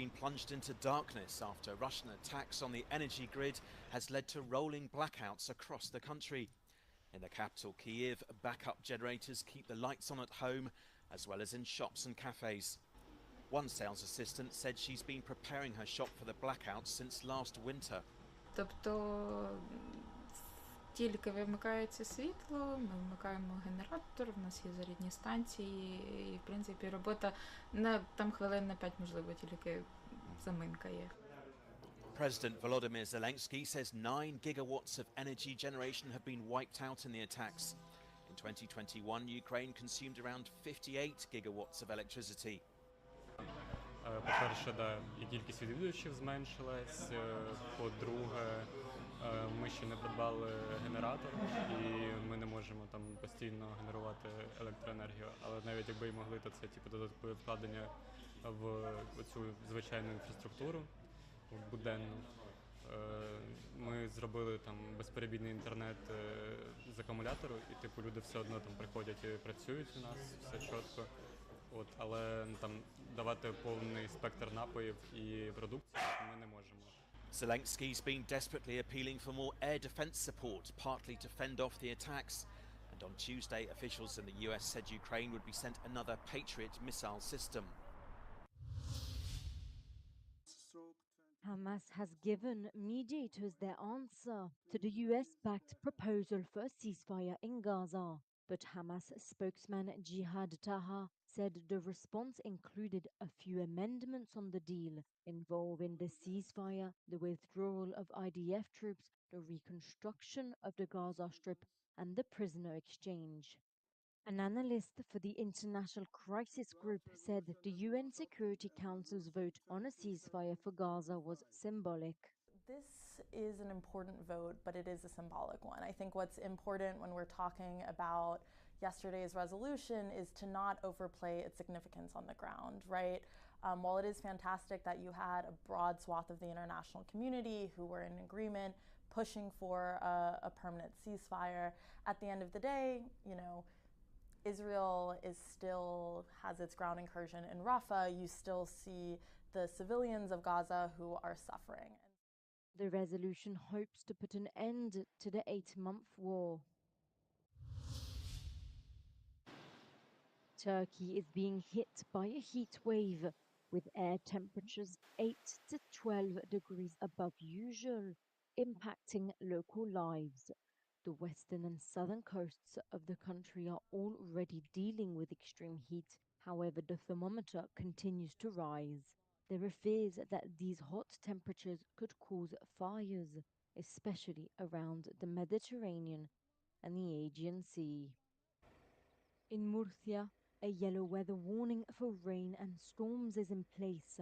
been plunged into darkness after Russian attacks on the energy grid has led to rolling blackouts across the country. In the capital, Kyiv, backup generators keep the lights on at home, as well as in shops and cafes. One sales assistant said she's been preparing her shop for the blackouts since last winter. Тобто тільки вимикається світло, ми вмикаємо генератор, в нас є зарядні станції, і, в принципі, робота на там хвилин на 5, можливо, тільки заминка є. President Volodymyr Zelensky says 9 gigawatts of energy generation have been wiped out in the attacks. In 2021, Ukraine consumed around 58 gigawatts of electricity. По-перше, і кількість відвідувачів зменшилась. По-друге, ми ще не придбали генератор, і ми не можемо там постійно генерувати електроенергію. Але навіть якби і могли, то це додаткове вкладення в цю звичайну інфраструктуру буденну. Ми зробили там безперебійний інтернет з акумулятору, і люди все одно там приходять і працюють у нас, все чітко. Але там давати повний спектр напоїв і продукції ми не можемо. Zelensky's been desperately appealing for more air defense support, partly to fend off the attacks. And on Tuesday, officials in the US said Ukraine would be sent another Patriot missile system. Hamas has given mediators their answer to the US-backed proposal for a ceasefire in Gaza. But Hamas spokesman Jihad Taha said the response included a few amendments on the deal involving the ceasefire, the withdrawal of IDF troops, the reconstruction of the Gaza Strip, and the prisoner exchange. An analyst for the International Crisis Group said the UN Security Council's vote on a ceasefire for Gaza was symbolic. This is an important vote, but it is a symbolic one. I think what's important when we're talking about yesterday's resolution is to not overplay its significance on the ground, right? While it is fantastic that you had a broad swath of the international community who were in agreement pushing for a permanent ceasefire, at the end of the day, Israel still has its ground incursion in Rafah. You still see the civilians of Gaza who are suffering. The resolution hopes to put an end to the 8-month war. Turkey is being hit by a heat wave, with air temperatures 8 to 12 degrees above usual, impacting local lives. The western and southern coasts of the country are already dealing with extreme heat. However, the thermometer continues to rise. There are fears that these hot temperatures could cause fires, especially around the Mediterranean and the Aegean Sea. In Murcia, a yellow weather warning for rain and storms is in place.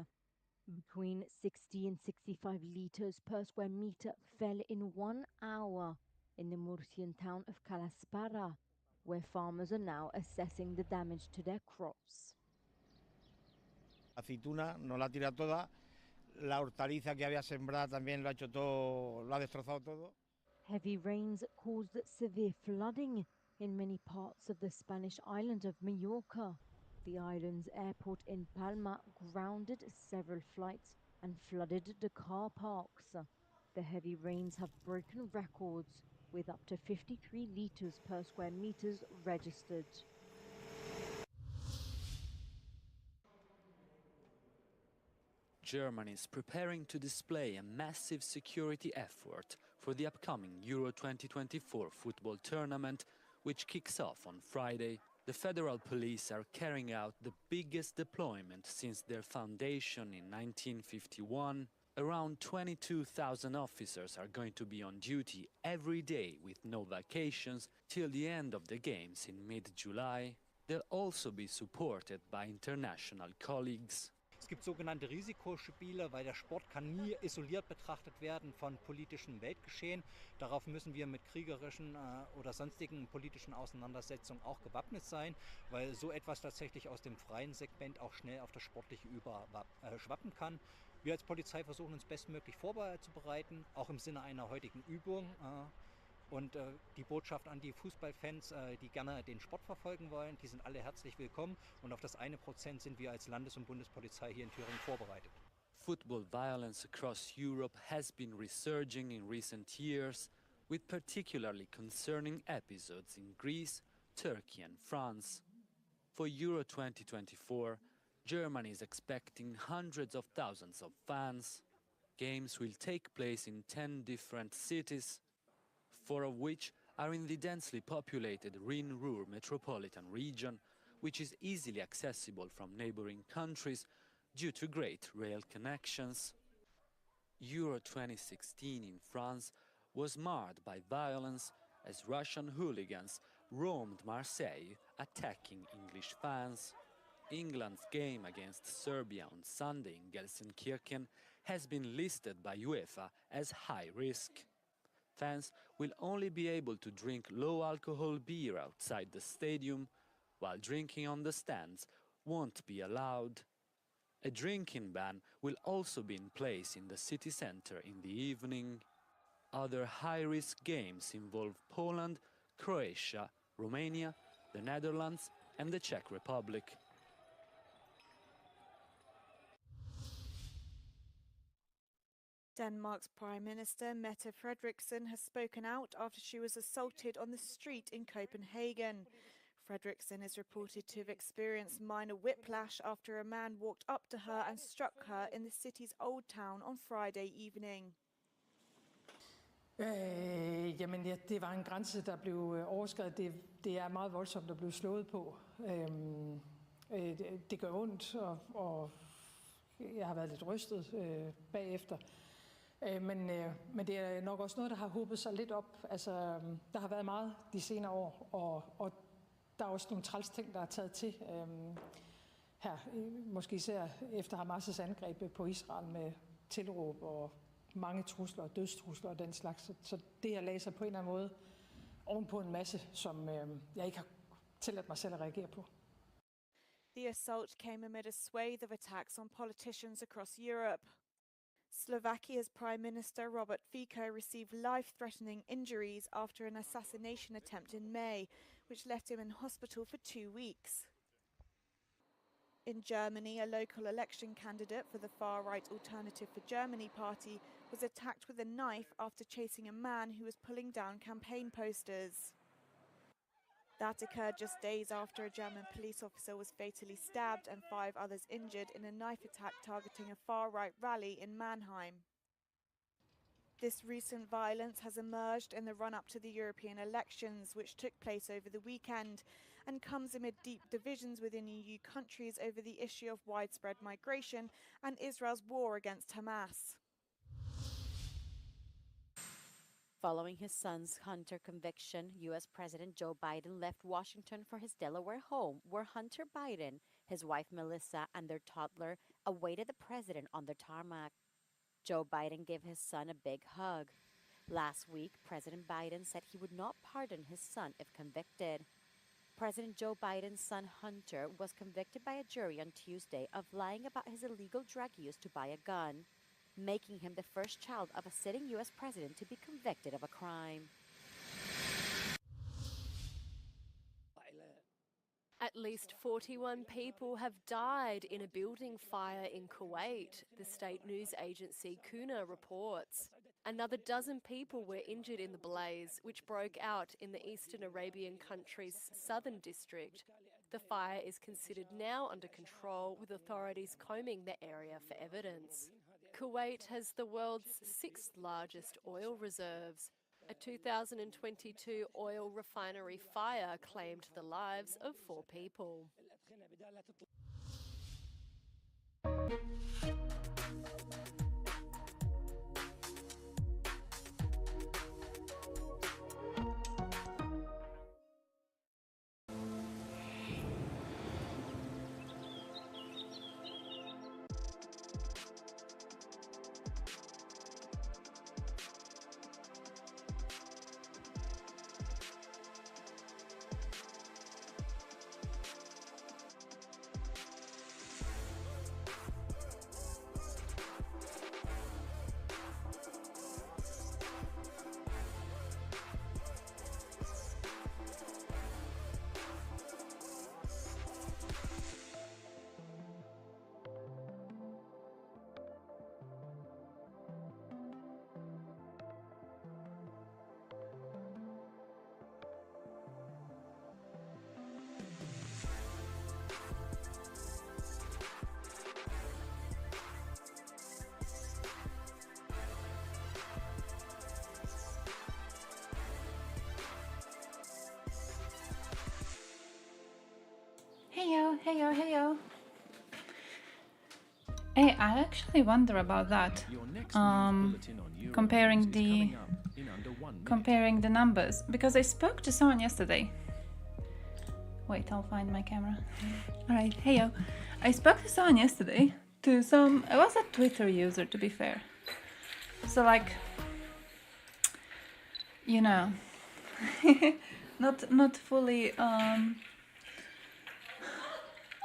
Between 60 and 65 liters per square meter fell in 1 hour in the Murcian town of Calaspara, where farmers are now assessing the damage to their crops. Aceituna no la tira toda, la hortaliza que había sembrada también lo ha hecho todo, lo ha destrozado todo. Heavy rains caused severe flooding in many parts of the Spanish island of Mallorca. The island's airport in Palma grounded several flights and flooded the car parks. The heavy rains have broken records, with up to 53 liters per square meters registered. Germany is preparing to display a massive security effort for the upcoming Euro 2024 football tournament, which kicks off on Friday. The federal police are carrying out the biggest deployment since their foundation in 1951. Around 22,000 officers are going to be on duty every day with no vacations till the end of the games in mid-July. They'll also be supported by international colleagues. Es gibt sogenannte Risikospiele, weil der Sport kann nie isoliert betrachtet werden von politischem Weltgeschehen. Darauf müssen wir mit kriegerischen oder sonstigen politischen Auseinandersetzungen auch gewappnet sein, weil so etwas tatsächlich aus dem freien Segment auch schnell auf das Sportliche überschwappen kann. Wir als Polizei versuchen uns bestmöglich vorzubereiten, auch im Sinne einer heutigen Übung. Und die Botschaft an die Fußballfans, die gerne den Sport verfolgen wollen, die sind alle herzlich willkommen. Und auf das 1% sind wir als Landes- und Bundespolizei hier in Thüringen vorbereitet. football violence across Europe has been resurging in recent years, with particularly concerning episodes in Greece, Turkey and France. For Euro 2024, Germany is expecting hundreds of thousands of fans. Games will take place in 10 different cities, 4 of which are in the densely populated Rhine-Ruhr metropolitan region, which is easily accessible from neighboring countries due to great rail connections. Euro 2016 in France was marred by violence as Russian hooligans roamed Marseille, attacking English fans. England's game against Serbia on Sunday in Gelsenkirchen has been listed by UEFA as high risk. Fans will only be able to drink low-alcohol beer outside the stadium, while drinking on the stands won't be allowed. A drinking ban will also be in place in the city centre in the evening. Other high-risk games involve Poland, Croatia, Romania, the Netherlands and the Czech Republic. Denmark's Prime Minister Mette Frederiksen has spoken out after she was assaulted on the street in Copenhagen. Frederiksen is reported to have experienced minor whiplash after a man walked up to her and struck her in the city's old town on Friday evening. Jamen, ja, det var en grænse, der blev overskredet. Det er meget voldsomt at blive slået på. Det gør ondt, og jeg har været lidt rystet bagefter. Men det er nok også noget, der har hobet sig lidt op. Altså, der har været meget de senere år, og der er også nogle træls ting, der er taget til her. Måske især efter Hamas' angreb på Israel med tilråb og mange trusler og dødstrusler og den slags. Så det har lagt sig på en eller anden måde ovenpå en masse, som jeg ikke har tilladt mig selv at reagere på. The assault came amid a swathe of attacks on politicians across Europe. Slovakia's Prime Minister Robert Fico received life-threatening injuries after an assassination attempt in May, which left him in hospital for 2 weeks. In Germany, a local election candidate for the far-right Alternative for Germany party was attacked with a knife after chasing a man who was pulling down campaign posters. That occurred just days after a German police officer was fatally stabbed and 5 others injured in a knife attack targeting a far-right rally in Mannheim. This recent violence has emerged in the run-up to the European elections, which took place over the weekend, and comes amid deep divisions within EU countries over the issue of widespread migration and Israel's war against Hamas. Following his son's Hunter conviction, U.S. President Joe Biden left Washington for his Delaware home, where Hunter Biden, his wife Melissa, and their toddler awaited the president on the tarmac. Joe Biden gave his son a big hug. Last week, President Biden said he would not pardon his son if convicted. President Joe Biden's son Hunter was convicted by a jury on Tuesday of lying about his illegal drug use to buy a gun, making him the first child of a sitting U.S. president to be convicted of a crime. At least 41 people have died in a building fire in Kuwait, the state news agency Kuna reports. Another dozen people were injured in the blaze, which broke out in the eastern Arabian country's southern district. The fire is considered now under control, with authorities combing the area for evidence. Kuwait has the world's 6th largest oil reserves. A 2022 oil refinery fire claimed the lives of 4 people. Heyo. Hey, I actually wonder about that. Comparing the numbers, because I spoke to someone yesterday. Wait, I'll find my camera. Alright, heyo. I spoke to someone yesterday, it was a Twitter user, to be fair. So like, you know, not fully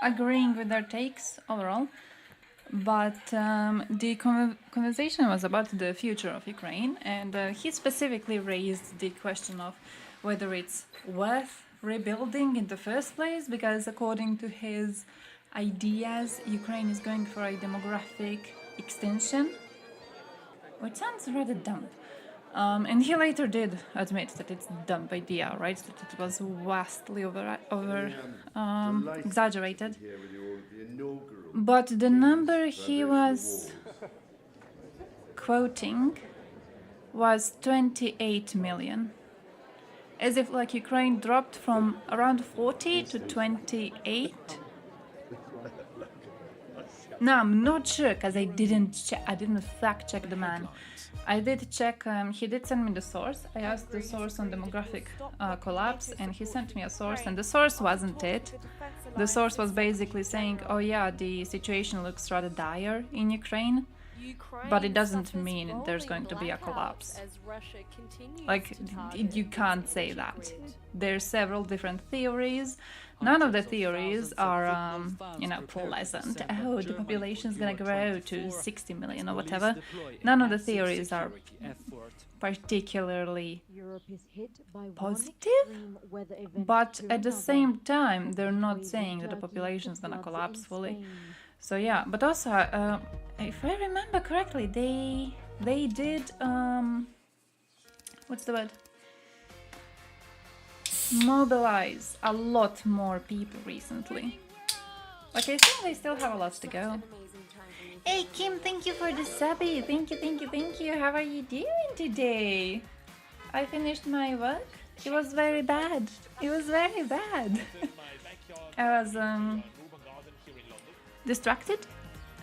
agreeing with their takes overall, but the conversation was about the future of Ukraine, and he specifically raised the question of whether it's worth rebuilding in the first place, because according to his ideas, Ukraine is going for a demographic extension, which sounds rather dumb. And he later did admit that it's a dumb idea, right? That it was vastly exaggerated. But the number he was quoting was 28 million. As if like Ukraine dropped from around 40 to 28. No, I'm not sure, because I didn't fact check the man. I did check, he did send me the source. I asked the source on demographic collapse, and he sent me a source, and the source wasn't it. The source was basically saying, oh yeah, the situation looks rather dire in Ukraine, but it doesn't mean there's going to be a collapse. Like, you can't say that. There's several different theories. None of the theories are, pleasant. Oh, the population is going to grow to 60 million or whatever. None of the theories are particularly positive, but at the same time, they're not saying that the population is going to collapse fully. So yeah, but also, if I remember correctly, they did, what's the word? Mobilize a lot more people recently. Like, I think they still have a lot to go. Hey Kim, thank you for the subby. Thank you. How are you doing today? I finished my work. It was very bad. I was distracted.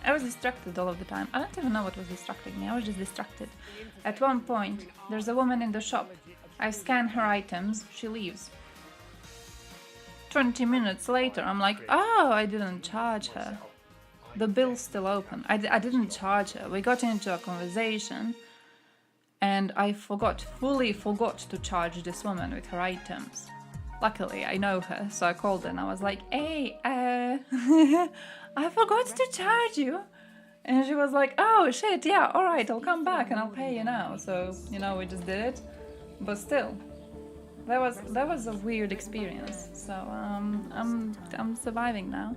I was distracted all of the time. I don't even know what was distracting me. I was just distracted. At one point, there's a woman in the shop. I scan her items. She leaves. 20 minutes later, I'm like, oh, I didn't charge her. The bill's still open. I didn't charge her. We got into a conversation, and I fully forgot to charge this woman with her items. Luckily, I know her, so I called her and I was like, hey, I forgot to charge you. And she was like, oh shit, yeah, alright, I'll come back and I'll pay you now. So, we just did it. But still, that was a weird experience. So, I'm surviving now.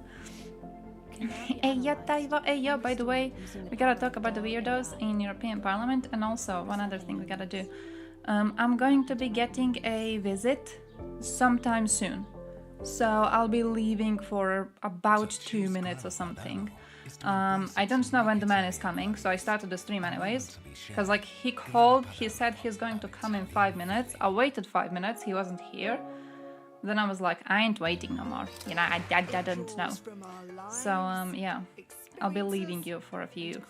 Hey, yeah, by the way, we gotta talk about the weirdos in European Parliament, and also one other thing we gotta do. I'm going to be getting a visit sometime soon. So I'll be leaving for about 2 minutes or something. I don't know when the man is coming, so I started the stream anyways. Because like he called, he said he's going to come in 5 minutes. I waited 5 minutes, he wasn't here. Then I was like, I ain't waiting no more. I didn't know. So yeah, I'll be leaving you for a few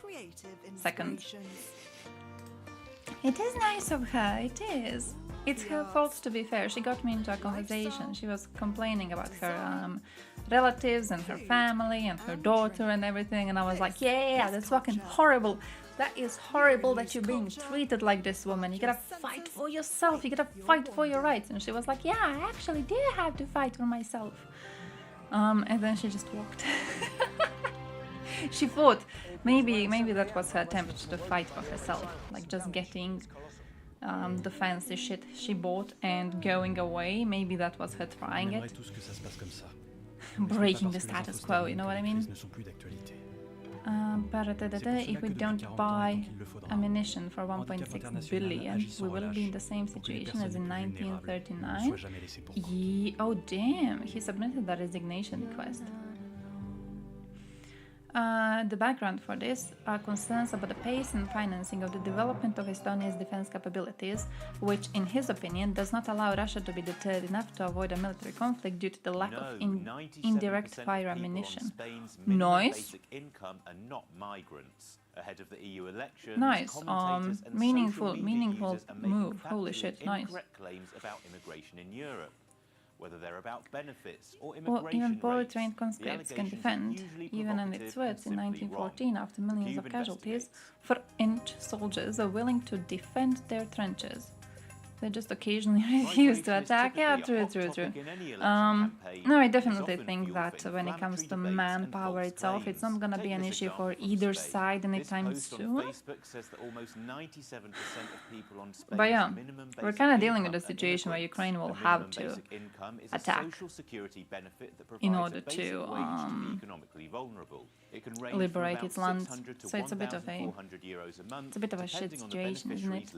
seconds. It is nice of her, it is. It's her fault, to be fair. She got me into a conversation. She was complaining about her relatives and her family and her daughter and everything, and I was like, yeah, that's fucking horrible. That is horrible that you're being treated like this, woman. You gotta fight for yourself. You gotta fight for your rights. And she was like, yeah, I actually do have to fight for myself. And then she just walked. She thought maybe that was her attempt to fight for herself, like just getting the fancy shit she bought and going away. Maybe that was her trying it. Breaking the status quo, you know what I mean? If we don't buy ammunition for 1.6 billion, we will be in the same situation as in 1939. Oh damn, he submitted that resignation request. the background for this are concerns about the pace and financing of the development of Estonia's defense capabilities, which, in his opinion, does not allow Russia to be deterred enough to avoid a military conflict due to the lack of indirect fire ammunition. Nice. Basic income are not migrants. Ahead of the EU elections, Nice. commentators and Meaningful social media users are making move. Holy factually shit, nice. incorrect claims about immigration in Europe. Whether they're about benefits or Or immigration even poorly rates, trained the conscripts can allegations are defend, usually even in provocative its words and in simply 1914 wrong. after millions of Cube casualties. investigates. French soldiers are willing to defend their trenches. They just occasionally refuse to attack. Yeah, true. No, I definitely think that when it comes to manpower itself, it's not going to be an issue for either side anytime soon. But yeah, we're kind of dealing with a situation where Ukraine will have to attack in order to liberate its land. So it's a bit of a shit situation, isn't it?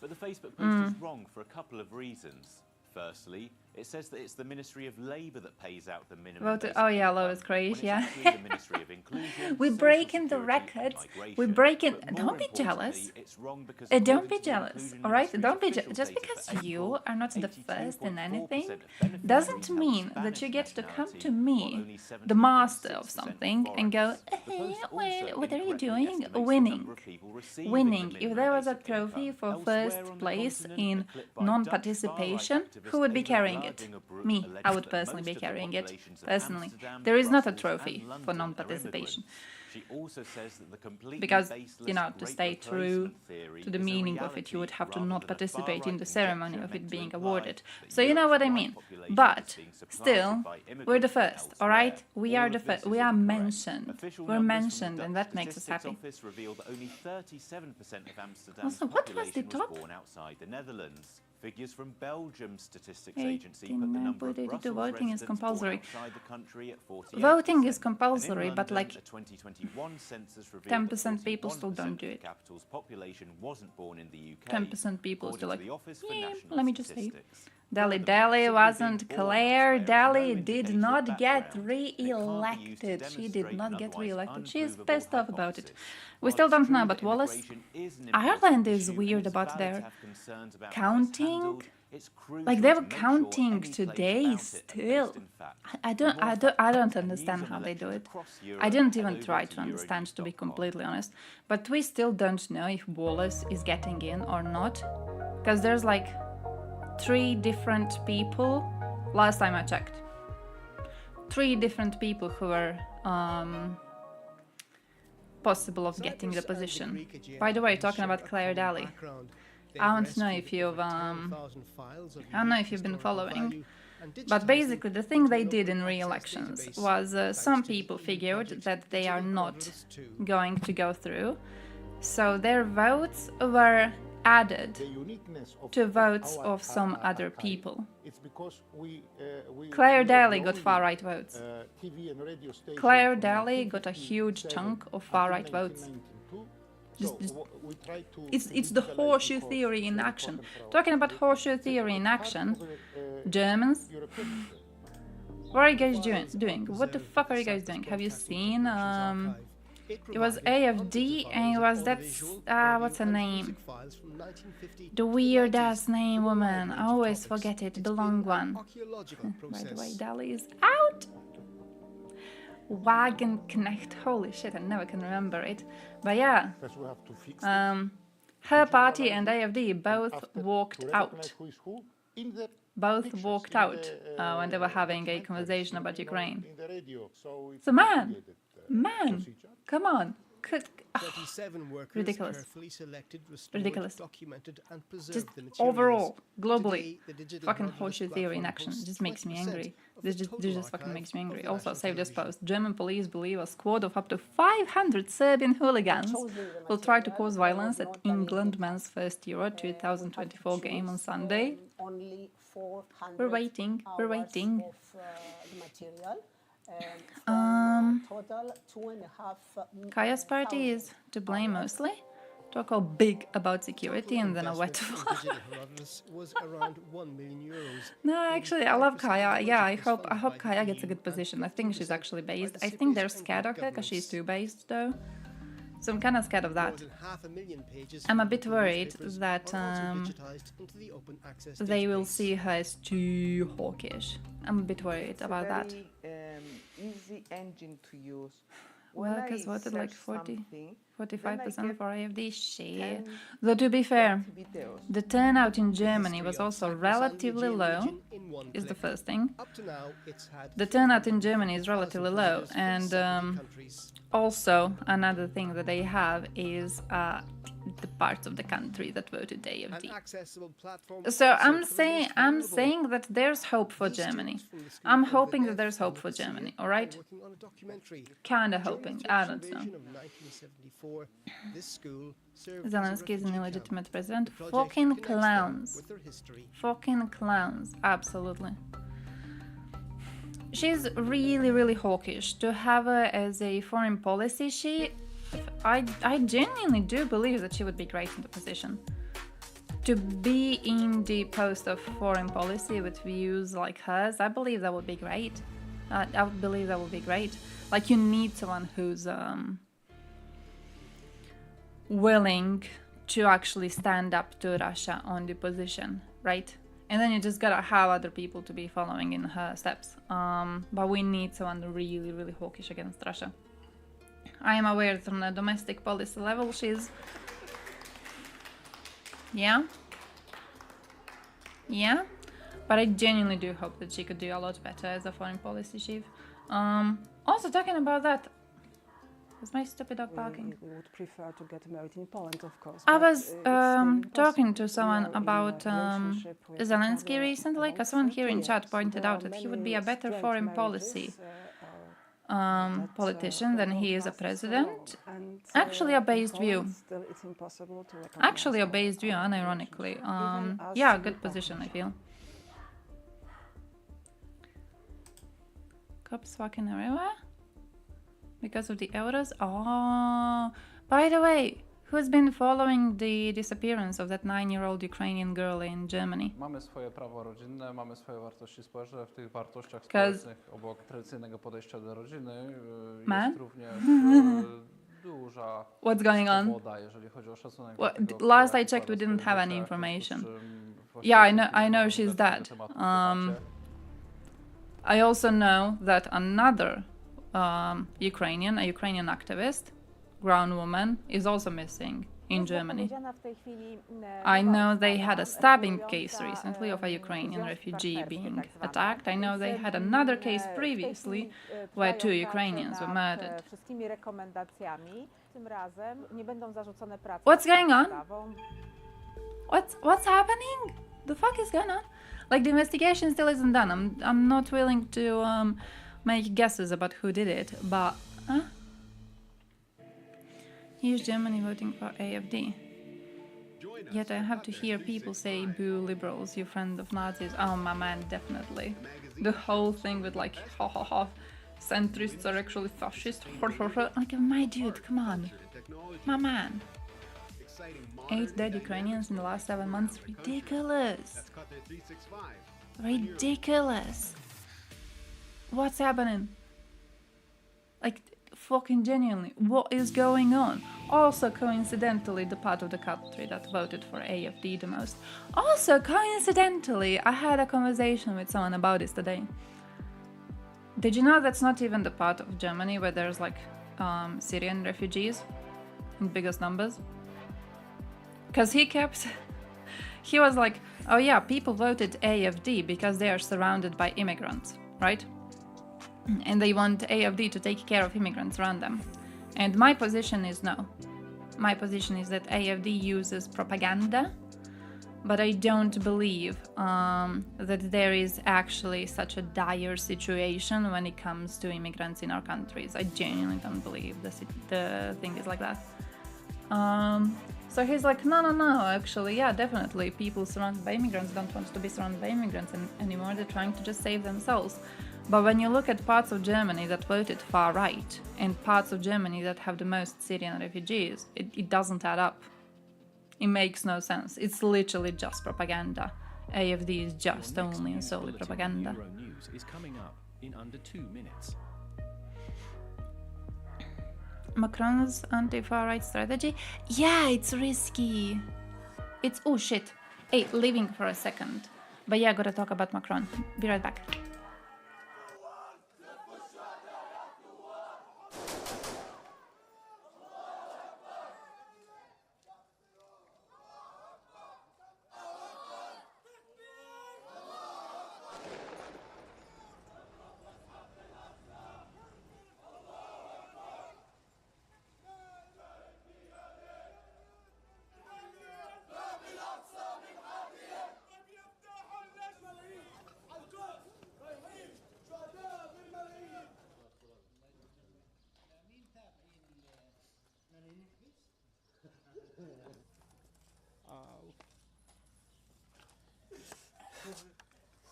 But the Facebook post is wrong for a couple of reasons. Firstly, it says that it's the Ministry of Labour that pays out the minimum basic Oh yeah, income, Lois Grace, yeah. when it's actually the Ministry of Inclusion, We're Social breaking the Security and records. Migration. We're breaking. But more Don't be jealous. importantly, it's wrong because Don't according be to the jealous, Inclusion all right? Ministry's Don't be official just data because for you April, are not the first in 82.4% anything of beneficiaries doesn't held mean that Spanish you get to come nationality, to me, while only the master of 17.6% something, and go, foreigners. The post also what are you incorrectly doing? estimates the Winning. number of people receiving Winning. the If minimum there was a basic trophy income. for Elsewhere first on the place continent, in a clip by non-participation, Dutch far-right who would be activist carrying Eva it? Vladingerbroek Me. I alleged would that personally most be of the carrying it. populations of Personally. Amsterdam, There is not a Brussels, trophy and for London are non-participation. immigrants. She also says that the completely Because, baseless to great stay true replacement theory to the is a meaning of it, you would reality have to rather not than a participate in the far-right ceremony conjecture of it meant to being imply awarded. that So you know what I Europe's mean. white population But is being supplanted still, by we're the immigrants from first, all elsewhere. right? We All are of the this first. is We are incorrect. mentioned. Official We're numbers from mentioned, the and Dutch that makes us Statistics happy. Office reveal that only 37% of Amsterdam's Also, what was the population top? was born outside the Netherlands. Figures from Belgium's statistics 18, agency put the number of 82, Brussels voting is residents born compulsory. outside the country at 48%. Voting is And compulsory, in but London, like a 2021 census revealed 10% people still 41% don't of do the it. capital's population wasn't born in the UK. 10% people according still to like, the Office for yeah, National let me just say. Statistics. Dali Furthermore, Dali simply wasn't being born Claire. elsewhere is no Dali did indicator of not get background, and it can't be used to re-elected. She did demonstrate not an get otherwise re-elected. She is unprovable pissed off about it. hypothesis. We While still it's don't true know that about Wallace. immigration is an important Ireland is issue and weird it's about valid their to have concerns about how it's counting. handled, it's crucial Like they to were make sure counting any claims today about it are still. based in fact. I For more don't fact-checks and understand news on how they do elections it. across I Europe, didn't head even over try to to understand, to be Euronews.com. completely honest. But we still don't know if Wallace is getting in or not. Because there's like 3 different people, last time I checked. 3 different people who were possible of getting the position. By the way, talking about Claire Daly. I want to know if you've I don't know if you've been following, but basically the thing they did in re-elections was some people figured that they are not going to go through, so their votes were added to votes of some other people. Claire Daly got far-right votes. Claire Daly got a huge chunk of far-right votes. It's the horseshoe theory in action. Talking about horseshoe theory in action, Germans, what are you guys doing? What the fuck are you guys doing? Have you seen? It was AFD and it was what's her name? The weird ass name woman. I always forget it. The long one. By the way, Dali is out. Wagenknecht. Holy shit, I never can remember it. But yeah, her party and AFD both walked out. Both walked out when they were having a conversation about Ukraine. So man, come on. Ridiculous. Ridiculous. Just overall, globally, fucking horseshoe theory in action. It just makes me angry. This just fucking makes me angry. Also, save this post. German police believe a squad of up to 500 Serbian hooligans will try to cause violence at England men's first Euro 2024 game on Sunday. We're waiting. Kaya's party is to blame mostly. talk all big about security and then I went. Was around 1 million euros. No, actually, I love Kaya. Yeah, I hope Kaya gets a good position. I think she's actually based. I think they're scared of her because she's too based, though. So I'm kind of scared of that. I'm a bit worried that they will see her as too hawkish. I'm a bit worried about that. Easy engine to use. Work has voted like 45% for AfD. Shit. Though to be fair, the turnout in Germany was also relatively low, is the first thing. The turnout in Germany is relatively low, and also another thing that they have is the parts of the country that voted AfD. So I'm saying that there's hope for Germany. I'm hoping that there's hope for Germany, all right? Kinda hoping, I don't know. Zelensky is an illegitimate president. Fucking clowns. Fucking clowns, absolutely. She's really, really hawkish. To have her as a foreign policy, I genuinely do believe that she would be great in the position. To be in the post of foreign policy with views like hers, I believe that would be great. I would believe that would be great. Like, you need someone who's willing to actually stand up to Russia on the position, right? And then you just gotta have other people to be following in her steps. But we need someone really, really hawkish against Russia. I am aware that on a domestic policy level she's... Yeah? But I genuinely do hope that she could do a lot better as a foreign policy chief. Also, talking about that... Is my stupid dog barking? We would prefer to get married in Poland, of course. I was talking to someone about Zelensky recently, because someone here in chat pointed out that he would be a better foreign policy politician than he is a president. Actually a based view. Actually a based view, unironically. Yeah, good position, I feel. Cops fucking everywhere? Because of the euros? Oh, by the way, who's been following the disappearance of that 9-year-old Ukrainian girl in Germany? Mamy swoje prawa rodzinne, mamy swoje wartości społeczne. W tych wartościach społecznych obok tradycyjnego podejścia do rodziny jest również duża swoboda, jeżeli chodzi o szacunek. Last I checked, we didn't have any information. Yeah, I know she's dead. I also know that another Ukrainian activist, ground woman, is also missing in Germany. I know they had a stabbing case recently of a Ukrainian refugee being attacked. I know they had another case previously where 2 Ukrainians were murdered. What's going on? What's happening? The fuck is going on? Like, the investigation still isn't done. I'm not willing to make guesses about who did it, but here's Germany voting for AfD. Yet I have to hear people say, boo liberals, you friend of Nazis. Oh, my man, definitely. The whole thing with like, ha ha ha, centrists are actually fascist. Like, my dude, come on. My man. 8 dead Ukrainians in the last 7 months. Ridiculous. Ridiculous. What's happening? Like, fucking genuinely, what is going on? Also, coincidentally, the part of the country that voted for AfD the most. Also, coincidentally, I had a conversation with someone about this today. Did you know that's not even the part of Germany where there's like Syrian refugees in biggest numbers? Because he was like, oh yeah, people voted AfD because they are surrounded by immigrants, right? And they want AfD to take care of immigrants around them. And my position is no. My position is that AfD uses propaganda, but I don't believe that there is actually such a dire situation when it comes to immigrants in our countries. I genuinely don't believe the thing is like that. So he's like, no, actually, yeah, definitely. People surrounded by immigrants don't want to be surrounded by immigrants anymore. They're trying to just save themselves. But when you look at parts of Germany that voted far right and parts of Germany that have the most Syrian refugees, it doesn't add up. It makes no sense. It's literally just propaganda. AFD is just only and solely propaganda. Euro News is coming up in under 2 minutes. Macron's anti-far right strategy? Yeah, it's risky. It's oh shit. Hey, leaving for a second. But yeah, gotta talk about Macron. Be right back.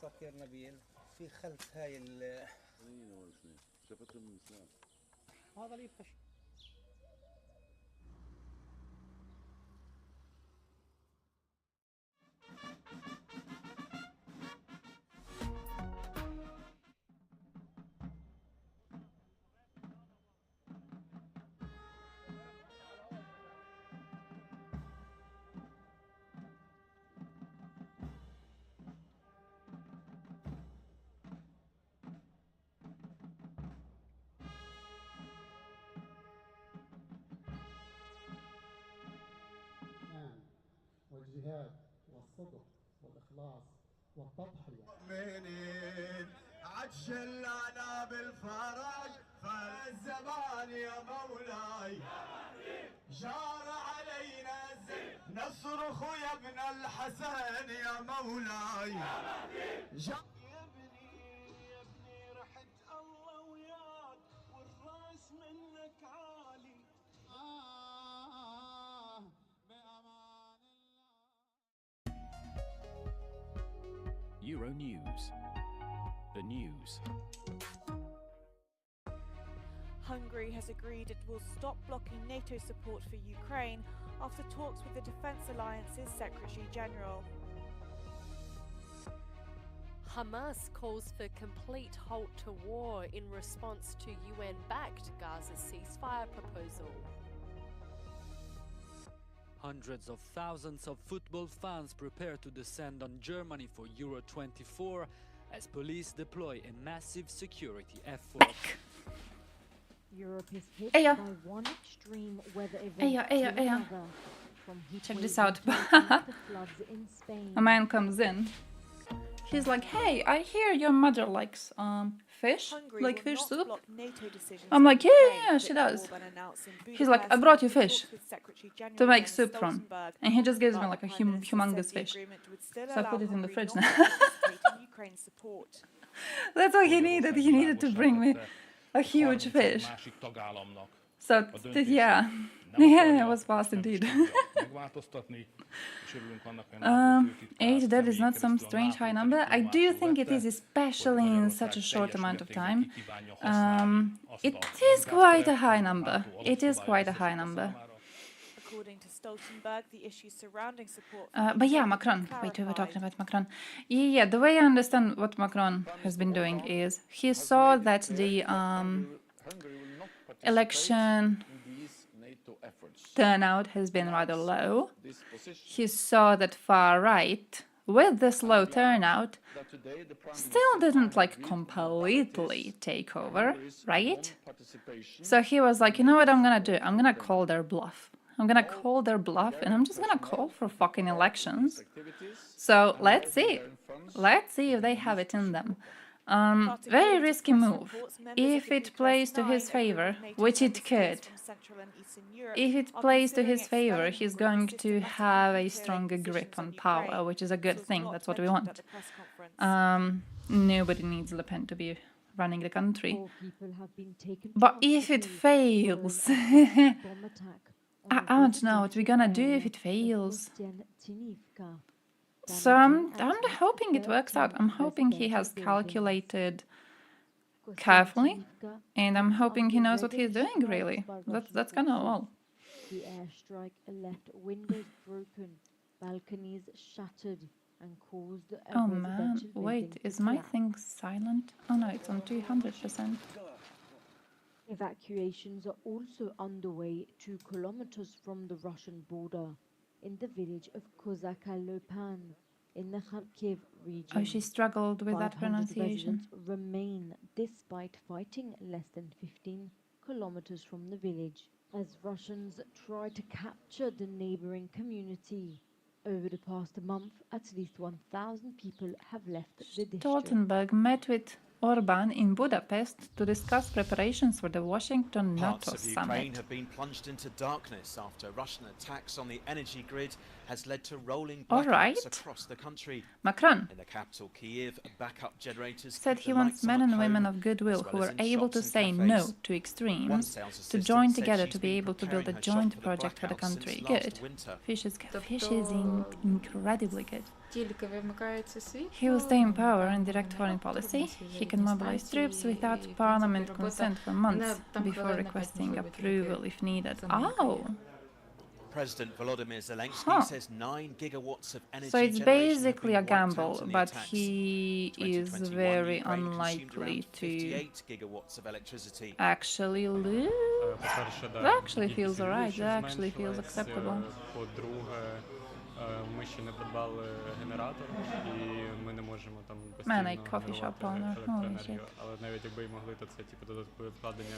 فكر نبيل في خلف هاي هذا اللي يفش والجهاد والصدق والإخلاص والتضحية مؤمنين عجلنا بالفرج فالزمان يا مولاي جار علينا نصرخ يا ابن الحسن يا مولاي يا ابني رحت الله وياك والراس منك عالي Euro News. The news. Hungary has agreed it will stop blocking NATO support for Ukraine after talks with the Defence Alliance's Secretary General. Hamas calls for complete halt to war in response to UN-backed Gaza ceasefire proposal. Hundreds of thousands of football fans prepare to descend on Germany for Euro 24 as police deploy a massive security effort. Europe is hit Hey, by one extreme weather event to another. From heat Check waves this out. in Turkey to floods in Spain. A man comes in. He's like, hey, I hear your mother likes fish, Hungary like will fish not soup. block NATO decisions I'm on like, yeah, Ukraine, yeah, she Viktor does. Orban announced in He's like, I Budapest brought you after fish talks with Secretary General to make Jens soup from. Stoltenberg. And he just gives me But like a the Prime Minister said humongous the fish. agreement would still So I allow put it in the Hungary fridge not now. to participate in Ukraine's support. That's what he needed. He needed to bring me a huge fish. So, yeah. Yeah, it was fast indeed. 8 dead is not some strange high number. I do think it is, especially in such a short amount of time. It is quite a high number. It is quite a high number. According to Stoltenberg, the issues surrounding support But yeah, Macron. Wait, we were talking about Macron. Yeah, the way I understand what Macron has been doing is he saw that the election turnout has been rather low. He saw that far right, with this low turnout, still didn't like completely take over, right? So he was like, you know what I'm gonna do? I'm gonna call their bluff. I'm gonna call their bluff and I'm just gonna call for fucking elections. So let's see. Let's see if they have it in them. Very risky move. If it plays to his favor, which it could, if it plays to his favor, he's going to have a stronger grip on power, which is a good thing. That's what we want. Nobody needs Le Pen to be running the country. But if it fails, I don't know what we're gonna do if it fails. So I'm hoping it works out. I'm hoping he has calculated carefully, and I'm hoping he knows what he's doing, really. That's kind of all. The airstrike left windows broken, balconies shattered, and caused a Oh man, residential wait, building to is my collapse. thing silent? Oh no, it's on 200%. Evacuations are also underway 2 kilometers from the Russian border, in the village of Kozaka-Lopan, in the Kharkiv region. Oh, she struggled with that 500 pronunciation. residents remain despite fighting less than 15 kilometers from the village, as Russians try to capture the neighboring community. Over the past month, at least 1,000 people have left the district. Stoltenberg met with Orban in Budapest to discuss preparations for the Washington Parts NATO of Ukraine summit. have been plunged into darkness after Russian attacks on the energy grid has led to rolling All blackouts right. across the country. Macron In the capital, Kyiv, backup generators said keep he the wants lights on men at and women home, of goodwill as well who as are in able shops to and say cafes. no to One extremes, sales to assistant join said together she's to be been able to build a preparing her shop joint for the project for the blackout country. since last Good. winter. Fish is incredibly good. Тільки вимикається світло, He will stay in ми power in вмикаємо direct foreign генератор, policy. в нас є He зарядні can mobilize станції, troops і, without в принципі, parliament робота consent for вона months там before хвилин на 5 requesting може бути approval тільки if needed. замикає. Oh! President Volodymyr Zelensky Huh. says 9 gigawatts of energy So it's generation have basically been a wiped gamble, out in the but attacks. he is 2021, very Ukraine consumed unlikely around to 58 gigawatts of electricity. actually lose. По-перше, да, That actually кількість feels alright. відвідувачів That actually feels зменшилась. acceptable. По-друге, ми ще не придбали генератор, і ми не можемо там Man, постійно a coffee shop генерувати owner. Holy електроенергію. shit. Але навіть якби і могли, то це типу додаткове вкладення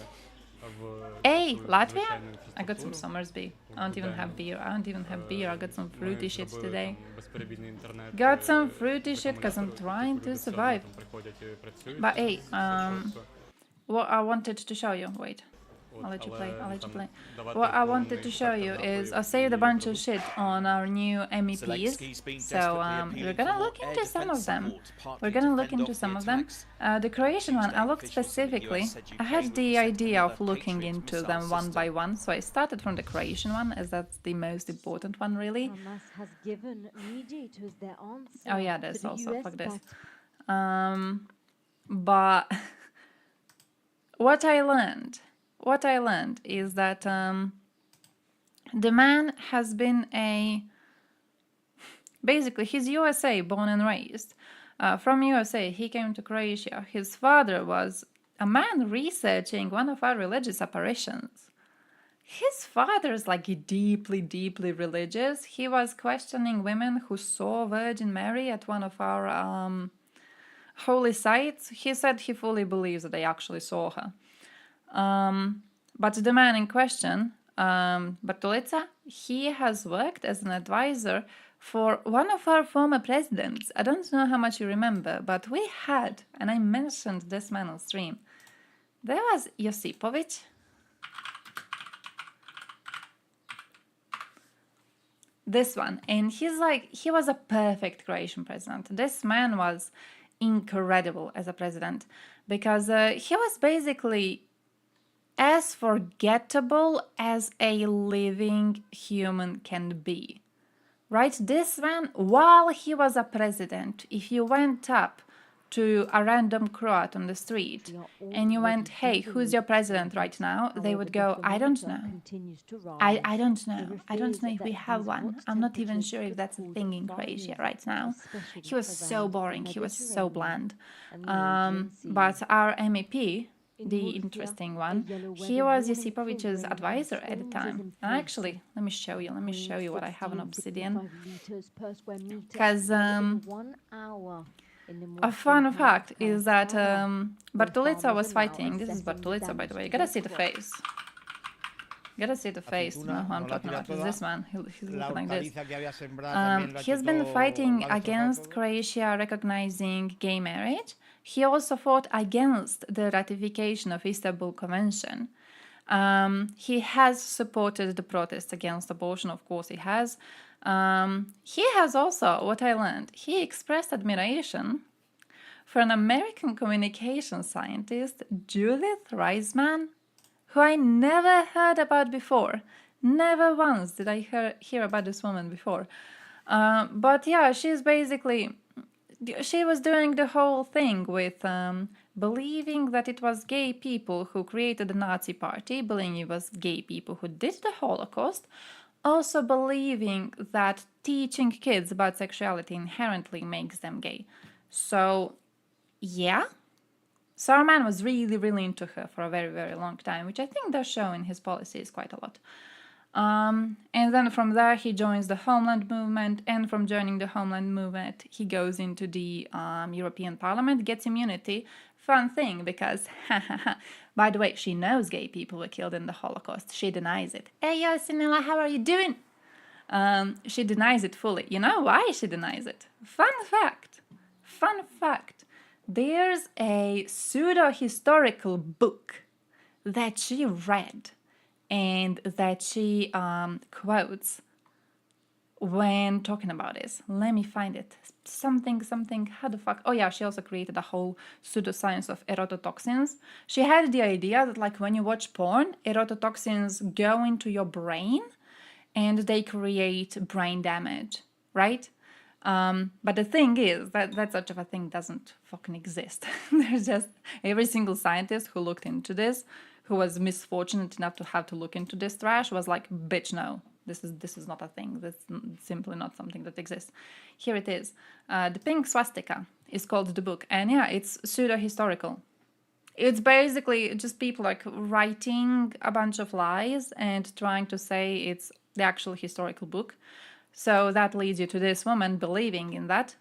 в Hey, таку Latvia? звичайну I got some інфраструктуру. Somersby. I don't even have beer. I don't even have beer. I got some Ми fruity shit зробили today. там безперебійний інтернет. Got some з fruity shit because I'm акумулятору, trying типу, to люди все одно survive. там приходять і працюють. But це hey, чітко. what I wanted to show you. Wait. I'll let you play. I'll let you play. What I wanted to show you is I saved a bunch of shit on our new MEPs. So we're gonna look into some of them. We're gonna look into some of them. The Croatian one, I looked specifically. I had the idea of looking into them one by one, so I started from the Croatian one, as that's the most important one, really. Hamas has given mediators their answer. Oh yeah, there's to the also US fuck this. backed But what I learned is that the man has been basically he's USA born and raised. From USA, he came to Croatia. His father was a man researching one of our religious apparitions. His father is like deeply, deeply religious. He was questioning women who saw Virgin Mary at one of our holy sites. He said he fully believes that they actually saw her. But the man in question, Bartoleza, he has worked as an advisor for one of our former presidents. I don't know how much you remember, but we had, and I mentioned this man on stream, there was Josipovic. This one, and he was a perfect Croatian president. This man was incredible as a president because he was basically as forgettable as a living human can be. Right? This man, while he was a president, if you went up to a random Croat on the street and you went, hey, who's your president right now? They would go, I don't know. I don't know. I don't know if we have one. I'm not even sure if that's a thing in Croatia right now. He was so boring. He was so bland. But our MEP, the interesting one, he was Josipovic's advisor at the time. And actually, let me show you what I have on Obsidian. Because a fun fact is that Bartoleza was fighting. This is Bartoleza, by the way. You gotta see the face. You gotta see the face. You know who I'm talking about. It's this man. He's looking like this. He's been fighting against Croatia recognizing gay marriage. He also fought against the ratification of Istanbul Convention. He has supported the protests against abortion, of course he has. He has also, what I learned, he expressed admiration for an American communication scientist, Judith Reisman, who I never heard about before. Never once did I hear about this woman before. But yeah, she was doing the whole thing with believing that it was gay people who created the Nazi party, believing it was gay people who did the Holocaust, also believing that teaching kids about sexuality inherently makes them gay. So, yeah. So our man was really, really into her for a very, very long time, which I think does show in his policies quite a lot. And then from there he joins the Homeland Movement, and from joining the Homeland Movement he goes into the European Parliament, gets immunity. Fun thing, because, by the way, she knows gay people were killed in the Holocaust. She denies it. Hey, yo, Sinila, how are you doing? She denies it fully. You know why she denies it? Fun fact. There's a pseudo-historical book that she read and that she quotes when talking about this. Let me find it. Something, how the fuck? Oh yeah, she also created a whole pseudoscience of erototoxins. She had the idea that like when you watch porn, erototoxins go into your brain and they create brain damage, right? But the thing is that such of a thing doesn't fucking exist. There's just every single scientist who looked into this, who was misfortunate enough to have to look into this trash, was like, bitch, no, this is not a thing. That's simply not something that exists. Here it is. The Pink Swastika is called the book, and yeah, it's pseudo-historical. It's basically just people like writing a bunch of lies and trying to say it's the actual historical book. So that leads you to this woman believing in that,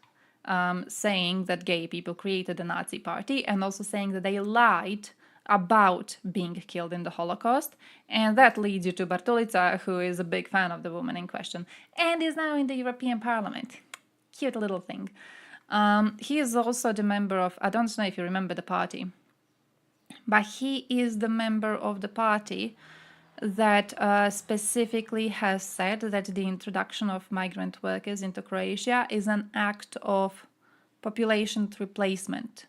saying that gay people created the Nazi party, and also saying that they lied about being killed in the Holocaust. And that leads you to Bartulica, who is a big fan of the woman in question and is now in the European Parliament. Cute little thing. He is also the member of, I don't know if you remember the party, but he is the member of the party that specifically has said that the introduction of migrant workers into Croatia is an act of population replacement.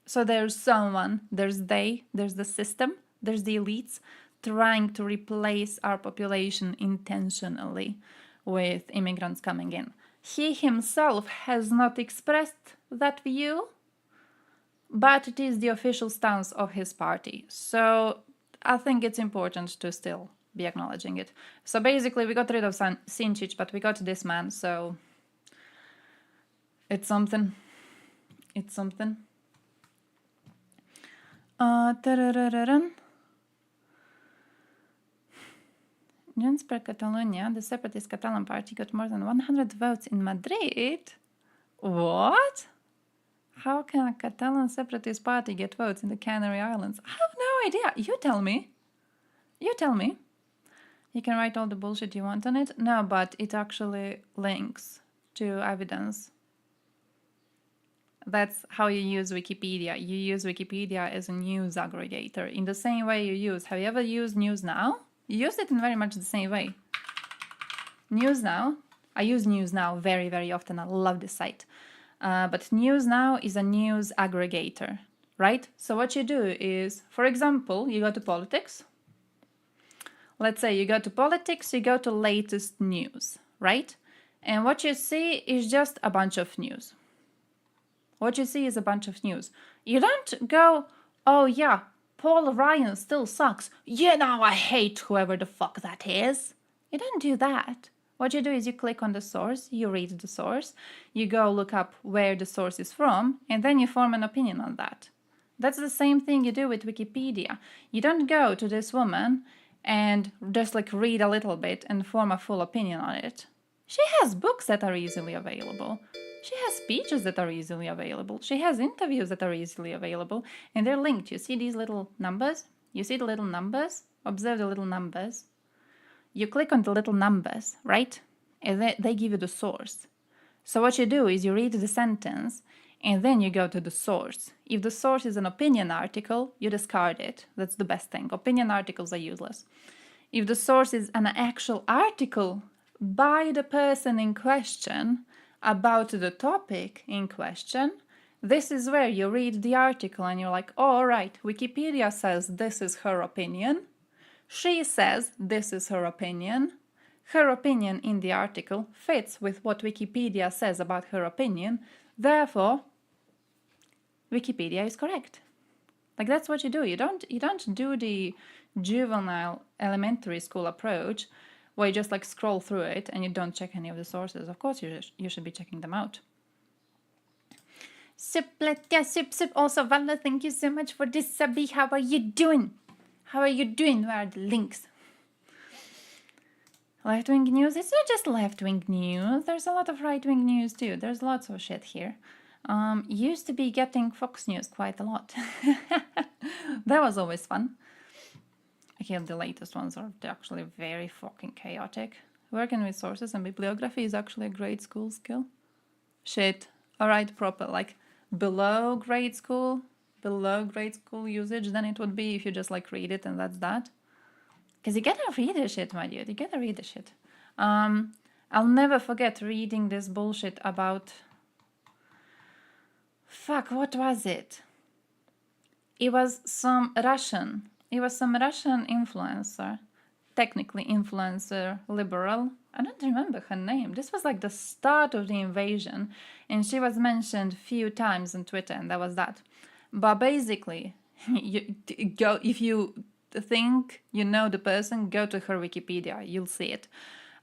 So there's someone, there's the system, there's the elites trying to replace our population intentionally with immigrants coming in. He himself has not expressed that view, but it is the official stance of his party. So I think it's important to still be acknowledging it. So basically we got rid of Sinčić, but we got this man, so it's something. It's something. Junts per Catalonia, the separatist Catalan party got more than 100 votes in Madrid. What? How can a Catalan separatist party get votes in the Canary Islands? I have no idea. You tell me. You tell me. You can write all the bullshit you want on it. No, but it actually links to evidence. That's how you use Wikipedia. You use Wikipedia as a news aggregator. In the same way you use... Have you ever used News Now? You use it in very much the same way. News Now. I use News Now very, very often. I love this site. But News Now is a news aggregator, right? So what you do is, for example, you go to politics. Let's say you go to politics, you go to latest news, right? And what you see is just a bunch of news. What you see is a bunch of news. You don't go, oh yeah, Paul Ryan still sucks. Yeah, now I hate whoever the fuck that is. You don't do that. What you do is you click on the source, you read the source, you go look up where the source is from, and then you form an opinion on that. That's the same thing you do with Wikipedia. You don't go to this woman and just like read a little bit and form a full opinion on it. She has books that are easily available. She has speeches that are easily available. She has interviews that are easily available, and they're linked. You see these little numbers? You see the little numbers? Observe the little numbers. You click on the little numbers, right? And they give you the source. So what you do is you read the sentence, and then you go to the source. If the source is an opinion article, you discard it. That's the best thing. Opinion articles are useless. If the source is an actual article by the person in question about the topic in question, this is where you read the article and you're like, oh, all right, Wikipedia says this is her opinion. She says this is her opinion. Her opinion in the article fits with what Wikipedia says about her opinion. Therefore, Wikipedia is correct. Like, that's what you do. You don't do the juvenile elementary school approach where you just like scroll through it and you don't check any of the sources. Of course, you should be checking them out. Sup. Also, Vala, thank you so much for this subby. How are you doing? Where are the links? Left-wing news? It's not just left-wing news. There's a lot of right-wing news too. There's lots of shit here. Used to be getting Fox News quite a lot. That was always fun. Okay, the latest ones are actually very fucking chaotic. Working with sources and bibliography is actually a grade school skill. Shit. Alright, proper, like below grade school usage than it would be if you just like read it and that's that. Because you gotta read the shit, my dude. You gotta read the shit. I'll never forget reading this bullshit about... Fuck, what was it? It was some Russian influencer. Technically influencer, liberal. I don't remember her name. This was like the start of the invasion. And she was mentioned a few times on Twitter and that was that. But basically, if you think you know the person, go to her Wikipedia. You'll see it.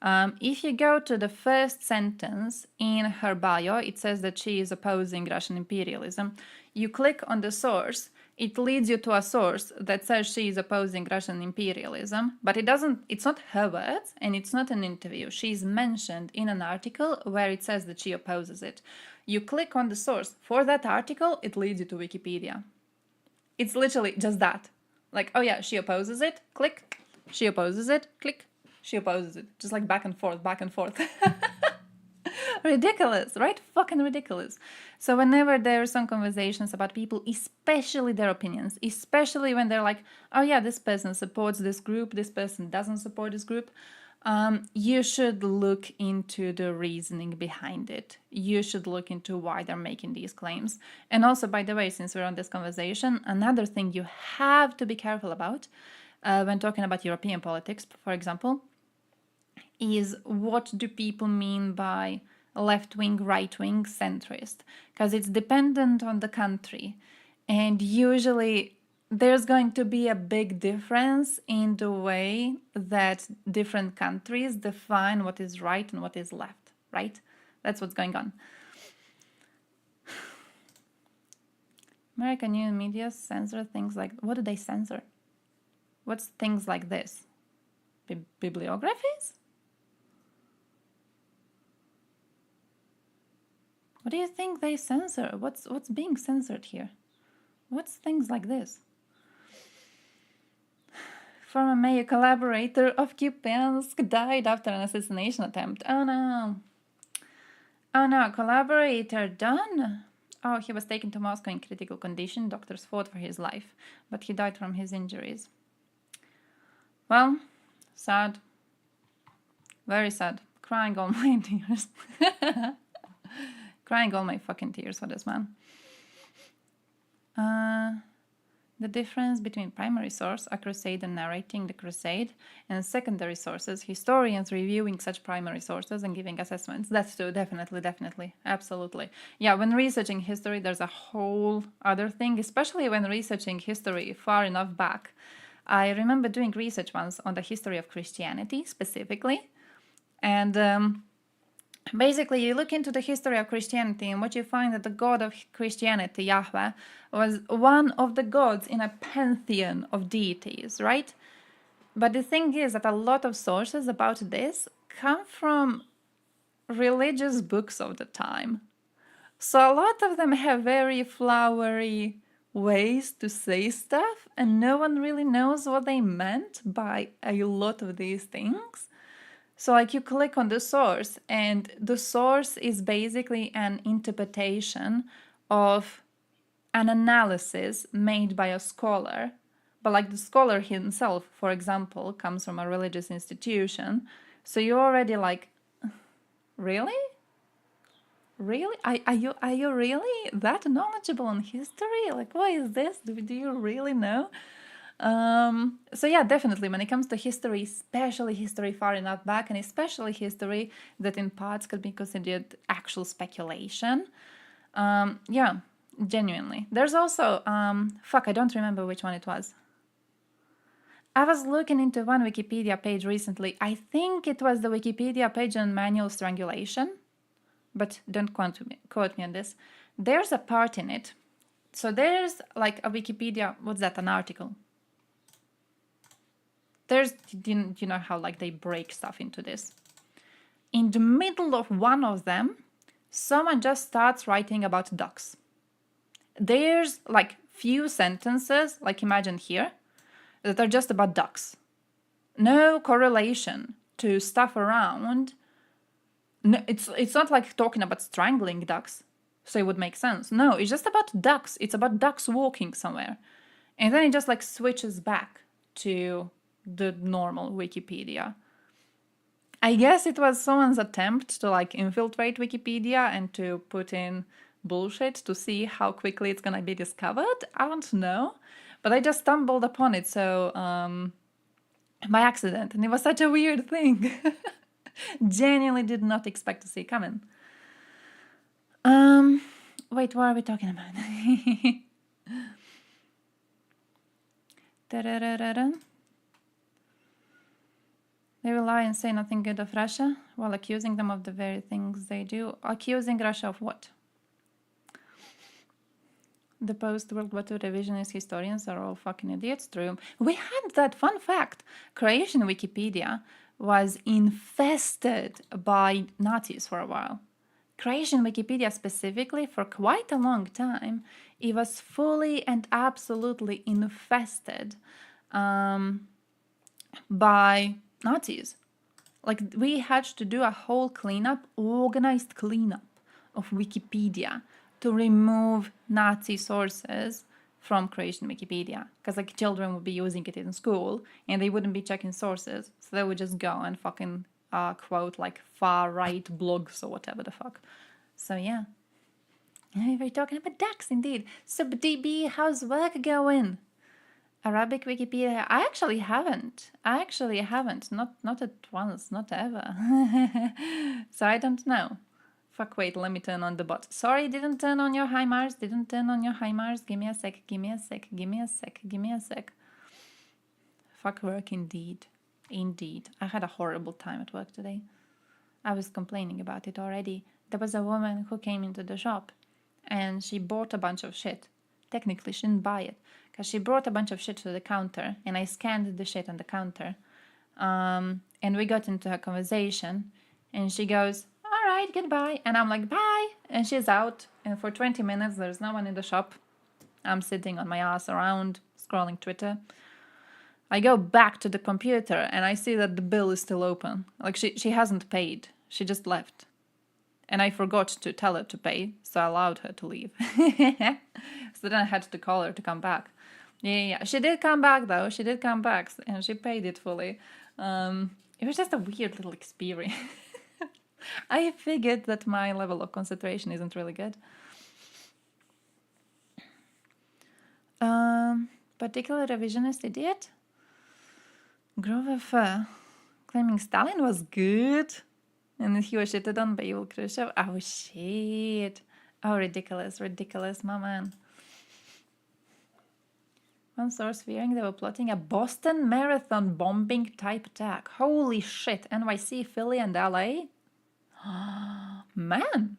If you go to the first sentence in her bio, it says that she is opposing Russian imperialism. You click on the source, it leads you to a source that says she is opposing Russian imperialism, but it's not her words and it's not an interview. She's mentioned in an article where it says that she opposes it. You click on the source for that article, it leads you to Wikipedia. It's literally just that. Like, oh yeah, she opposes it, click. She opposes it, click. She opposes it. Just like back and forth. Ridiculous, right? Fucking ridiculous. So whenever there are some conversations about people, especially their opinions, especially when they're like, oh yeah, this person supports this group, this person doesn't support this group, you should look into the reasoning behind it. You should look into why they're making these claims. And also, by the way, since we're on this conversation, another thing you have to be careful about when talking about European politics, for example, is what do people mean by left-wing, right-wing, centrist? Because it's dependent on the country. And usually there's going to be a big difference in the way that different countries define what is right and what is left, right? That's what's going on. American news media censor things like... What do they censor? What's things like this? Bibliographies? What do you think they censor? What's being censored here? What's things like this? Former mayor collaborator of Kupiansk died after an assassination attempt. Oh no. Oh no, collaborator done? Oh, he was taken to Moscow in critical condition. Doctors fought for his life, but he died from his injuries. Well, sad. Very sad. Crying all my tears. Crying all my fucking tears for this man. The difference between primary source, a crusader narrating the crusade, and secondary sources, historians reviewing such primary sources and giving assessments. That's true, definitely, absolutely. Yeah, when researching history, there's a whole other thing, especially when researching history far enough back. I remember doing research once on the history of Christianity specifically, and basically, you look into the history of Christianity and what you find that the God of Christianity, Yahweh, was one of the gods in a pantheon of deities, right? But the thing is that a lot of sources about this come from religious books of the time. So a lot of them have very flowery ways to say stuff, and no one really knows what they meant by a lot of these things. So like you click on the source and the source is basically an interpretation of an analysis made by a scholar. But like the scholar himself, for example, comes from a religious institution. So you're already like, really? Really? Are you really that knowledgeable on history? Like, what is this? Do you really know? So yeah, definitely when it comes to history, especially history far enough back, and especially history that in parts could be considered actual speculation, yeah, Genuinely. There's also, fuck, I don't remember which one it was. I was looking into one Wikipedia page recently. I think it was the Wikipedia page on manual strangulation, but don't quote me on this. There's a part in it. So there's like a Wikipedia, what's that, an article? There's, you know how like they break stuff into this. In the middle of one of them, someone just starts writing about ducks. There's like few sentences, like imagine here, that are just about ducks. No correlation to stuff around. No, it's not like talking about strangling ducks, so it would make sense. No, it's just about ducks. It's about ducks walking somewhere. And then it just like switches back to the normal Wikipedia. I guess it was someone's attempt to like infiltrate Wikipedia and to put in bullshit to see how quickly it's gonna be discovered. I don't know. But I just stumbled upon it so by accident, and it was such a weird thing. Genuinely did not expect to see it coming. Wait, what are we talking about? They will lie and say nothing good of Russia while accusing them of the very things they do. Accusing Russia of what? The post-World War II revisionist historians are all fucking idiots. True. We had that fun fact. Croatian Wikipedia was infested by Nazis for a while. Croatian Wikipedia specifically, for quite a long time, it was fully and absolutely infested by Nazis. Like, we had to do a whole cleanup, organized cleanup of Wikipedia to remove Nazi sources from Croatian Wikipedia. Because like children would be using it in school and they wouldn't be checking sources. So they would just go and fucking quote like far-right blogs or whatever the fuck. So yeah. We're talking about ducks indeed. So DB, how's work going? Arabic Wikipedia. I actually haven't. Not at once, not ever. So I don't know. Fuck, wait, let me turn on the bot. Sorry, didn't turn on your HIMARS. Give me a sec. Fuck work indeed. Indeed. I had a horrible time at work today. I was complaining about it already. There was a woman who came into the shop and she bought a bunch of shit. Technically, she didn't buy it because she brought a bunch of shit to the counter and I scanned the shit on the counter. And we got into a conversation and she goes, all right, goodbye. And I'm like, bye. And she's out. And for 20 minutes, there's no one in the shop. I'm sitting on my ass around, scrolling Twitter. I go back to the computer and I see that the bill is still open. Like she hasn't paid. She just left. And I forgot to tell her to pay, so I allowed her to leave. So then I had to call her to come back. Yeah. She did come back though. She did come back and she paid it fully. It was just a weird little experience. I figured that my level of concentration isn't really good. Particular revisionist idiot? Grover Fur claiming Stalin was good and he was shitted on by Yul Khrushchev. Oh shit. Oh, ridiculous, my man. One source fearing they were plotting a Boston Marathon bombing type attack. Holy shit. NYC, Philly, and LA? Man.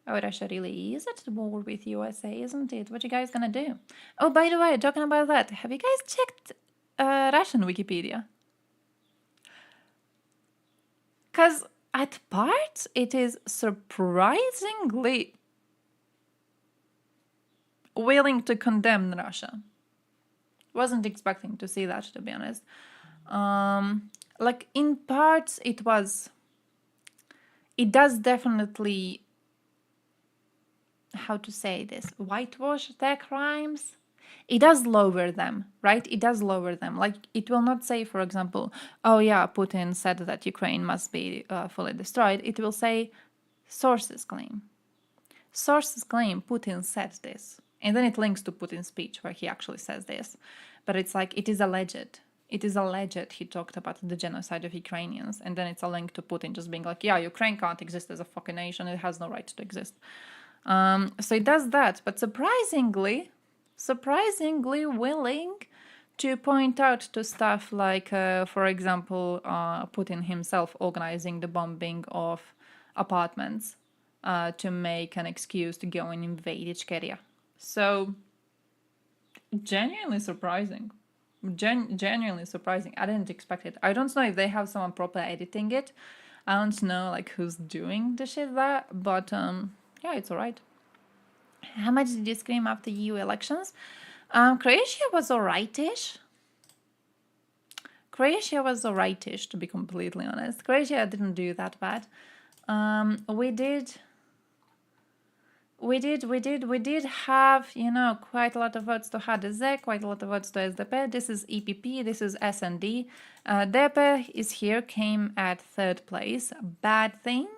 Oh, Russia really is at war with USA, isn't it? What you guys gonna do? Oh, by the way, talking about that, have you guys checked Russian Wikipedia? Because at parts, it is surprisingly willing to condemn Russia. Wasn't expecting to see that, to be honest. Like, in parts, it does definitely, how to say this, whitewash their crimes. It does lower them, right? It does lower them. Like, it will not say, for example, oh yeah, Putin said that Ukraine must be fully destroyed. It will say, sources claim. Sources claim Putin said this. And then it links to Putin's speech where he actually says this. But it's like, it is alleged. It is alleged he talked about the genocide of Ukrainians. And then it's a link to Putin just being like, yeah, Ukraine can't exist as a fucking nation. It has no right to exist. So it does that, but surprisingly willing to point out to stuff like, for example, Putin himself organizing the bombing of apartments to make an excuse to go and invade Ichkeria. So, genuinely surprising. Genuinely surprising. I didn't expect it. I don't know if they have someone proper editing it. I don't know like who's doing the shit there, but yeah, it's alright. How much did you scream after EU elections? Croatia was alright-ish. To be completely honest. Croatia didn't do that bad. We did have, quite a lot of votes to HDZ, quite a lot of votes to SDP. This is EPP, this is SND. DP is here, came at 3rd place. Bad thing.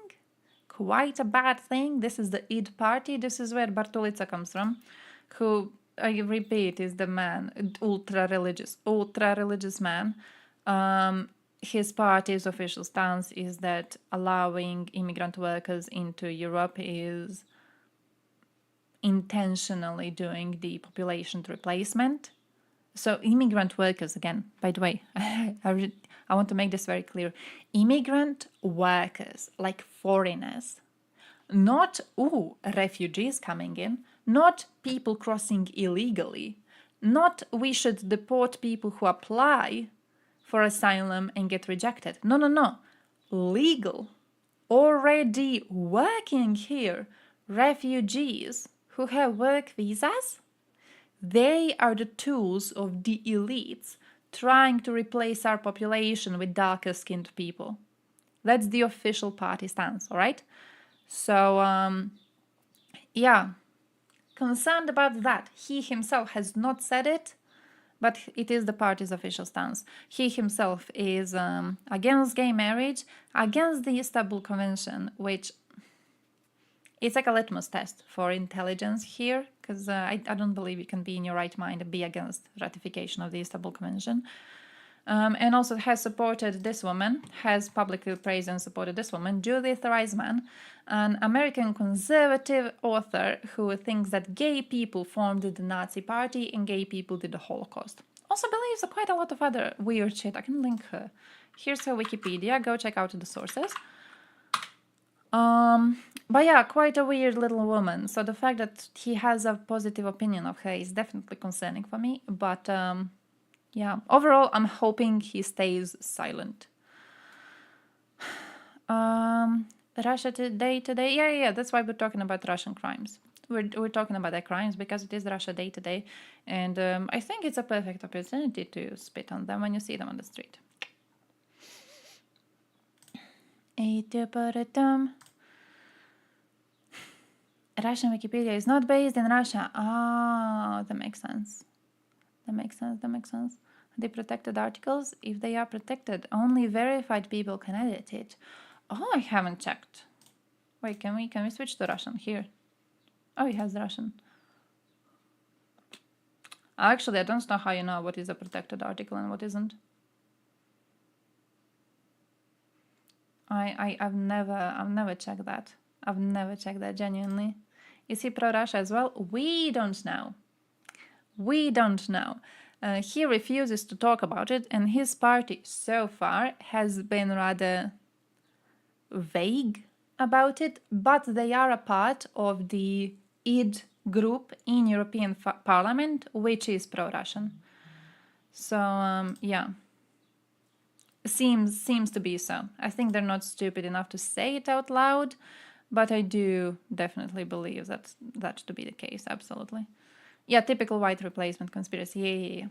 Quite a bad thing. This is the ID party. This is where Bartulica comes from, who, I repeat, is the man, ultra-religious man. His party's official stance is that allowing immigrant workers into Europe is intentionally doing the population replacement. So immigrant workers, again, by the way, I want to make this very clear. Immigrant workers, like foreigners, not, refugees coming in, not people crossing illegally, not we should deport people who apply for asylum and get rejected. No. Legal, already working here, refugees who have work visas, they are the tools of the elites trying to replace our population with darker skinned people. That's the official party stance, alright? So, yeah, concerned about that. He himself has not said it, but it is the party's official stance. He himself is against gay marriage, against the Istanbul Convention, which it's like a litmus test for intelligence here, because I don't believe you can be in your right mind and be against ratification of the Istanbul Convention. And also has supported this woman, has publicly praised and supported this woman, Judith Reisman, an American conservative author who thinks that gay people formed the Nazi party and gay people did the Holocaust. Also believes quite a lot of other weird shit. I can link her. Here's her Wikipedia. Go check out the sources. But yeah, quite a weird little woman. So the fact that he has a positive opinion of her is definitely concerning for me. But yeah, overall, I'm hoping he stays silent. Russia Today. Yeah, that's why we're talking about Russian crimes. We're talking about their crimes because it is Russia Day today. And I think it's a perfect opportunity to spit on them when you see them on the street. Russian Wikipedia is not based in Russia. That makes sense. The protected articles, if they are protected, only verified people can edit it. Oh, I haven't checked. Wait, can we switch to Russian here? Oh, it has Russian. Actually, I don't know how you know what is a protected article and what isn't. I've never checked that. I've never checked that genuinely. Is he pro-Russia as well? We don't know. He refuses to talk about it, and his party so far has been rather vague about it, but they are a part of the ID group in European Parliament, which is pro-Russian. So, yeah. Seems to be so. I think they're not stupid enough to say it out loud, but I do definitely believe that to be the case, absolutely. Yeah, typical white replacement conspiracy. Yeah.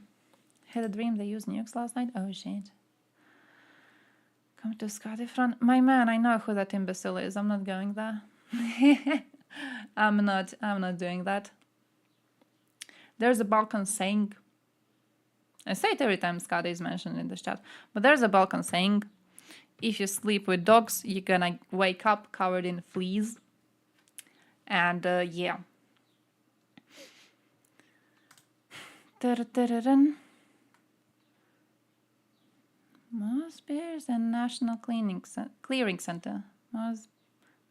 Had a dream they used nukes last night? Oh shit. Come to Scotty front. My man, I know who that imbecile is. I'm not going there. I'm not doing that. There's a Balkan saying. I say it every time Scotty is mentioned in the chat. But there's a Balkan saying, if you sleep with dogs, you're gonna wake up covered in fleas. And yeah. Mosbeers and National Clearing Center.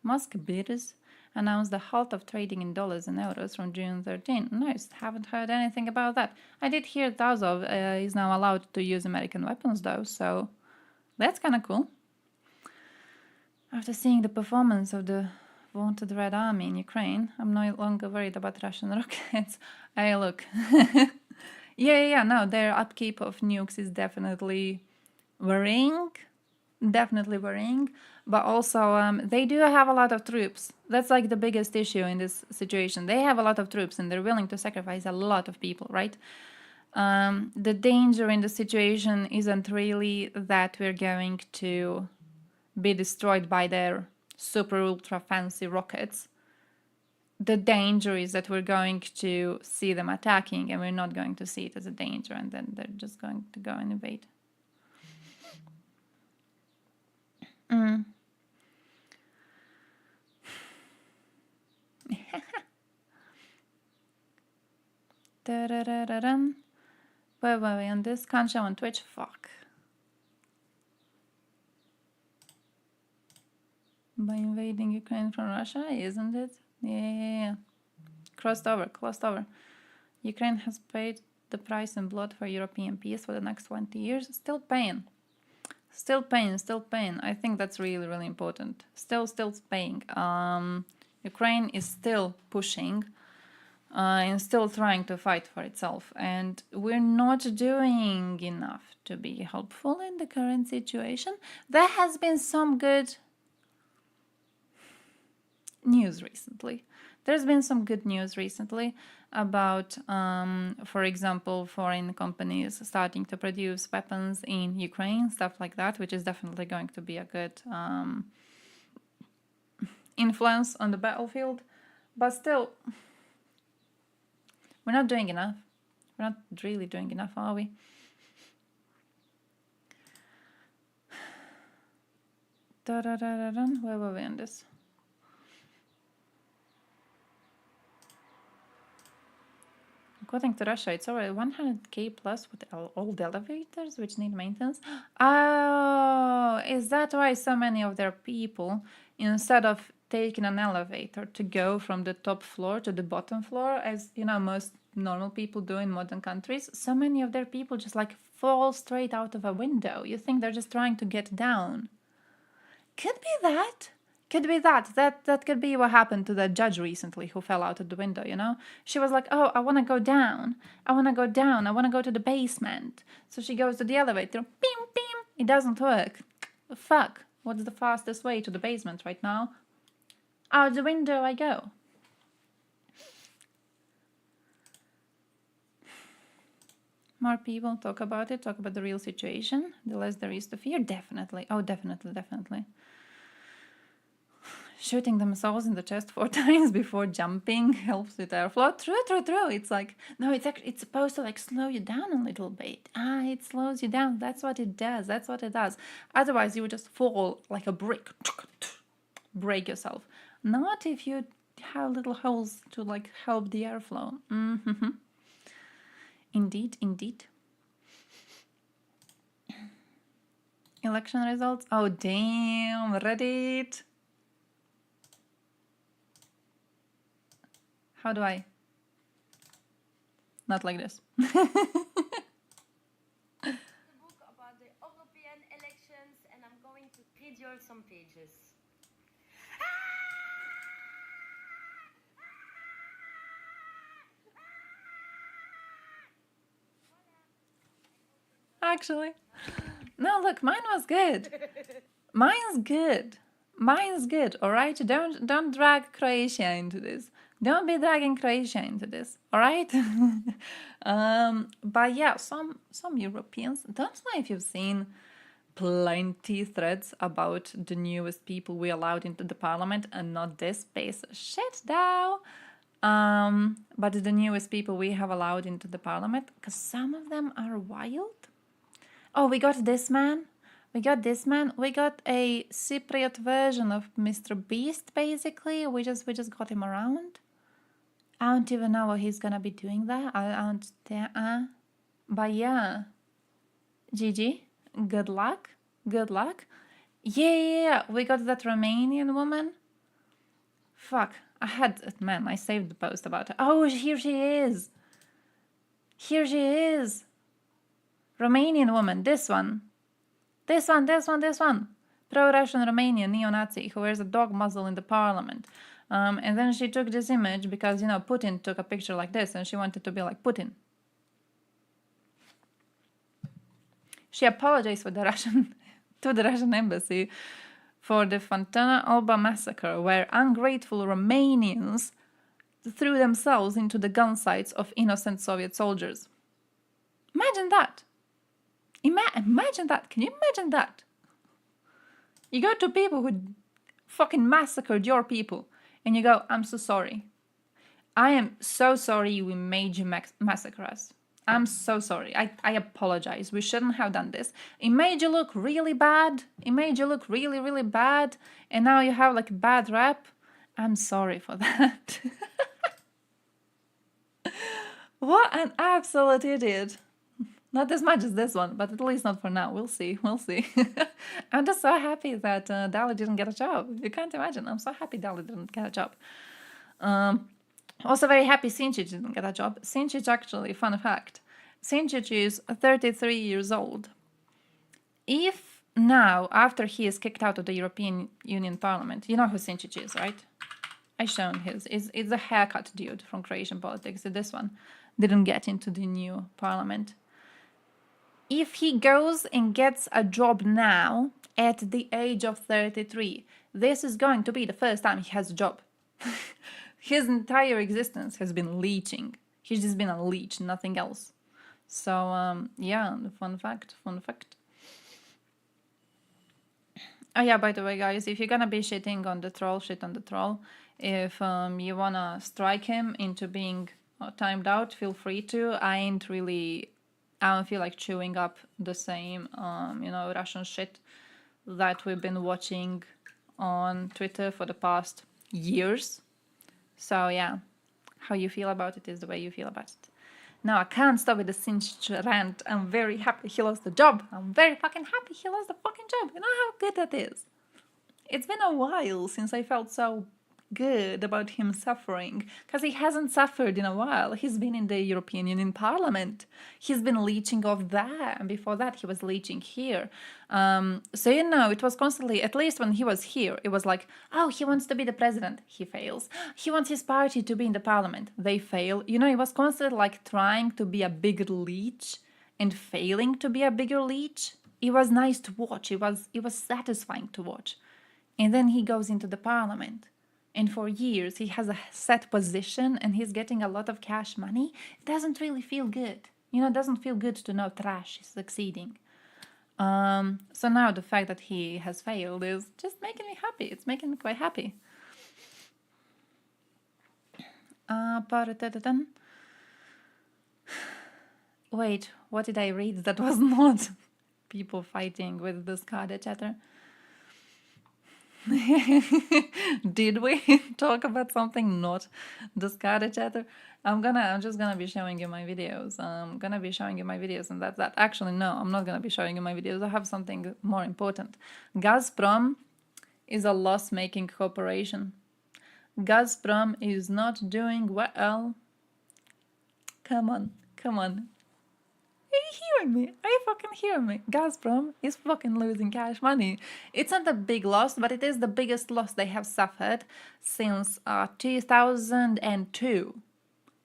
Mosque beers. announced the halt of trading in dollars and euros from June 13. Nice, haven't heard anything about that. I did hear Azov is now allowed to use American weapons though, so that's kind of cool. After seeing the performance of the vaunted Red Army in Ukraine, I'm no longer worried about Russian rockets. Hey, look. Yeah, no, their upkeep of nukes is definitely worrying. Definitely worrying. But also, they do have a lot of troops. That's like the biggest issue in this situation. They have a lot of troops and they're willing to sacrifice a lot of people, right? The danger in the situation isn't really that we're going to be destroyed by their super ultra fancy rockets. The danger is that we're going to see them attacking and we're not going to see it as a danger, and then they're just going to go and invade. Where were we on this? Can't show on Twitch? Fuck. By invading Ukraine from Russia, isn't it? Yeah. Crossed over. Ukraine has paid the price in blood for European peace for the next 20 years. Still paying. I think that's really, really important. Still paying. Ukraine is still pushing and still trying to fight for itself. And we're not doing enough to be helpful in the current situation. There has been some good news recently. There's been some good news recently about, for example, foreign companies starting to produce weapons in Ukraine, stuff like that, which is definitely going to be a good influence on the battlefield. But still, we're not doing enough. We're not really doing enough, are we? Where were we on this? According to Russia, it's already 100k plus with all the elevators which need maintenance. Oh, is that why so many of their people, instead of taking an elevator to go from the top floor to the bottom floor, as you know most normal people do in modern countries, so many of their people just like fall straight out of a window. You think they're just trying to get down. Could be that. Could be that. That could be what happened to that judge recently who fell out of the window, you know? She was like, oh, I want to go down. I want to go to the basement. So she goes to the elevator. Beam, beam. It doesn't work. Fuck. What's the fastest way to the basement right now? Out the window I go. More people talk about it, talk about the real situation. The less there is to fear. Definitely. Oh, definitely. Shooting themselves in the chest 4 times before jumping helps with airflow. True. It's like, no, it's supposed to like slow you down a little bit. It slows you down. That's what it does. Otherwise, you would just fall like a brick. Break yourself. Not if you have little holes to like help the airflow. Indeed. Election results. Oh, damn. Reddit. How do I? Not like this. The book about the European elections, and I'm going to read you some pages. Actually, no, look, mine was good. Mine's good, all right? Don't drag Croatia into this. Don't be dragging Croatia into this, all right? But yeah, some Europeans, don't know if you've seen plenty threads about the newest people we allowed into the parliament, and not this piece of shit now. But the newest people we have allowed into the parliament, because some of them are wild. Oh, we got this man. We got a Cypriot version of Mr. Beast, basically. We just got him around. I don't even know what he's gonna be doing there. But yeah. GG. Good luck. Yeah. We got that Romanian woman. Fuck. I saved the post about her. Oh, here she is. Here she is. Romanian woman. This one. This one. Pro-Russian Romanian neo-Nazi who wears a dog muzzle in the parliament. And then she took this image because, Putin took a picture like this and she wanted to be like Putin. She apologized to the Russian embassy for the Fontana Alba massacre, where ungrateful Romanians threw themselves into the gun sights of innocent Soviet soldiers. Imagine that. Imagine that. Can you imagine that? You go to people who fucking massacred your people and you go, I'm so sorry. I am so sorry we made you massacre us. I'm so sorry. I apologize. We shouldn't have done this. It made you look really bad. It made you look really, really bad. And now you have like a bad rap. I'm sorry for that. What an absolute idiot. Not as much as this one, but at least not for now. We'll see. I'm just so happy that Dali didn't get a job. You can't imagine. I'm so happy Dali didn't get a job. Also very happy Sinčić didn't get a job. Sinčić, actually, fun fact, Sinčić is 33 years old. If now, after he is kicked out of the European Union Parliament, you know who Sinčić is, right? I shown his. It's a haircut dude from Croatian politics. This one didn't get into the new parliament. If he goes and gets a job now, at the age of 33, this is going to be the first time he has a job. His entire existence has been leeching. He's just been a leech, nothing else. So, yeah, fun fact. Oh yeah, by the way, guys, if you're gonna be shitting on the troll, shit on the troll. If you wanna strike him into being timed out, feel free to. I don't feel like chewing up the same, Russian shit that we've been watching on Twitter for the past years. So yeah, how you feel about it is the way you feel about it. Now I can't stop with the Sinčić rant. I'm very happy he lost the job. I'm very fucking happy he lost the fucking job. You know how good that is? It's been a while since I felt so good about him suffering, because he hasn't suffered in a while. He's been in the European Union Parliament. He's been leeching off there, and before that he was leeching here. So it was constantly, at least when he was here, it was like, oh, he wants to be the president, he fails. He wants his party to be in the parliament, they fail. He was constantly like trying to be a bigger leech and failing to be a bigger leech. It was nice to watch. It was satisfying to watch. And then he goes into the parliament. And for years he has a set position and he's getting a lot of cash money. It doesn't really feel good. It doesn't feel good to know trash is succeeding. So now the fact that he has failed is just making me happy. It's making me quite happy. Wait, what did I read that was not people fighting with the SCADA chatter? Did we talk about something not the SCADA chatter? I'm just gonna be showing you my videos. I'm gonna be showing you my videos and that's that. Actually, no, I'm not gonna be showing you my videos. I have something more important. Gazprom is a loss-making corporation. Gazprom is not doing well. Come on. Are you hearing me? Are you fucking hearing me? Gazprom is fucking losing cash money. It's not a big loss, but it is the biggest loss they have suffered since 2002.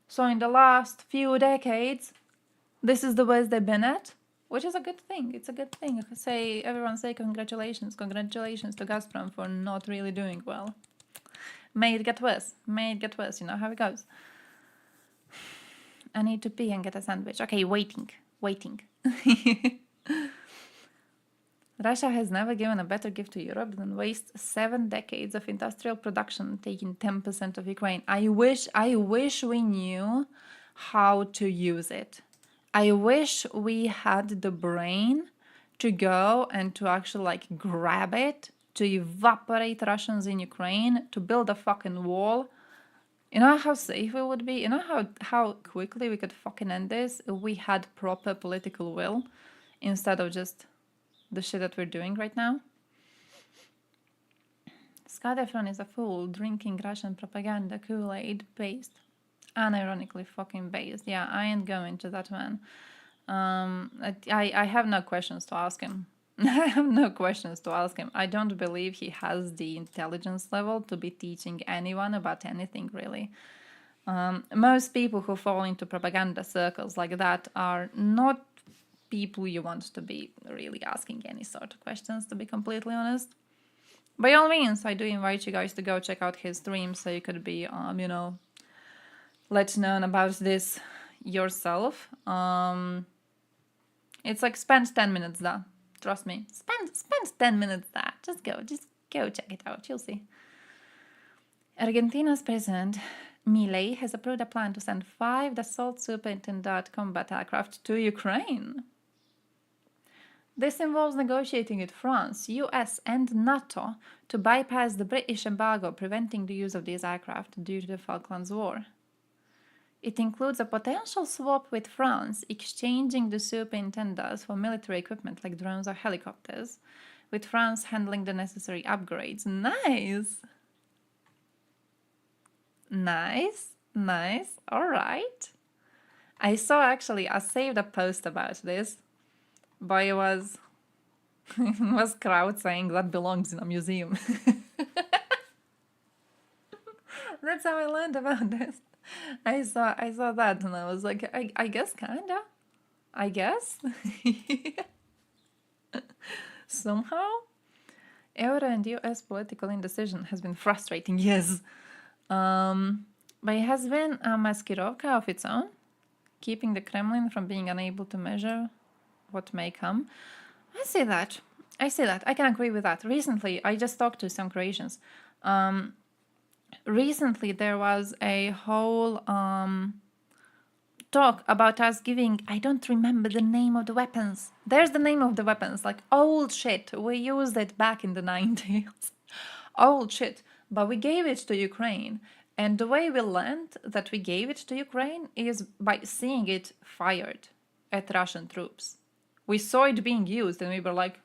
So in the last few decades, this is the worst they've been at, which is a good thing. It's a good thing. Everyone say congratulations. Congratulations to Gazprom for not really doing well. May it get worse. You know how it goes. I need to pee and get a sandwich. Okay, waiting. Russia has never given a better gift to Europe than waste 7 decades of industrial production, taking 10% of Ukraine. I wish we knew how to use it. I wish we had the brain to go and to actually grab it, to evaporate Russians in Ukraine, to build a fucking wall. You know how safe it would be? You know how quickly we could fucking end this if we had proper political will instead of just the shit that we're doing right now? Scott Efron is a fool drinking Russian propaganda Kool-Aid based. Unironically fucking based. Yeah, I ain't going to that man. I have no questions to ask him. I have no questions to ask him. I don't believe he has the intelligence level to be teaching anyone about anything, really. Most people who fall into propaganda circles like that are not people you want to be really asking any sort of questions, to be completely honest. By all means, I do invite you guys to go check out his stream so you could be, let known about this yourself. It's like spend 10 minutes there. Trust me. Spend 10 minutes there. Just go check it out. You'll see. Argentina's president Milei has approved a plan to send 5 Dassault Super Intendant combat aircraft to Ukraine. This involves negotiating with France, US and NATO to bypass the British embargo preventing the use of these aircraft due to the Falklands War. It includes a potential swap with France, exchanging the Super Intendants for military equipment like drones or helicopters, with France handling the necessary upgrades. Nice! Nice. Alright. I saved a post about this, but it was crowd saying that belongs in a museum. That's how I learned about this. I saw that and I was like, I guess kinda. I guess. Somehow. Euro and US political indecision has been frustrating, yes. But it has been a maskirovka of its own, keeping the Kremlin from being unable to measure what may come. I say that. I can agree with that. Recently, I just talked to some Croatians. Recently, there was a whole talk about us giving, I don't remember the name of the weapons. There's the name of the weapons, like old shit. We used it back in the 90s. Old shit. But we gave it to Ukraine. And the way we learned that we gave it to Ukraine is by seeing it fired at Russian troops. We saw it being used and we were like,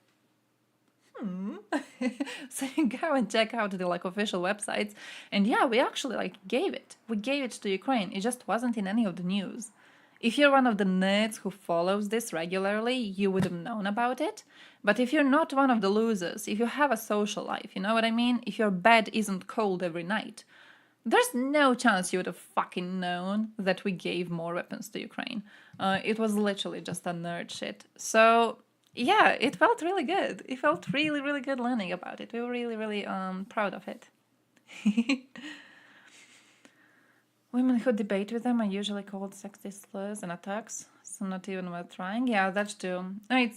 So you go and check out the official websites. And yeah, we actually gave it. We gave it to Ukraine. It just wasn't in any of the news. If you're one of the nerds who follows this regularly, you would have known about it. But if you're not one of the losers, if you have a social life, you know what I mean? If your bed isn't cold every night, there's no chance you would have fucking known that we gave more weapons to Ukraine. It was literally just a nerd shit. So, yeah, it felt really good. It felt really, really good learning about it. We were really, really proud of it. Women who debate with them are usually called sexist slurs and attacks, so not even worth trying. Yeah, that's true.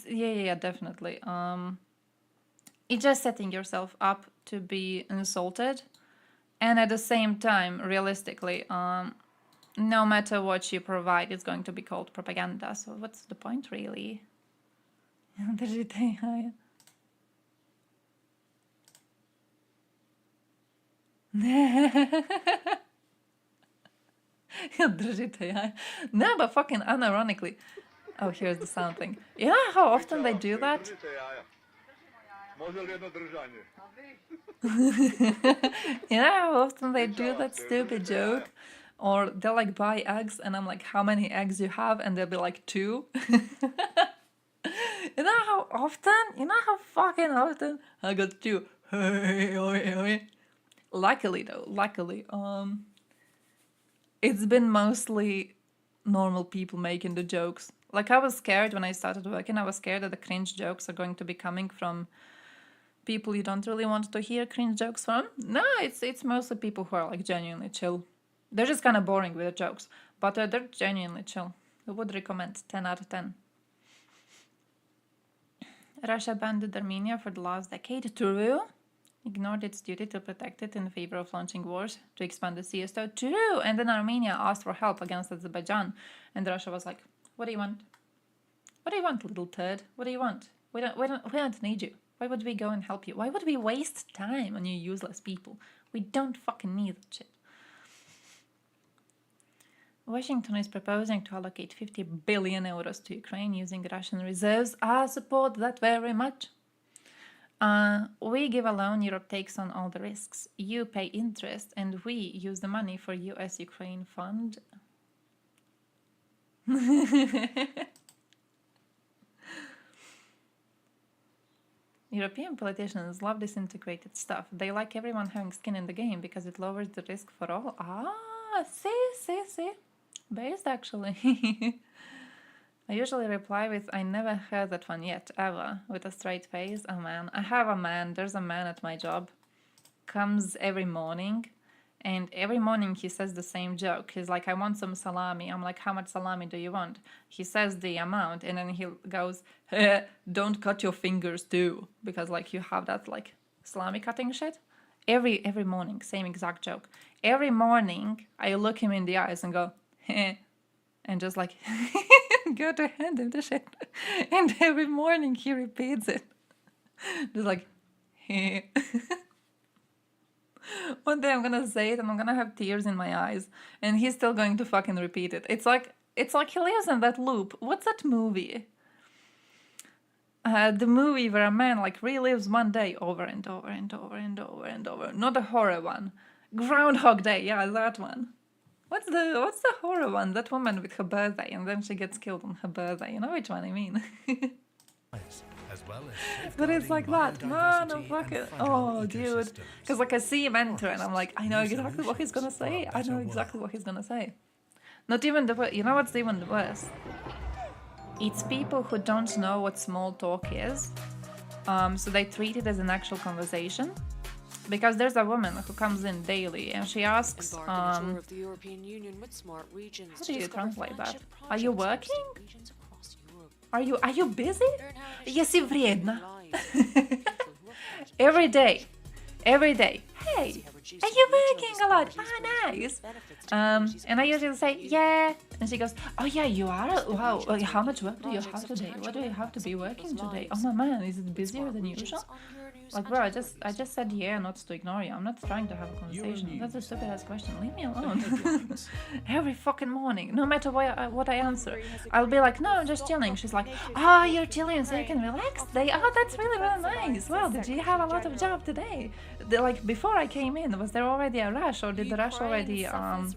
Yeah, definitely. It's just setting yourself up to be insulted. And at the same time, realistically, no matter what you provide, it's going to be called propaganda. So what's the point, really? No, but fucking unironically. Oh, here's the sound thing. You know how often they do that? You know how often they do that stupid joke? Or they'll buy eggs and I'm like, how many eggs you have? And they'll be like, 2. You know how often? You know how fucking often? I got 2. Luckily though, it's been mostly normal people making the jokes. I was scared when I started working. I was scared that the cringe jokes are going to be coming from people you don't really want to hear cringe jokes from. No, it's mostly people who are genuinely chill. They're just kind of boring with the jokes, but they're genuinely chill. I would recommend 10 out of 10. Russia abandoned Armenia for the last decade. True. Ignored its duty to protect it in favor of launching wars to expand the CSTO. True. And then Armenia asked for help against Azerbaijan, and Russia was like, "What do you want? What do you want, little turd? What do you want? We don't need you. Why would we go and help you? Why would we waste time on you useless people? We don't fucking need that shit." Washington is proposing to allocate 50 billion euros to Ukraine using Russian reserves. I support that very much. We give a loan, Europe takes on all the risks. You pay interest, and we use the money for US Ukraine fund. European politicians love this integrated stuff. They like everyone having skin in the game because it lowers the risk for all. Ah, see. Based, actually. I usually reply with, I never heard that one yet, ever, with a straight face. A man. I have a man. There's a man at my job. Comes every morning. And every morning he says the same joke. He's like, I want some salami. I'm like, how much salami do you want? He says the amount, and then he goes, don't cut your fingers too. Because like you have that like salami cutting shit. Every morning, same exact joke. Every morning I look him in the eyes and go, and just like go to hand him the shit. And every morning he repeats it. Just like, one day I'm gonna say it and I'm gonna have tears in my eyes, and he's still going to fucking repeat it. It's like he lives in that loop. What's that movie? The movie where a man like relives one day over and over and over and over and over. Not a horror one. Groundhog Day, yeah, that one. What's the horror one? That woman with her birthday and then she gets killed on her birthday. You know which one I mean? But it's like that. No, fuck it. Oh, dude. Because like I see him enter and I'm like, I know exactly what he's gonna say. I know exactly what he's gonna say. Not even you know what's even the worst? It's people who don't know what small talk is. So they treat it as an actual conversation. Because there's a woman who comes in daily and she asks, how do you translate that? Are you working? Are you busy? Jesi vrijedna? Every day. Hey, are you working a lot? Ah, nice. And I usually say, yeah. And she goes, oh yeah, you are? Wow, how much work do you have today? What do you have to be working today? Oh my man, is it busier than usual? Like, bro, I just said yeah, not to ignore you. I'm not trying to have a conversation. That's a stupid ass question. Leave me alone. Every fucking morning, no matter what I answer, I'll be like, no, I'm just chilling. She's like, oh, you're chilling so you can relax today. Oh, that's really, really nice. Well, did you have a lot of job today? Like, before I came in, was there already a rush, or did the rush already end?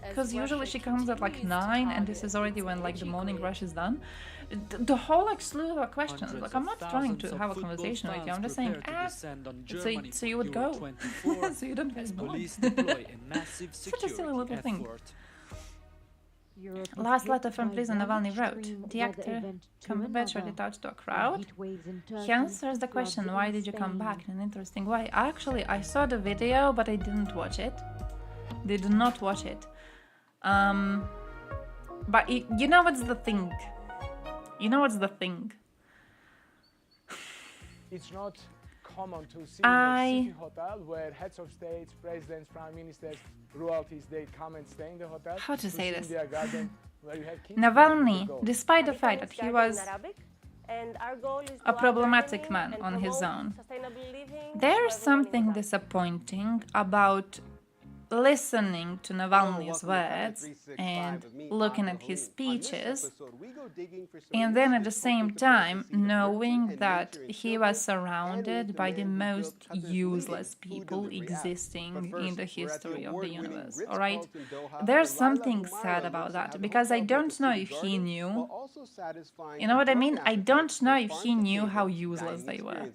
Because usually she comes at like 9, and this is already when like the morning rush is done. The whole like slew of questions. Like, I'm not trying to have a conversation with you. I'm just saying, so you would go, so you don't get bored. Such a silly little thing. Last letter from prison, Navalny wrote, the actor controversially touched to a crowd. He answers the question, why did you come back, in an interesting way. Actually, I saw the video, but I didn't watch it. Did not watch it. But you know what's the thing? It's not common to see in a city hotel where heads of states, presidents, prime ministers, royalties, they come and stay in the hotel. How to say this? Garden, where you have kids. Navalny, despite the fact that he was a problematic man on his own, there's something disappointing about listening to Navalny's words and looking at his speeches, and then at the same time knowing that he was surrounded by the most useless people existing in the history of the universe. Alright? There's something sad about that, because I don't know if he knew. You know what I mean? I don't know if he knew how useless they were.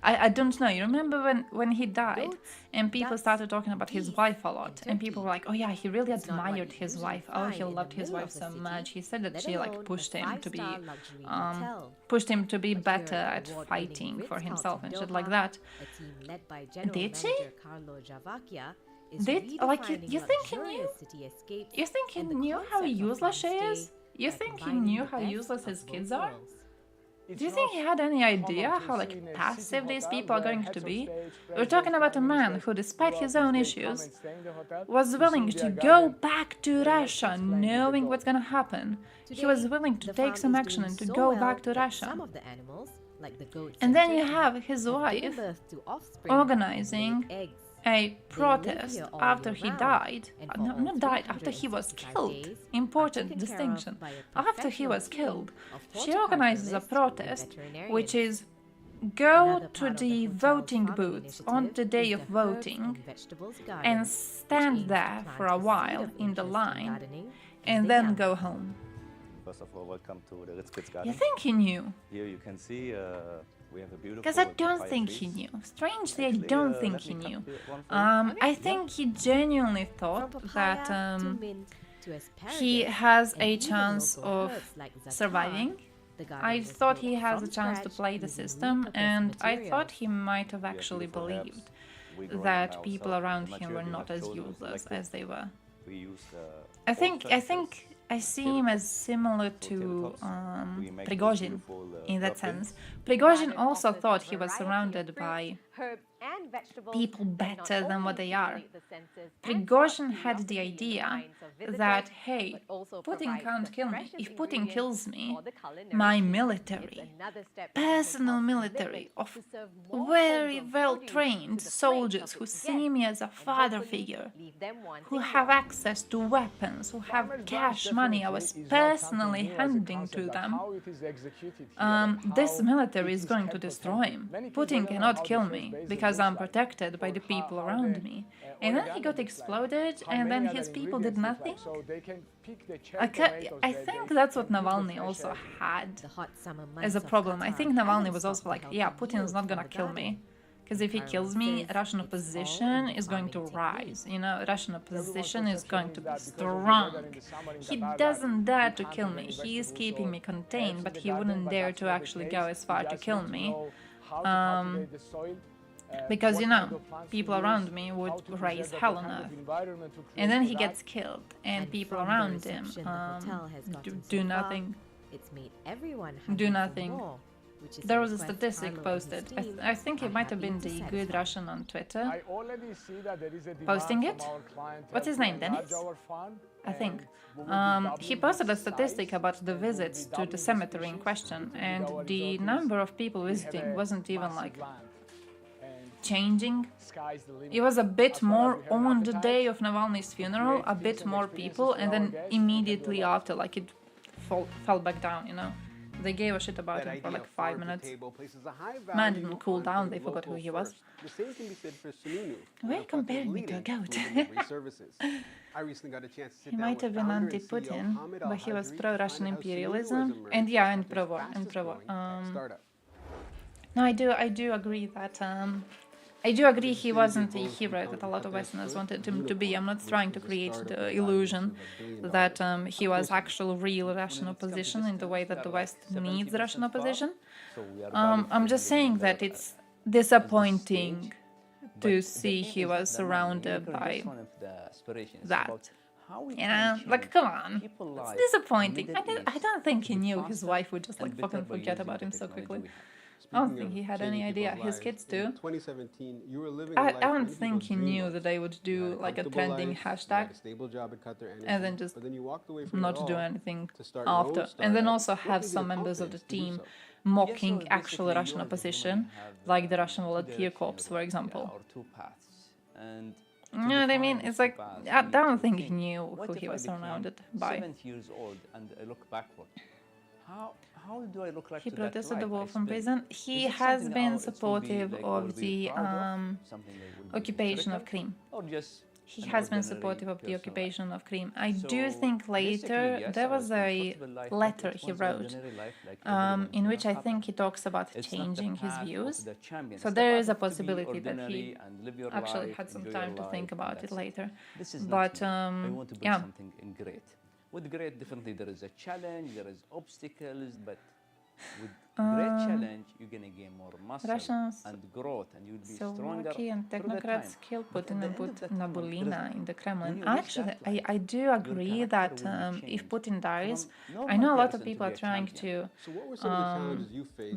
I don't know. You remember when he died and people started talking about his wife a lot, and people were like, oh yeah, he really admired his wife. Oh, he loved his wife so much. He said that she like pushed him to be better at fighting for himself and shit like that. Did she? You think he knew? You think he knew how useless she is? You think he knew how useless his kids are? Do you think he had any idea how like passive these people are going to be? We're talking about a man who, despite his own issues, was willing to go back to Russia knowing what's gonna happen. He was willing to take some action and to go back to Russia. And then you have his wife organizing a protest after he died, no, not died, after he was killed, important distinction, after he was killed, she organizes a protest, which is go to the voting booths on the day of voting and stand there for a while in the line and then go home. First of all, welcome to the Ritz Garden. You think he knew? Here you can see we have a beautiful. Because I don't think he knew. Strangely, I don't think he knew. I think he genuinely thought that he has a chance of surviving. I thought he has a chance to play the system, and I thought he might have actually believed that people around him were not as useless as they were. I think I see him as similar to Prigozhin in that sense. Prigozhin also thought he was surrounded by people better than what they are. Prigozhin had the idea that, hey, Putin can't kill me. If Putin kills me, my military, personal military of very well-trained soldiers who see me as a father figure, who have access to weapons, who have cash money I was personally handing to them, this military is going to destroy him. Putin cannot kill me because I'm protected by the people around me. And then he got exploded, and then his people did nothing. I think that's what Navalny also had as a problem. I think Navalny was also like, yeah, Putin's not gonna kill me. Because if he kills me, Russian opposition is going to rise. You know, Russian opposition is going to be strong. He doesn't dare to kill me. He is keeping me contained, but he wouldn't dare to actually go as far to kill me. Because, you know, people around me would raise hell on earth. And then he gets killed, and people around him do nothing. Do nothing. There was a statistic posted. I think it might have been the good Russian on Twitter posting it. What's his name, Dennis? I think. He posted a statistic about the visits to the cemetery in question, and the number of people visiting wasn't even like changing. It was a bit more on the day of Navalny's funeral, a bit more people, and then immediately after, like, it fell back down, you know. They gave a shit about him for like 5 minutes. Man didn't cool down, they forgot who he was. Why are you comparing me to a goat? He might have been anti-Putin, but he was pro-Russian imperialism, and yeah, and pro-war, no, I do agree that he wasn't the hero that a lot of Westerners wanted him to be. I'm not trying to create the illusion that he was actual real Russian opposition in the way that the West needs Russian opposition. I'm just saying that it's disappointing to see he was surrounded by that. You know, like, come on, it's disappointing. I don't think he knew his wife would just like fucking forget about him so quickly. I don't think he had any idea. His kids do. 2017, you were living I don't think he knew that they would do like a trending hashtag and then just not do anything after. And then also have some members of the team mocking actual Russian opposition, like the Russian Volunteer Corps, for example. You know what I mean? It's like, I don't think he knew who he was surrounded by. 7 years old and I look backward. How do I look like he protested the war from prison. He has been supportive of the occupation of Crimea. He has been supportive of the occupation of Crimea. I do think later there was a letter he wrote in which I think he talks about changing his views. So there is a possibility that he actually had some time to think about it later. But yeah. With great, definitely there is a challenge, there is obstacles, but with great challenge, you're going to gain more muscle and growth, and you'll be stronger. And technocrats killed Putin and put Nabulina in the Kremlin. Actually, I do agree that if Putin dies, I know a lot of people are trying to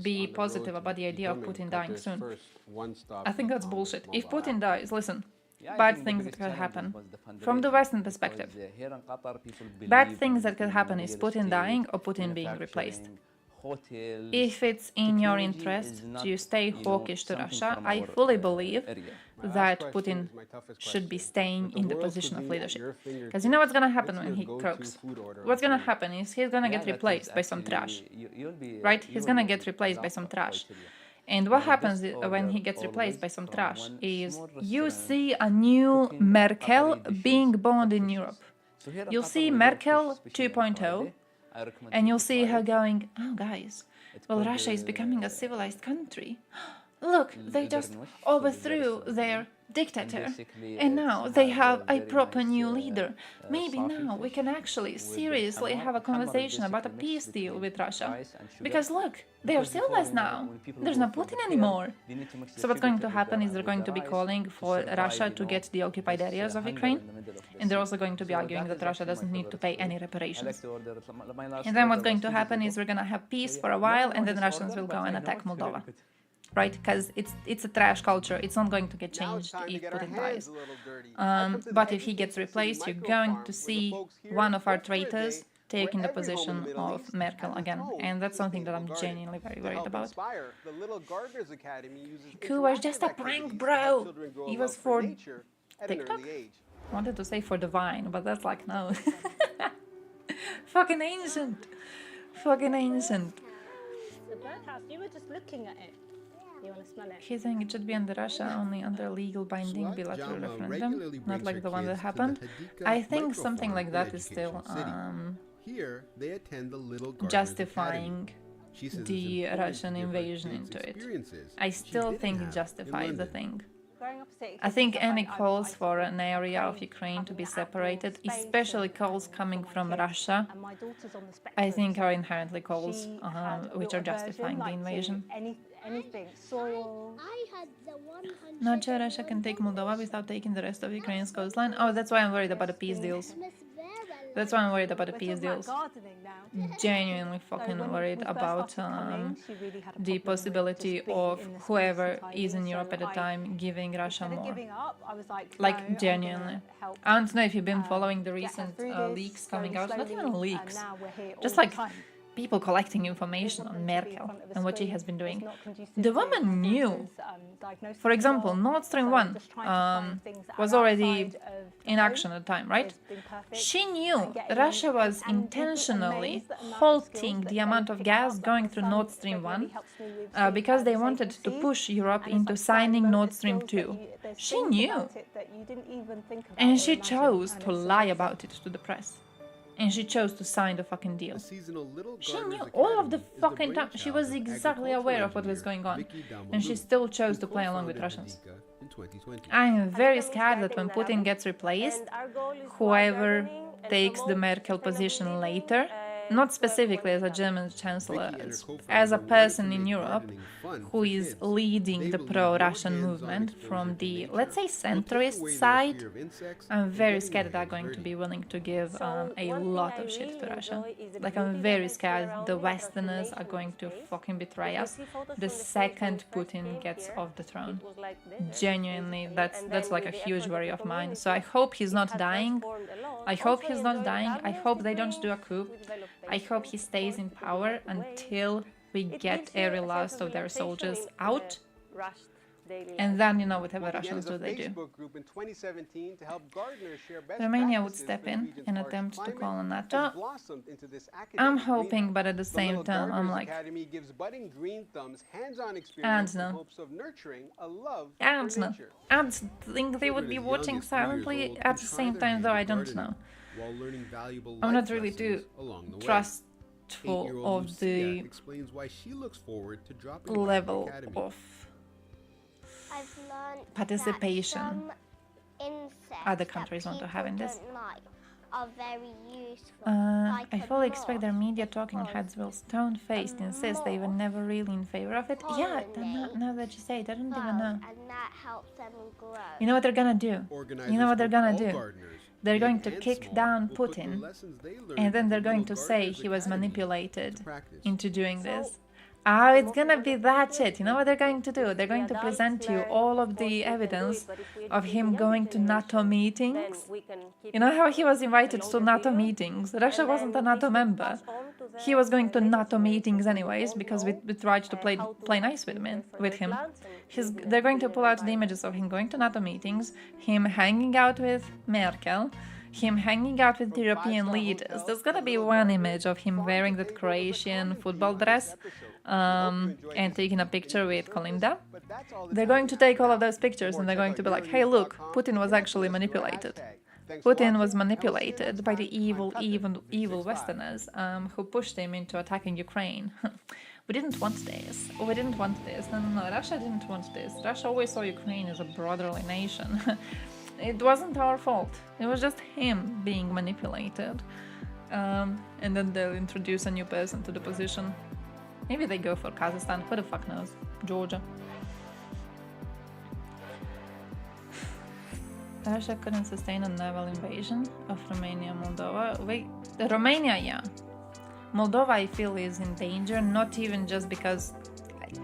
be positive about the idea of Putin dying soon. I think that's bullshit. If Putin dies, listen, bad things that could happen. From the Western perspective, bad things that could happen is Putin dying or Putin being replaced. hotels. If it's in your Technology interest is not, to stay you know, hawkish to something Russia, from I our, fully believe area. that Putin should be staying in the position of leadership. Because you know what's gonna happen when he croaks? What's gonna happen is he's gonna get replaced by some trash. Right? He's gonna get replaced by some trash. And what happens when he gets replaced by some trash is you see a new Merkel being born in Europe. You'll see Merkel 2.0, and you'll see her going, oh guys, well, Russia is becoming a civilized country. Look, they just overthrew their dictator, and now they have a proper new leader. Maybe now we can actually seriously have a conversation about a peace deal with Russia. Because look, they are civilized now. There's no Putin anymore. So what's going to happen is they're going to be calling for Russia to get the occupied areas of Ukraine, and they're also going to be arguing that Russia doesn't need to pay any reparations. And then what's going to happen is we're going to have peace for a while, and then Russians will go and attack Moldova. Right, because it's a trash culture. It's not going to get changed if Putin dies. But if he gets replaced, you're going to see one of our traitors taking the position of Merkel again, and that's something that I'm genuinely very worried about. Coup was just a prank, bro. He was for TikTok. Wanted to say for the Vine, but that's like no. Fucking ancient. Fucking ancient. The birdhouse. You were just looking at it. You want to smell it? He's saying it should be under Russia only under legal binding bilateral referendum, not like the one that happened. I think something like that is still here they attend the Little justifying the Russian invasion into it. I still think it justifies the thing. I think any calls for an area of Ukraine to be separated, especially calls coming from Russia, I think are inherently calls which are justifying the invasion. Not sure Russia can take Moldova without taking the rest of Ukraine's coastline. Oh, that's why I'm worried about the peace deals. That's why I'm worried about the peace deals. Genuinely fucking worried about the possibility of whoever is in Europe at the time giving Russia more. Like, genuinely. I don't know if you've been following the recent leaks coming out. Not even leaks. Just like people collecting information on Merkel and what she has been doing. The woman knew. For example, Nord Stream 1 was already in action at the time, right? She knew Russia was intentionally halting the amount of gas going through Nord Stream 1 because they wanted to push Europe into signing Nord Stream 2. She knew. And she chose to lie about it to the press. And she chose to sign the fucking deal. She knew all of the fucking time. She was exactly aware of what was going on. And she still chose to play along with Russians. I am very scared that when Putin gets replaced, whoever takes the Merkel position later, not specifically as a German chancellor, as a person in Europe who is leading the pro-Russian movement from the, let's say, centrist side, I'm very scared that they're going to be willing to give a lot of shit to Russia. Like, I'm very scared the Westerners are going to fucking betray us the second Putin gets off the throne. Genuinely, that's like a huge worry of mine. So I hope he's not dying. I hope he's not dying. I hope they don't do a coup. I hope he stays in power until we get every last of their soldiers out. And then, you know, whatever Russians do, they do. Romania would step in and attempt to call on NATO. I'm hoping, but at the same time, I'm like, and no. And no. I think they would be watching silently at the same time, though I don't know. I'm not really too trustful of the level of participation other countries want to have in this. I fully expect their media talking heads will stone-faced insist they were never really in favor of it. Yeah, now that you say it, I don't even know. You know what they're gonna do? You know what they're gonna do? They're going to kick down Putin, and then they're going to say he was manipulated into doing this. Oh, it's gonna be that shit. You know what they're going to do? They're going to present you all of the evidence of him going to NATO meetings. You know how he was invited to NATO meetings? Russia wasn't a NATO member. he was going to NATO meetings anyways because we tried to play nice with him. They're going to pull out the images of him going to NATO meetings, him hanging out with Merkel, him hanging out with the European leaders. There's gonna be one image of him wearing that Croatian football dress and taking a picture with Kolinda. They're going to take all of those pictures and they're going to be like, hey look, Putin was actually manipulated. Putin was manipulated by the evil Westerners who pushed him into attacking Ukraine. We didn't want this. We didn't want this. No, Russia didn't want this. Russia always saw Ukraine as a brotherly nation. It wasn't our fault. It was just him being manipulated. And then they'll introduce a new person to the position. Maybe they go for Kazakhstan. Who the fuck knows? Georgia. Russia couldn't sustain a naval invasion of Romania, Moldova. Wait, Romania, yeah. Moldova, I feel, is in danger, not even just because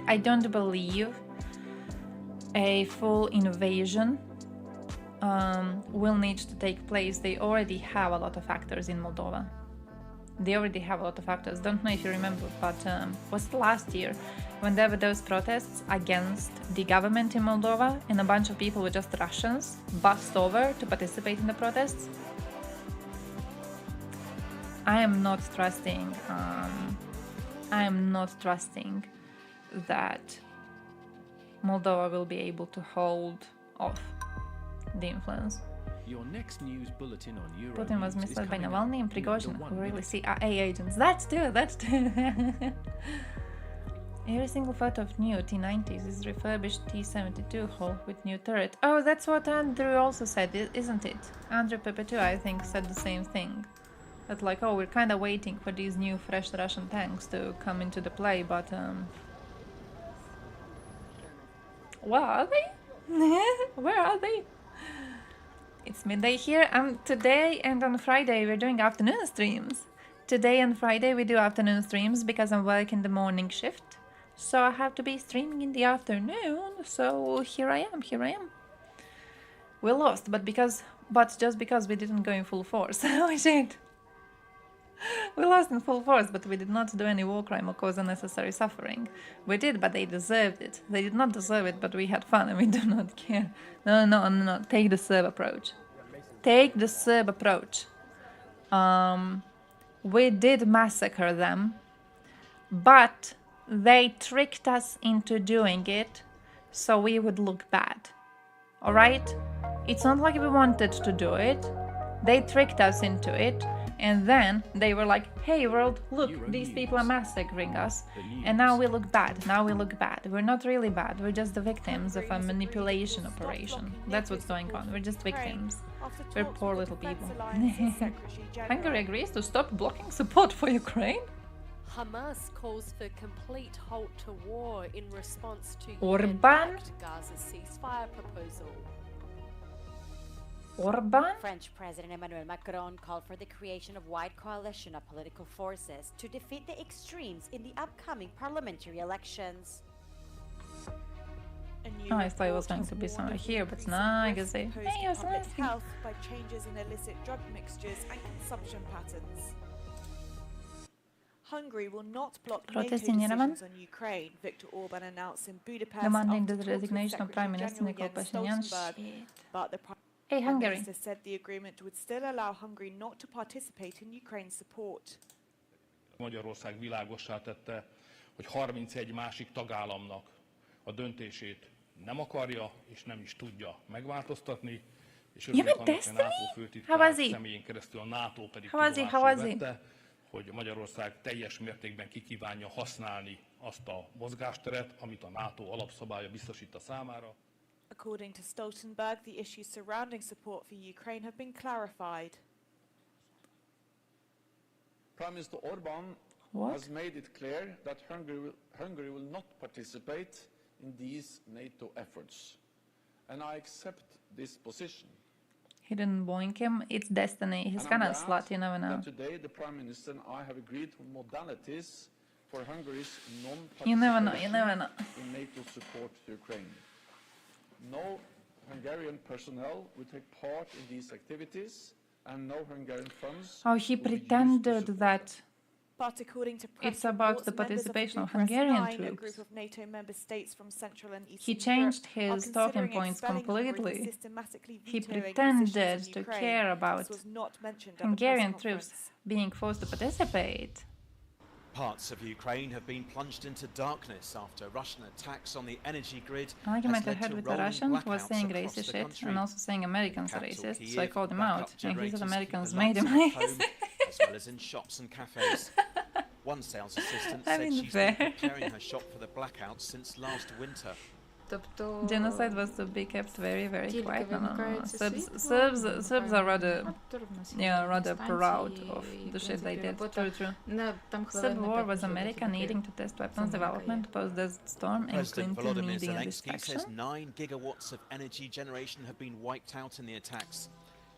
I don't believe a full invasion will need to take place. They already have a lot of actors in Moldova. They already have a lot of actors. Don't know if you remember, but was it last year when there were those protests against the government in Moldova and a bunch of people were just Russians bussed over to participate in the protests? I am not trusting that Moldova will be able to hold off the influence. Your next news bulletin on Euro Putin was News misled by is coming Navalny and up in Prigozhin, under who 1 really minute. CIA agents. That's true. Every single photo of new T-90s is refurbished T-72 hull with new turret. Oh, that's what Andrew also said, isn't it? Andrew Pepe2, I think, said the same thing. That like, oh, we're kind of waiting for these new fresh Russian tanks to come into the play, but where are they? Where are they? It's midday here, and today and on Friday we're doing afternoon streams. Today and Friday we do afternoon streams because I'm working the morning shift. So I have to be streaming in the afternoon, so here I am. We lost, but just because we didn't go in full force. We did. We lost in full force, but we did not do any war crime or cause unnecessary suffering. We did, but they deserved it. They did not deserve it, but we had fun and we do not care. No. Take the Serb approach. Take the Serb approach. We did massacre them, but they tricked us into doing it so we would look bad. Alright? It's not like we wanted to do it. They tricked us into it. And then they were like, hey world, look, these people are massacring us. And now we look bad. We're not really bad. We're just the victims of a manipulation operation. That's what's going on. We're just victims. We're poor little people. Hungary agrees to stop blocking support for Ukraine? Hamas calls for complete halt to war in response to Orban? Gaza's ceasefire proposal. Orban? French President Emmanuel Macron called for the creation of a wide coalition of political forces to defeat the extremes in the upcoming parliamentary elections. I thought it was going to be somewhere here, but no, I guess they... Hey, it was public nice. health by changes in illicit drug mixtures and consumption patterns. Hungary will not block NATO Protest in Yerevan? decisions on Ukraine, Viktor Orban announced in Budapest Demanding after the talks with resignation of Prime Secretary Minister General Nikol Jens Pashinyan. Stoltenberg. But the Prime Hey, Hungary. Minister said the agreement would still allow Hungary not to participate in Ukraine's support. Magyarország világossá tette, hogy 31 másik tagállamnak a döntését nem akarja és nem is tudja megváltoztatni, és örülök annak, hogy a NATO főtitkár személyén keresztül a NATO pedig tudomásul vette, hogy Magyarország teljes mértékben kikívánja használni azt a mozgásteret, amit a NATO alapszabálya biztosít a számára. According to Stoltenberg, the issues surrounding support for Ukraine have been clarified. Prime Minister Orban has made it clear that Hungary will not participate in these NATO efforts, and I accept this position. He didn't boink him. It's destiny. He's kind of a slut, you never know. Today, the Prime Minister and I have agreed on modalities for Hungary's You never know. in NATO support to Ukraine. No Hungarian personnel will take part in these activities, and no Hungarian funds. Oh, he pretended that But according to press it's about the reports, members participation of Bucharest Hungarian 9, a troops. group of NATO member states from Central and He Eastern changed Europe, his are talking considering points expelling Hungary for completely. systematically He vetoing pretended decisions on to Ukraine. care about This was not mentioned at the Hungarian press troops conference. being forced to participate. Parts of Ukraine have been plunged into darkness after Russian attacks on the energy grid. An argument I had with the Russian who was saying racist shit and also saying Americans are racist, so I called him out. And he said Americans made him racist. As well as in shops and cafes. One sales assistant said she's been preparing her shop for the blackouts since last winter. Genocide was to be kept very, very quiet. No. Serbs are rather proud of the shit they did. True. Civil war was America needing to test weapons development post-Desert Storm and President Clinton Volodymyr needing a Zelensky distraction. says 9 gigawatts of energy generation have been wiped out in the attacks.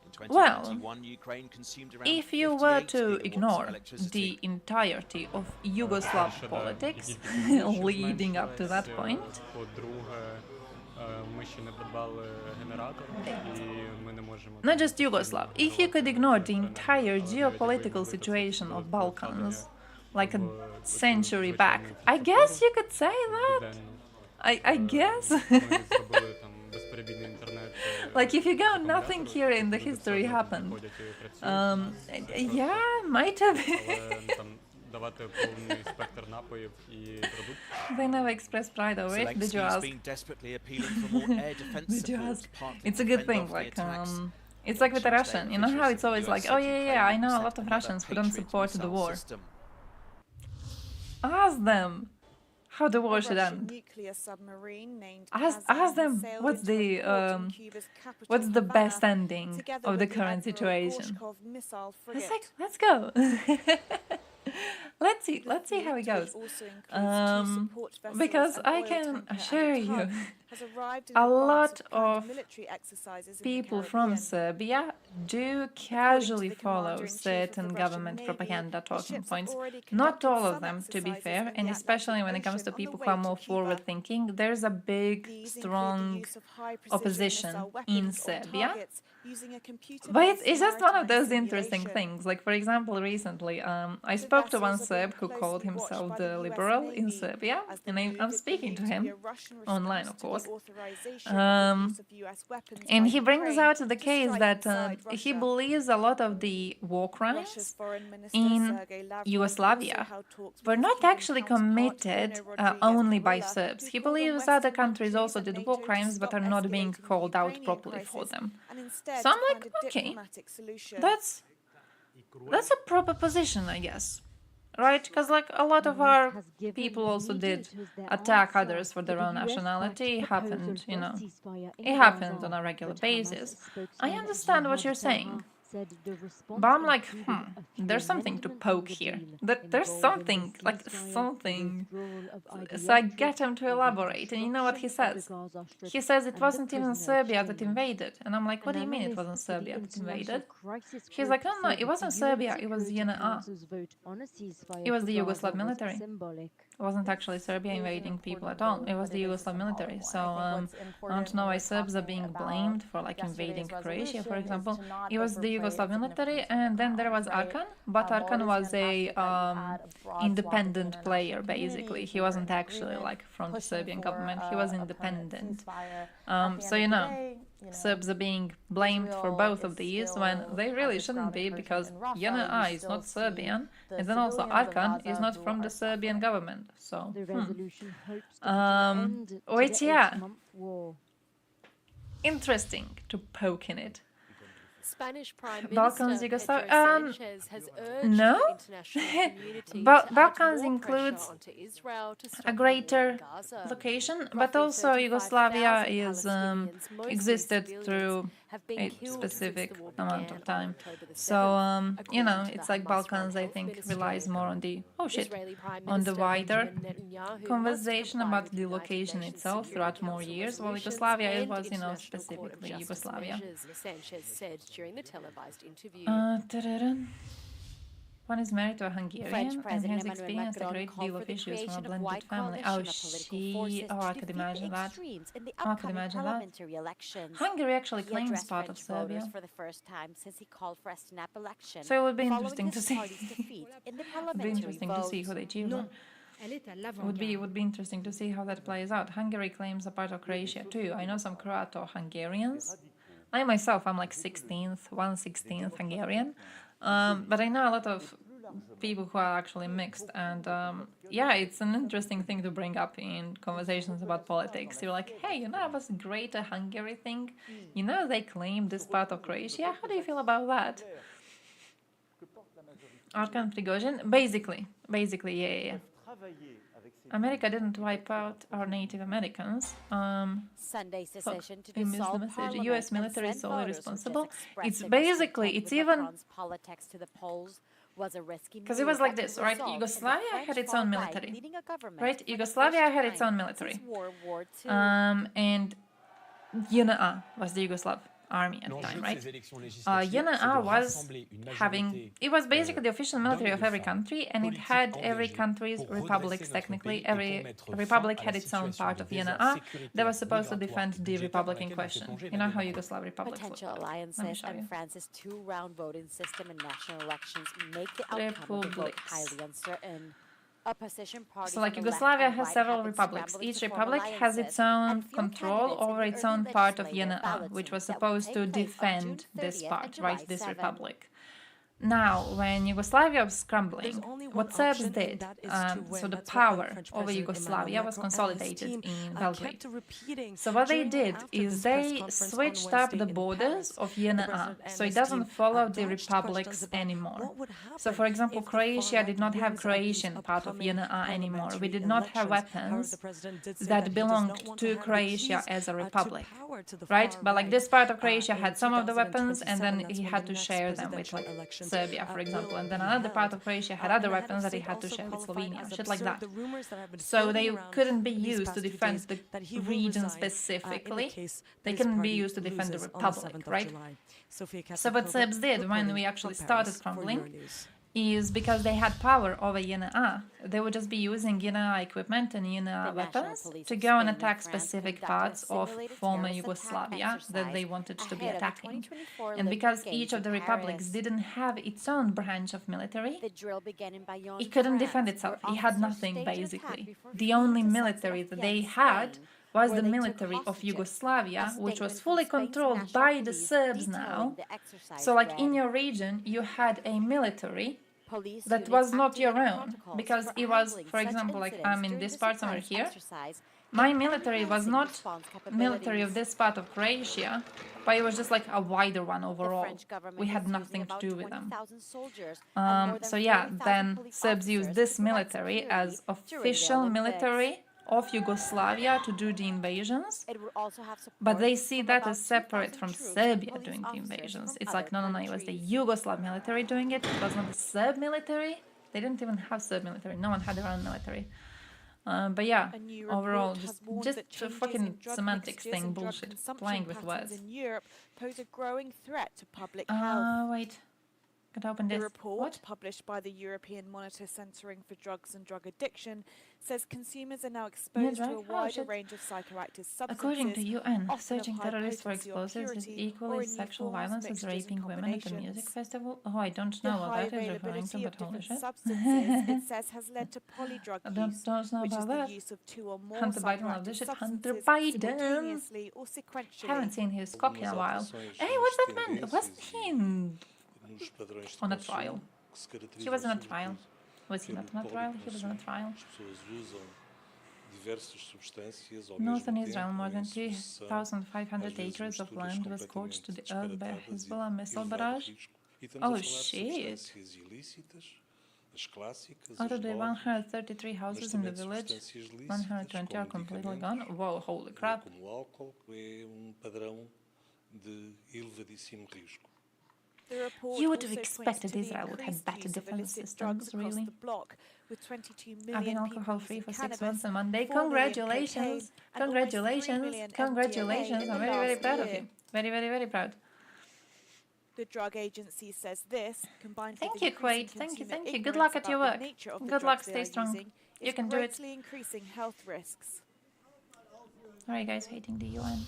In Well, 2021, Ukraine consumed around if you were 58 to gigawatts of ignore electricity. the entirety of Yugoslav politics leading up to that point, По-друге, ми ще не придбали генератор, і ми не можемо... not just Yugoslav, if you could ignore the entire geopolitical situation of Balkans, like a century back, I guess you could say that. I guess. Like if you go, nothing here in the history happened. Yeah, might have been. They never expressed pride over it. Did you ask? Did you ask? It's a good thing. Like it's like with the Russian. You know how it's always like, oh yeah, I know a lot of Russians who don't support the war. Ask them how the war should end. Ask them what's the best ending of the current situation. It's like, let's go. Let's see how it goes. Because I can assure you, a lot of people from Serbia do casually follow certain government propaganda talking points. Not all of them, to be fair, and especially when it comes to people who are more forward-thinking, there's a big, strong opposition in Serbia. But it's just one of those interesting things. Like, for example, recently, I spoke to one Serb who called himself the liberal in Serbia, and I'm speaking to him online, of course. And he brings out the case that he believes a lot of the war crimes in Yugoslavia were not actually committed only by Serbs. He believes other countries also did war crimes but are not being called out properly for them. So I'm like, okay, that's a proper position, I guess. Right? Because like a lot of our people also did attack others for their own nationality. It happened, you know. It happened on a regular basis. I understand what you're saying. But I'm like, there's something to poke here. There's something. So I get him to elaborate, and you know what he says? He says it wasn't even Serbia that invaded. And I'm like, what do you mean it wasn't Serbia that invaded? He's like, no, it wasn't Serbia, it was JNA. It was the Yugoslav military. It wasn't actually Serbia invading people at all. It was the Yugoslav military. So I don't know why Serbs are being blamed for like invading Croatia, for example. It was the Yugoslav military, and then there was Arkan, but Arkan was a independent player basically. He wasn't actually like from the Serbian government. He was independent. So you know, Serbs are being blamed for both of these when they really shouldn't be, because JNA is not Serbian, and then also Arkan is not from the Serbian government. So, wait, yeah, interesting to poke in it. Spanish Prime Balkans, Minister Yugoslavia. Pedro Sanchez has urged No, the international community but to Balkans add more includes pressure onto Israel to stop a greater war in Gaza. location, but Roughly also Yugoslavia is 35,000 mostly existed civilians, through have been a killed specific since the war amount began of time. on October the So 7th, you know, according to it's the like Hamas-run Balkans, I Health think, Ministry. relies more on the Israeli Prime on the Minister wider Benjamin Netanyahu conversation must comply about with the United location Nations itself Security throughout more Council years, while resolutions Yugoslavia it and was, you know, International Court of specifically Justice Yugoslavia. measures, Sanchez said during the televised interview. One is married to a Hungarian French and President has Emmanuel experienced a Macron great called deal for of the issues from a creation of blended wide family. coalition of political forces Oh, I to could defeat imagine the that. extremes in the Oh, I could upcoming imagine that. parliamentary elections. Hungary actually He claims addressed part French of Serbia. voters for the first time since he called for a snap election. So it would be following interesting his to see. party's defeat in the It would be parliamentary interesting to see vote. who they choose. Would be interesting to see how that plays out. Hungary claims a part of Croatia too. I know some Croato-Hungarians. I myself, I'm like 1/16 Hungarian. But I know a lot of people who are actually mixed, and yeah, it's an interesting thing to bring up in conversations about politics. You're like, hey, you know, it was a greater Hungary thing. You know, they claim this part of Croatia. How do you feel about that? Arkan Prigozhin, basically, yeah. America didn't wipe out our Native Americans. Sunday session to I missed the dissolve message. parliament U.S. military and is send solely voters, responsible. which is It's expressive basically, discontent it's with even Macron's politics to the polls was a risky because it move was like that this, could right? result in the Yugoslavia French had its far own right military, leading a government right? for the Yugoslavia first had its time own military, since World War II. and JNA was the Yugoslav army at the time, right? JNA was having, it was basically the official military of every country, and it had every country's republics, technically. Every republic had its own part of JNA that was supposed to defend the republic in question. You know how Yugoslav republics look. Potential Let me alliances show you. and France's two-round voting system in national elections make the outcome of the vote Republics. highly uncertain. Opposition parties So like on the Yugoslavia left and has right several have been republics. scrambling Each to form republic has its own alliances and control field over candidates its in the own early part of legislative JNA, which was balloting that will supposed to take place on defend June this 30th part, and July right? This 7th. republic. Now, when Yugoslavia was crumbling, what Serbs did, so the power over Yugoslavia was consolidated in Belgrade. So what they did is they switched up the borders of JNA, so it doesn't follow the republics anymore. So for example, Croatia did not have Croatian part of JNA anymore. We did not have weapons that belonged to Croatia as a republic, right? But like this part of Croatia had some of the weapons, and then he had to share them with like Serbia, for example, and then another part of Croatia had other weapons that he had to share with Slovenia, shit like that. So they couldn't be used to defend the region specifically. They couldn't be used to defend the republic, right? So what Serbs did when we actually started crumbling is because they had power over JNA, they would just be using JNA equipment and JNA weapons to go and attack specific parts of former Yugoslavia that they wanted to be attacking. And because each of the republics didn't have its own branch of military, it couldn't defend itself. It had nothing, basically. The only military that they had was the military of Yugoslavia, which was fully controlled by the Serbs now. So like in your region, you had a military that was not your own, because it was, for example, like I'm in this part somewhere here. My military was not military of this part of Croatia, but it was just like a wider one overall. We had nothing to do with them. So yeah, then Serbs used this military as official military of Yugoslavia to do the invasions, but they see that as separate from Serbia doing the invasions. It's like, no, it was the Yugoslav military doing it. It was not the Serb military. They didn't even have Serb military. No one had their own military. But yeah, overall, just a fucking semantics thing, bullshit, playing with words. In Europe pose a growing threat to public health. Wait. Could open this. The report, published by the European Monitor Censoring for Drugs and Drug Addiction, says consumers are now exposed to a wider range of psychoactive substances. According to UN, searching terrorists for explosives is equally sexual violence as raping women at a music festival. Oh, I don't know what that is referring to, but holy shit. Substances, it says, has led to polydrug use, don't know which is about the that. use of 2 or more Hunter Biden loved this shit. Hunter Biden! or sequentially. Haven't seen his cock in a while. Hey, what's that man? Wasn't he on a trial? He was on a trial. Was he not on a trial? He was on a trial. Northern Israel, more than 3,500 acres of land was scorched to the earth by a Hezbollah missile barrage. Oh shit! Out of the 133 houses in the village, 120 are completely gone. Whoa, holy crap. You would have expected Israel would have better defense systems, really. I've been alcohol-free for 6 months and 1 day. Congratulations! Congratulations! Congratulations! I'm very, very proud of you. Very, very, very proud. The drug agency says this, combined Thank with you, increasing Quaid. Thank you, consumer thank you. Good ignorance luck at your about the work. nature of the Good luck, drugs they stay are strong. using, You is can do it. greatly increasing health risks. Why are you guys hating the UN?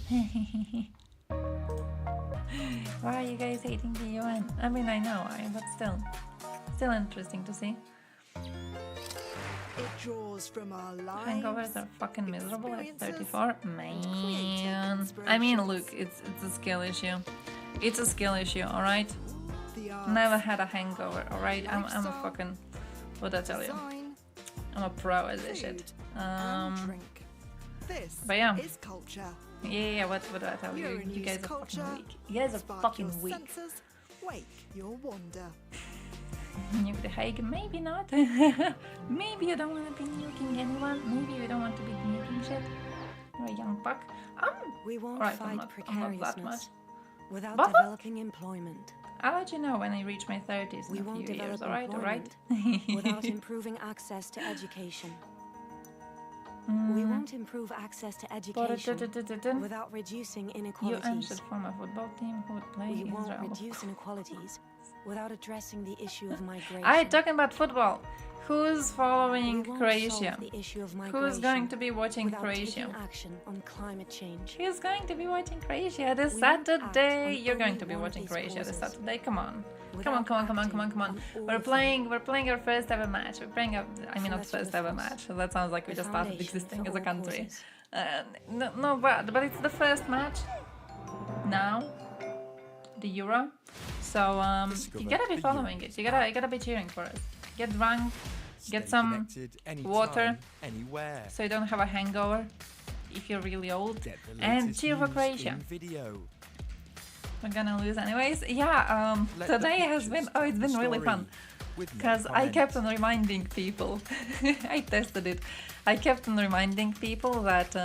Why are you guys hating the UN? I mean, I know why, but still interesting to see. It draws from our lives. Hangovers are fucking miserable at 34. Man, I mean, look, it's a skill issue. It's a skill issue, all right. Never had a hangover, all right. I'm a fucking. What I tell you? I'm a pro at this shit. But yeah. Yeah. What do I tell you? You guys are fucking weak. You guys are fucking weak. Wake your wonder. Nuke the Hague? Maybe not. Maybe you don't want to be nuking anyone. Maybe you don't want to be nuking shit. You're a young buck. We won't right, fight I'm not that much. Without But developing employment. I'll let you know when I reach my 30s in a few years, alright? Without improving access to education. We won't improve access to education without reducing inequalities. You should form a football team who would play We in won't Israel. reduce inequalities without addressing the issue of migration. Alright, talking about football. Who's following We won't Croatia? solve the issue of Who's migration going to be watching without Croatia? taking action on climate change. Who's going to be watching Croatia this We won't act Saturday? on You're going only to be one of watching these Croatia this causes. Saturday. Come on. Without Come on. We're playing our first ever match. We're playing not first ever match. That sounds like we just started existing as a country. No, but it's the first match now. The Euro. So you gotta be following it. You gotta be cheering for us. Get drunk, get some water, anywhere. so you don't have a hangover if you're really old, and cheer for Croatia. We're gonna lose anyways. Yeah. Today has been it's been really fun because I kept on reminding people. I tested it. I kept on reminding people that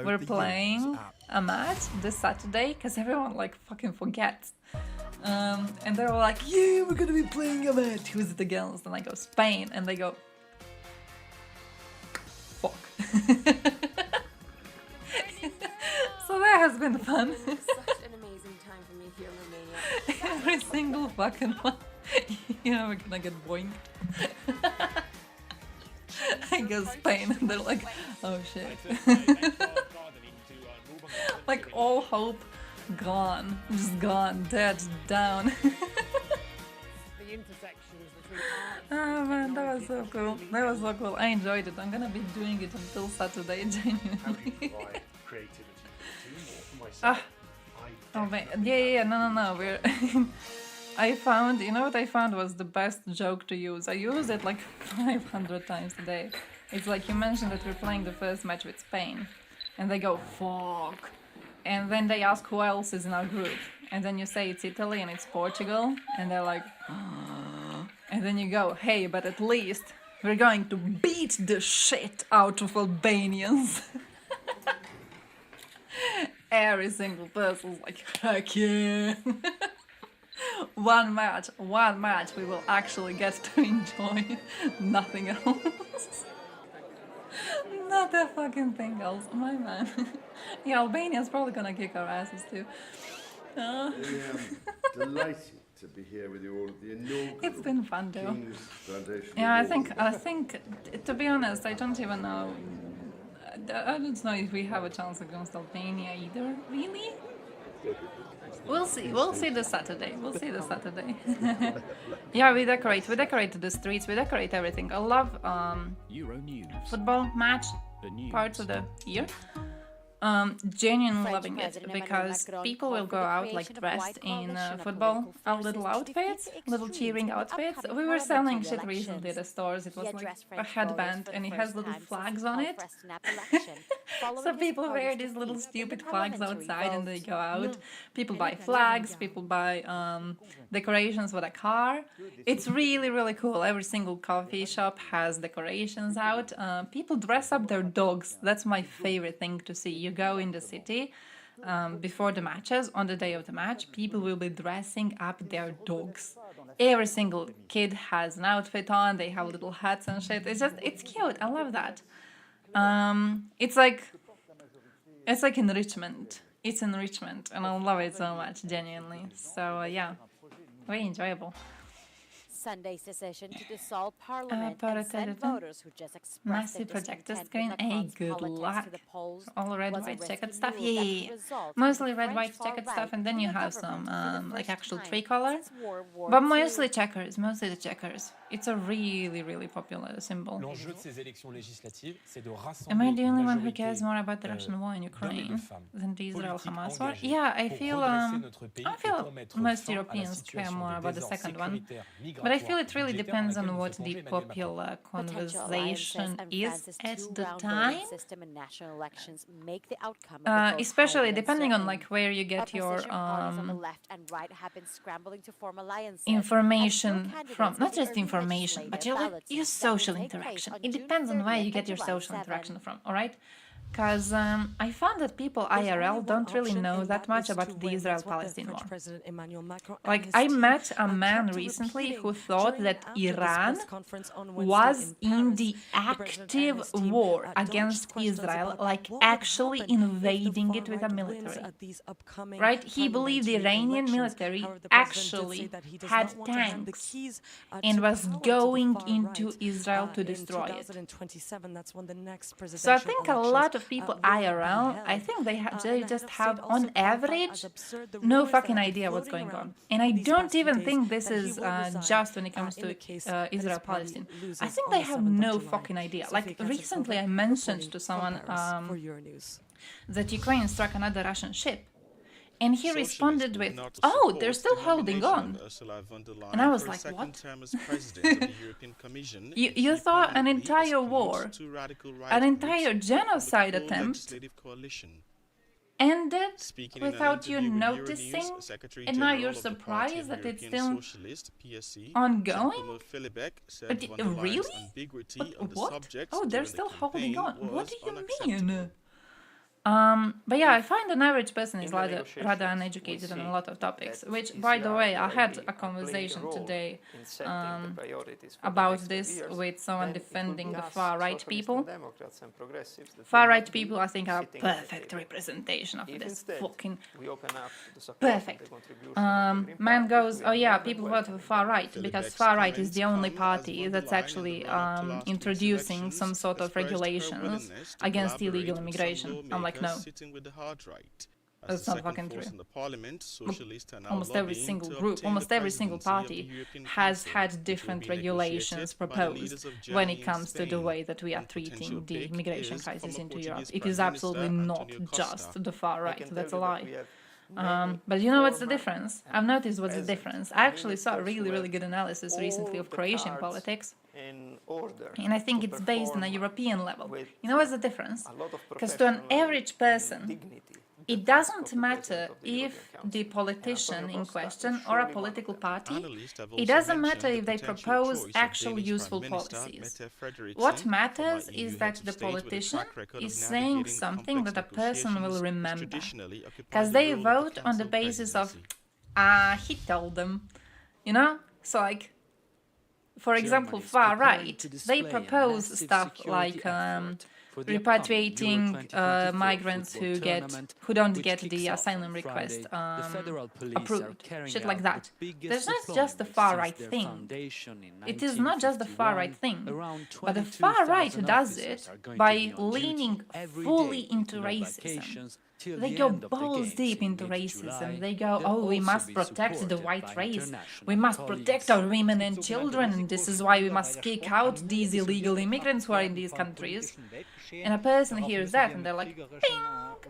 we're playing a match this Saturday because everyone like fucking forgets. And they were like, yeah, we're gonna be playing a match. Who's it against? And I go, Spain. And they go, fuck. So that has been fun. Such an amazing time for me here in Romania. Every single fucking one. Yeah, we're gonna get boinked. I go Spain, and they're like, oh shit. Like all hope gone, just gone, dead, down. Oh man, that was so cool. That was so cool. I enjoyed it. I'm gonna be doing it until Saturday, genuinely. Oh man, yeah. No. We're. I found, you know what I found was the best joke to use. I use it like 500 times a day. It's like you mentioned that we're playing the first match with Spain, and they go fuck, and then they ask who else is in our group, and then you say it's Italy and it's Portugal, and they're like, and then you go, hey, but at least we're going to beat the shit out of Albanians. Every single person's like, heck yeah. One match, we will actually get to enjoy nothing else. Not a fucking thing else, my man. Yeah, Albania's probably gonna kick our asses too. I am delighted to be here with you all at the inaugural It's been fun though. King's Foundation Yeah, Award. I think, to be honest, I don't even know. I don't know if we have a chance against Albania either, really? We'll see this Saturday. Yeah, we decorate the streets, we decorate everything. I love Euro News. football match parts of the year. Genuinely loving it because people will go out like dressed in football, little outfits, little cheering outfits. We were selling shit recently at the stores. It was like a headband and it has little flags on it. So people wear these little stupid flags outside and they go out. People buy flags, people buy decorations for the car. It's really, really cool. Every single coffee shop has decorations out. People dress up their dogs. That's my favorite thing to see. You go in the city before the matches, on the day of the match, people will be dressing up their dogs. Every single kid has an outfit on, they have little hats and shit. It's cute. I love that. It's like enrichment. it's enrichment, and I love it so much, genuinely. So yeah, very enjoyable. Sunday's decision to dissolve parliament and send voters who just expressed Massive their projector discontent screen. with Hey, Macron's good politics luck. to the polls All red, was a white risky checkered stuff. move that Yeah, could result in mostly the red, French white far checkered right stuff, and then in you the have government some for the like first actual time tricolor. since World War But II. mostly checkers, mostly the checkers. It's a really, really popular symbol. L'enjeu de ces élections législatives, c'est de rassembler Am I the une only one who majorité cares more about the Russian war in d'hommes et de Ukraine femmes than the Israel-Hamas war? engagés Yeah, I pour feel redresser notre pays et pour mettre most fin à la Europeans care situation more de about the désordre second one. sécuritaire, But I migratoire feel et it really budgétaire dans depends laquelle on nous what fait the plonger Emmanuel Macron. popular Potential conversation alliances and is France's at the two-round time. voting system in national elections make the outcome of the vote Especially highly depending on uncertain. like where you get your Opposition parties on the left and right have been scrambling to form alliances. information candidates from, in not the just early information, but legislative your ballot your that will social take place interaction. on It June depends on where 30th you get and your July social 7th. interaction from, all right? Because I found that people IRL don't really know that much about the Israel-Palestine war. Like, I met a man recently who thought that Iran was in the active war against Israel, like actually invading it with a military. Right? He believed the Iranian military actually had tanks and was going into Israel to destroy it. So I think a lot of people IRL, I think they just have, on average, no fucking idea what's going on. And I don't even think this is just when it comes to Israel-Palestine. I think they have no fucking idea. Like, recently I mentioned to someone that Ukraine struck another Russian ship. And he responded with, "Oh, they're still holding on." And I was like, "What?" You thought an entire war, an entire genocide attempt ended without you noticing, and now you're surprised that it's still ongoing? Really? What? Oh, they're still holding on. What do you mean? But yeah, I find an average person is rather uneducated on a lot of topics, which, by the way, I had a conversation today about this with someone defending the far-right people. Far-right people, I think, are a perfect representation of this fucking perfect. Man goes, oh yeah, people vote for far-right because far-right is the only party that's actually introducing some sort of regulations against illegal immigration. I'm like, no. That's not fucking true. Almost every single group, almost every single party has had different regulations proposed when it comes to the way that we are treating the immigration crisis into Europe. It is absolutely not just the far right. That's a lie. But you know what's the difference? I've noticed what's the difference. I actually saw a really, really good analysis recently of Croatian politics. And I think it's based on a European level. You know what's the difference? Because to an average person, it doesn't matter if the politician in question or a political party, it doesn't matter if they propose actual useful policies. What matters is that the politician is saying something that a person will remember. Because they vote on the basis of, he told them, you know? So like, for example, far right, they propose stuff like repatriating migrants who don't get the asylum request approved, shit like that. There's not just the far right thing. It is not just the far right thing, but the far right does it by leaning fully into racism. They go balls deep into racism. They go, oh, we must protect the white race. We must protect our women and children, and this is why we must kick out these illegal immigrants who are in these countries. And a person hears that and they're like, ping!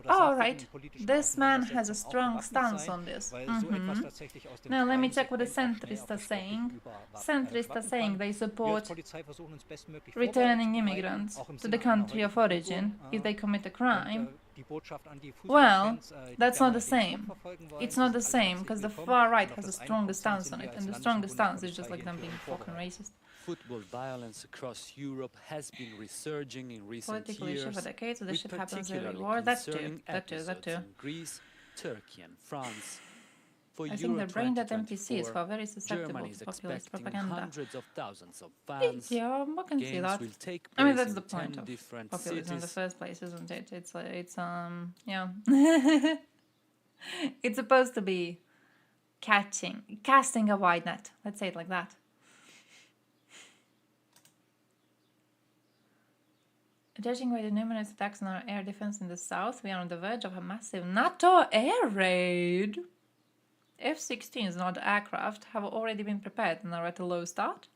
All right, this man has a strong stance on this. Now let me check what the centrists are saying. Centrists are saying they support returning immigrants to the country of origin if they commit a crime. Well, that's not the same. It's not the same because the far right has a stronger stance on it, and the strongest stance is just like them being fucking racist. Football violence across Europe has been resurging in recent years. Issue for decades, so this shit happens every war. That too. Greece, Turkey, and France. I think they're brain dead NPCs who are very susceptible to populist propaganda. Hundreds of thousands of fans. Yeah, I can see that. I mean, that's the point of populism in the first place, isn't it? It's yeah. It's supposed to be casting a wide net. Let's say it like that. Judging by the numerous attacks on our air defense in the south, we are on the verge of a massive NATO air raid. F-16s, not aircraft, have already been prepared and are at a low start.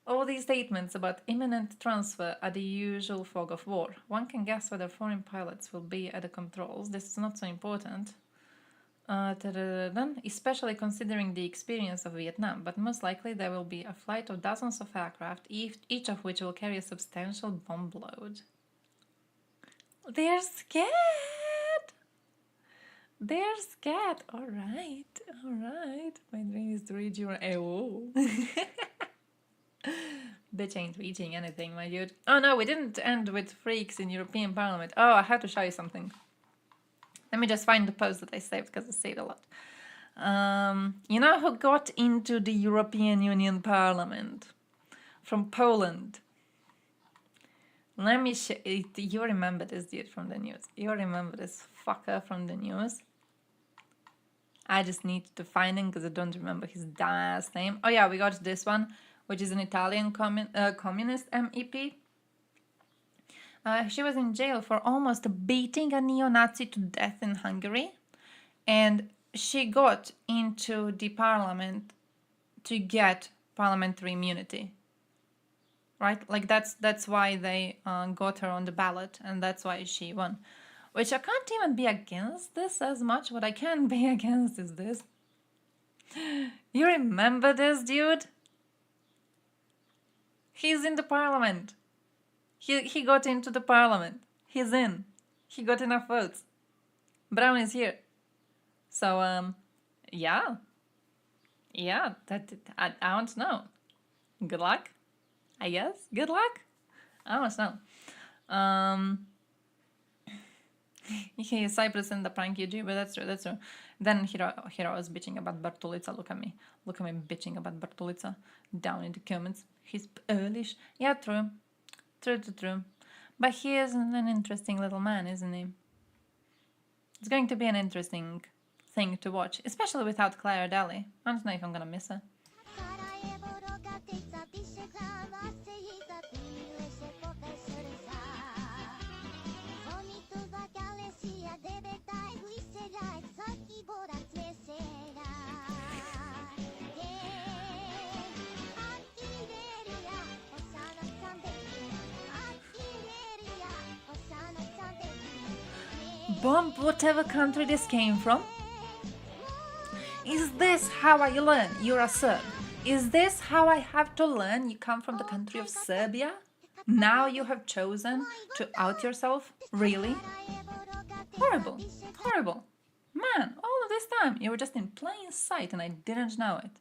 All these statements about imminent transfer are the usual fog of war. One can guess whether foreign pilots will be at the controls. This is not so important. Especially considering the experience of Vietnam, but most likely there will be a flight of dozens of aircraft, each of which will carry a substantial bomb load. They're scared! They're scared! Alright, alright. My dream is to reach your AO. Bitch ain't reaching anything, my dude. Oh no, we didn't end with freaks in European Parliament. Oh, I have to show you something. Let me just find the post that I saved, because I saved a lot. You know who got into the European Union Parliament? From Poland. Let me show you. You remember this dude from the news. You remember this fucker from the news. I just need to find him because I don't remember his last name. Oh yeah, we got this one, which is an Italian communist MEP. She was in jail for almost beating a neo-Nazi to death in Hungary, and she got into the parliament to get parliamentary immunity. Right? Like that's why they got her on the ballot, and that's why she won. Which I can't even be against this as much. What I can be against is this. You remember this dude? He's in the parliament. He got into the parliament. He's in. He got enough votes. Brown is here. So, yeah. Yeah, I don't know. Good luck, I guess. Good luck? I don't know. He is Cyprus in the prank UG, but that's true, that's true. Then Hiro was bitching about Bartolica. Look at me bitching about Bartolica down in the comments. He's Polish. Yeah, true. True. But he is an interesting little man, isn't he? It's going to be an interesting thing to watch, especially without Claire Daly. I don't know if I'm gonna miss her. Bomb whatever country this came from. Is this how I learn you're a Serb? Is this how I have to learn you come from the country of Serbia? Now you have chosen to out yourself? Really? Horrible. Horrible. Man, all of this time you were just in plain sight and I didn't know it.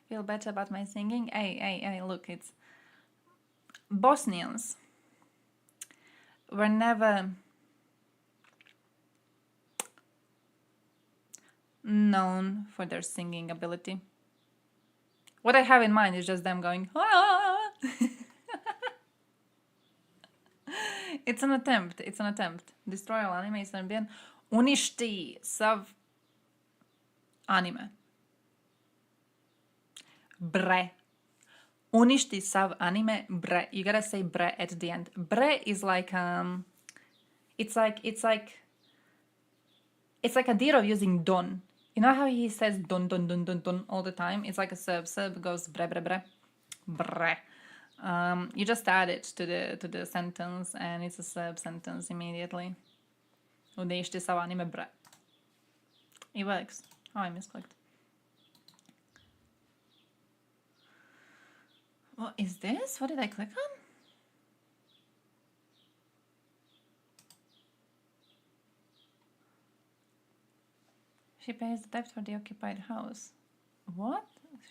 Feel better about my singing? Hey, look, it's... Bosnians were never known for their singing ability. What I have in mind is just them going, ah! It's an attempt. Destroy all anime Serbian. Uništi sav anime. Bre. Uništi sav anime. Bre. You gotta say bre at the end. Bre is like it's like a deal of using don. You know how he says don all the time? It's like a Serb. Serb goes bre. Bre. You just add it to the sentence and it's a Serb sentence immediately. Uništi sav anime bre. It works. Oh, I misclicked. What is this? What did I click on? She pays the debt for the occupied house. What?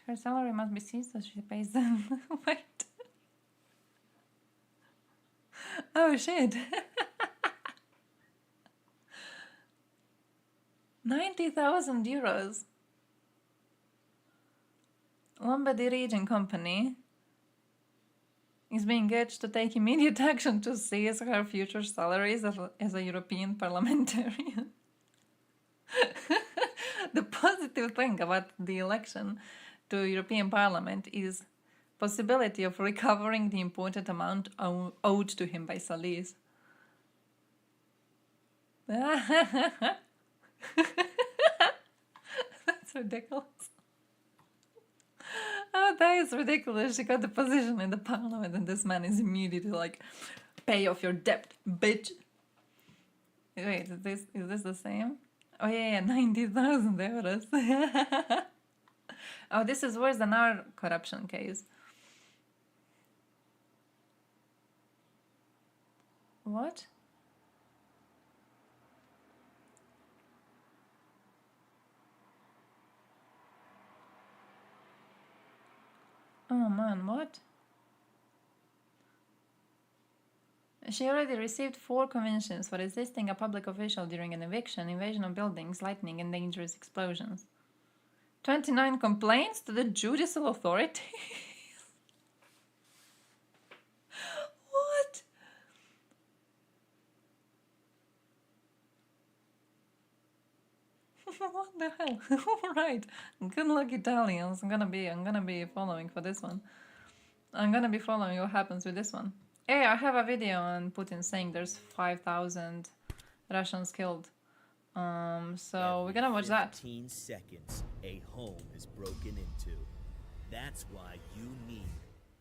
Her salary must be seized so she pays them. Wait. Oh shit. 90,000 euros. Lombardy Region Company. is being urged to take immediate action to seize her future salaries as a European parliamentarian. The positive thing about the election to European Parliament is possibility of recovering the important amount owed to him by Salis. That's ridiculous. Oh, that is ridiculous. She got the position in the parliament and this man is immediately like, pay off your debt, bitch. Wait, is this the same? Oh yeah, 90,000 euros. Oh, this is worse than our corruption case. What? Oh man, what? She already received 4 convictions for assisting a public official during an eviction, invasion of buildings, lightning, and dangerous explosions. 29 complaints to the judicial authority? What? What the hell? Alright. Good luck, Italians. I'm gonna be following for this one. I'm gonna be following what happens with this one. Hey, I have a video on Putin saying there's 5,000 Russians killed. So we're gonna watch that. 15 seconds, a home is broken into. That's why you need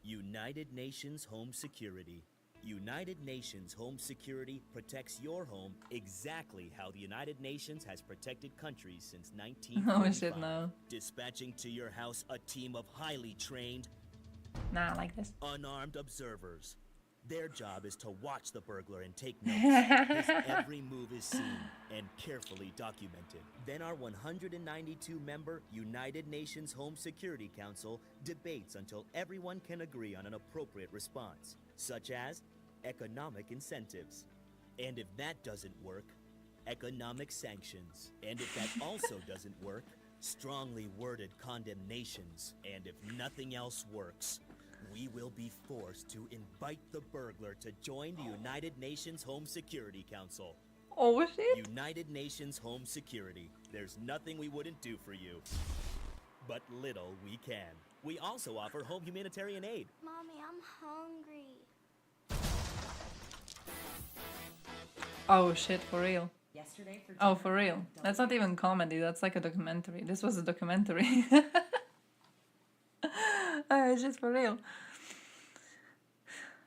United Nations Home Security. United Nations Home Security protects your home exactly how the United Nations has protected countries since 1945. Oh shit, no. Dispatching to your house a team of highly trained, nah, like this, unarmed observers. Their job is to watch the burglar and take notes. His every move is seen and carefully documented. Then our 192-member United Nations Home Security Council debates until everyone can agree on an appropriate response, such as economic incentives. And if that doesn't work, economic sanctions. And if that also doesn't work, strongly worded condemnations. And if nothing else works, we will be forced to invite the burglar to join the United Nations Home Security Council. Oh shit. United Nations Home Security. There's nothing we wouldn't do for you. But little we can. We also offer home humanitarian aid. Mommy, I'm hungry. Oh shit, for real. Yesterday for oh, for real. That's not even comedy, that's like a documentary. This was a documentary. It's just for real.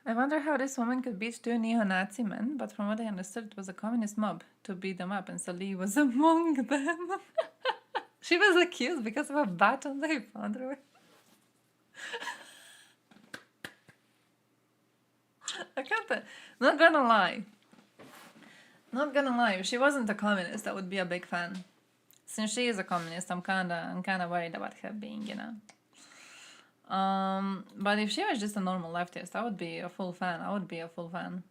I wonder how this woman could beat 2 neo-Nazi men, but from what I understood it was a communist mob to beat them up and Salih was among them. She was accused because of a baton they found her with. I can't, not gonna lie. Not gonna lie, if she wasn't a communist, I would be a big fan. Since she is a communist, I'm kinda worried about her being, you know. But if she was just a normal leftist, I would be a full fan. I would be a full fan.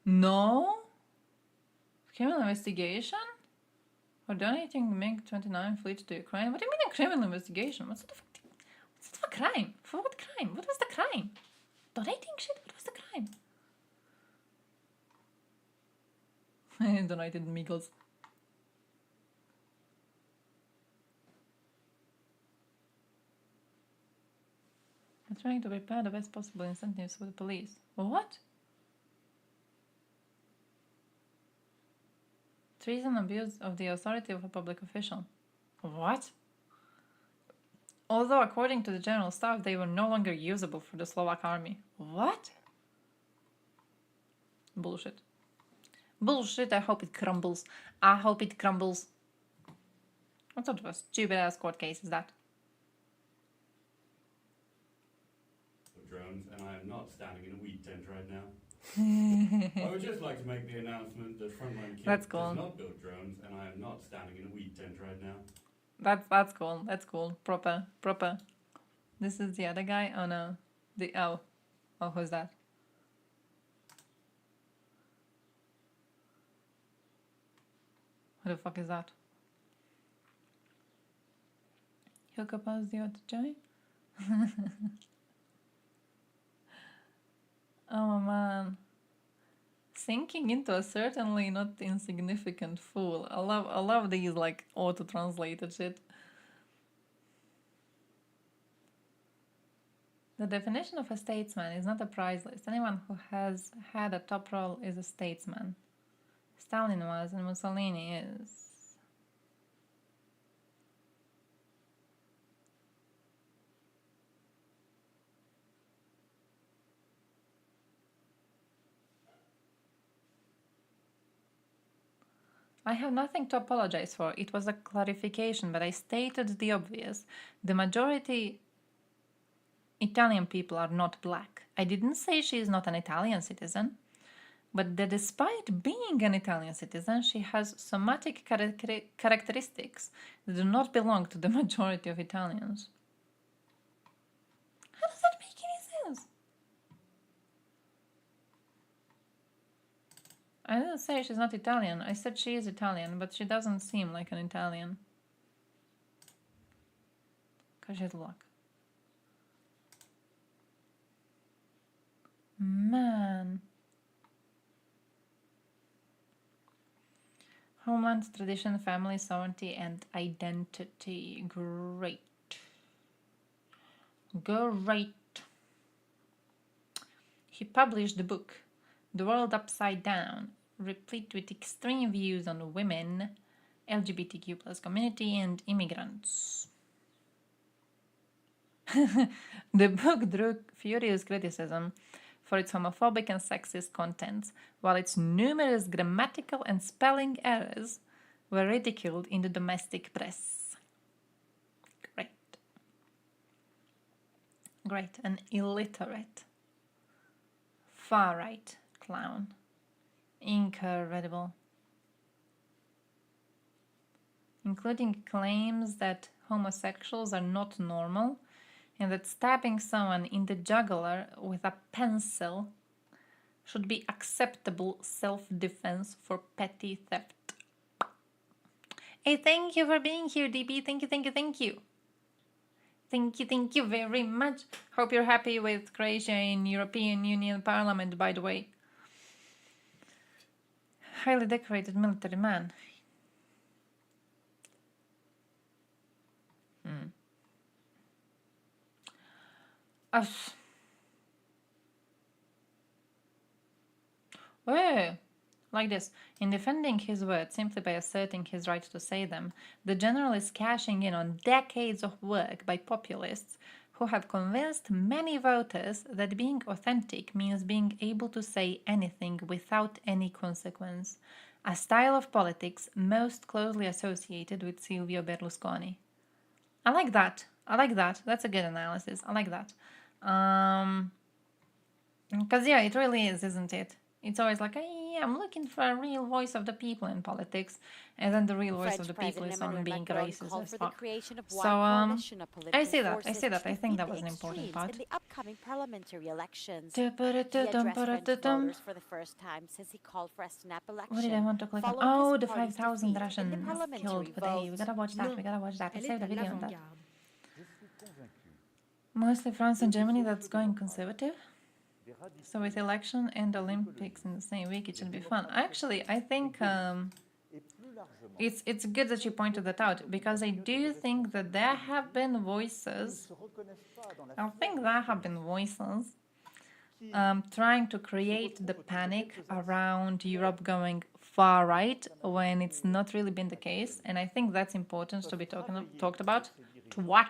No? Criminal investigation? For donating MiG-29 fleet to Ukraine? What do you mean a criminal investigation? What's the fuck crime? For what crime? What was the crime? Donating shit? What was the crime? Donated Miggles. I'm trying to prepare the best possible incentives for the police. What? Treason, abuse of the authority of a public official. What? Although according to the general staff, they were no longer usable for the Slovak army. What? Bullshit. Bullshit, I hope it crumbles. I hope it crumbles. What sort of a stupid ass court case is that? Drones, and I am not standing in a wheat tent right now. I would just like to make the announcement that Frontline Kit That's cool. does not build drones, and I am not standing in a wheat tent right now. That's cool. That's cool. Proper. This is the other guy. Oh no. Oh, who's that? Who the fuck is that? Who composed the Ode to Joy? Oh man. Sinking into a certainly not insignificant fool. I love these like auto-translated shit. The definition of a statesman is not a prize list. Anyone who has had a top role is a statesman. Stalin was and Mussolini is. I have nothing to apologize for. It was a clarification, but I stated the obvious. The majority Italian people are not black. I didn't say she is not an Italian citizen, but that despite being an Italian citizen, she has somatic characteristics that do not belong to the majority of Italians. How does that make any sense? I didn't say she's not Italian. I said she is Italian, but she doesn't seem like an Italian. Because she's black. Man. Homeland, tradition, family, sovereignty, and identity. Great. Great. He published the book, The World Upside Down, replete with extreme views on women, LGBTQ plus community, and immigrants. The book drew furious criticism for its homophobic and sexist contents, while its numerous grammatical and spelling errors were ridiculed in the domestic press. Great. Great. An illiterate, far-right clown. Incredible. Including claims that homosexuals are not normal and that stabbing someone in the jugular with a pencil should be acceptable self-defense for petty theft. Hey, thank you for being here, DB. Thank you, thank you, thank you. Thank you very much. Hope you're happy with Croatia in European Union Parliament, by the way. Highly decorated military man. Like this. In defending his words simply by asserting his right to say them, the general is cashing in on decades of work by populists who have convinced many voters that being authentic means being able to say anything without any consequence, a style of politics most closely associated with Silvio Berlusconi. I like that. That's a good analysis. I like that. Because yeah, it really is, isn't it? It's always like, hey, I'm looking for a real voice of the people in politics, and then the real voice of the people is on being racist as fuck. So I see that. I think that was an important part. In the upcoming parliamentary elections, he addressed French voters for the first time since he called for a snap election. What did I want to click on? Oh, the 5,000 Russians killed today. We gotta watch that. I saved a video on that. Mostly France and Germany that's going conservative. So with election and Olympics in the same week, it should be fun. Actually, I think it's good that you pointed that out, because I do think that there have been voices. Trying to create the panic around Europe going far right when it's not really been the case, and I think that's important to be talked about. Twat.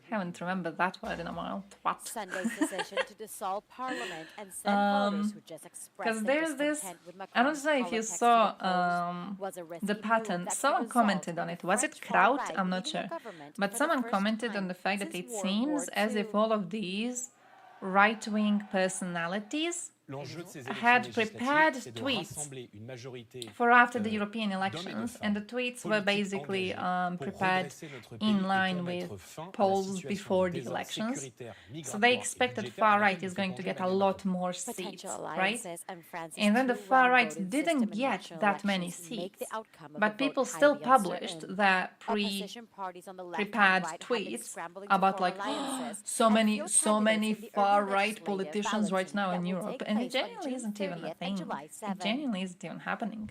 Haven't remembered that word in a while. Twat. Sunday's decision to dissolve Parliament and send voters who just expressed their discontent with Macron's I don't know if you saw the pattern. Someone commented on it. Was it Kraut? I'm not sure. But someone commented on the fact that it seems as if all of these right-wing personalities had prepared tweets for after the European elections, and the tweets were basically prepared in line with polls before the elections. So they expected far right is going to get a lot more seats, right? And then the far right didn't get that many seats, but people still published the prepared tweets about like so many far right politicians right now in Europe, and it genuinely isn't even a thing. It genuinely isn't even happening.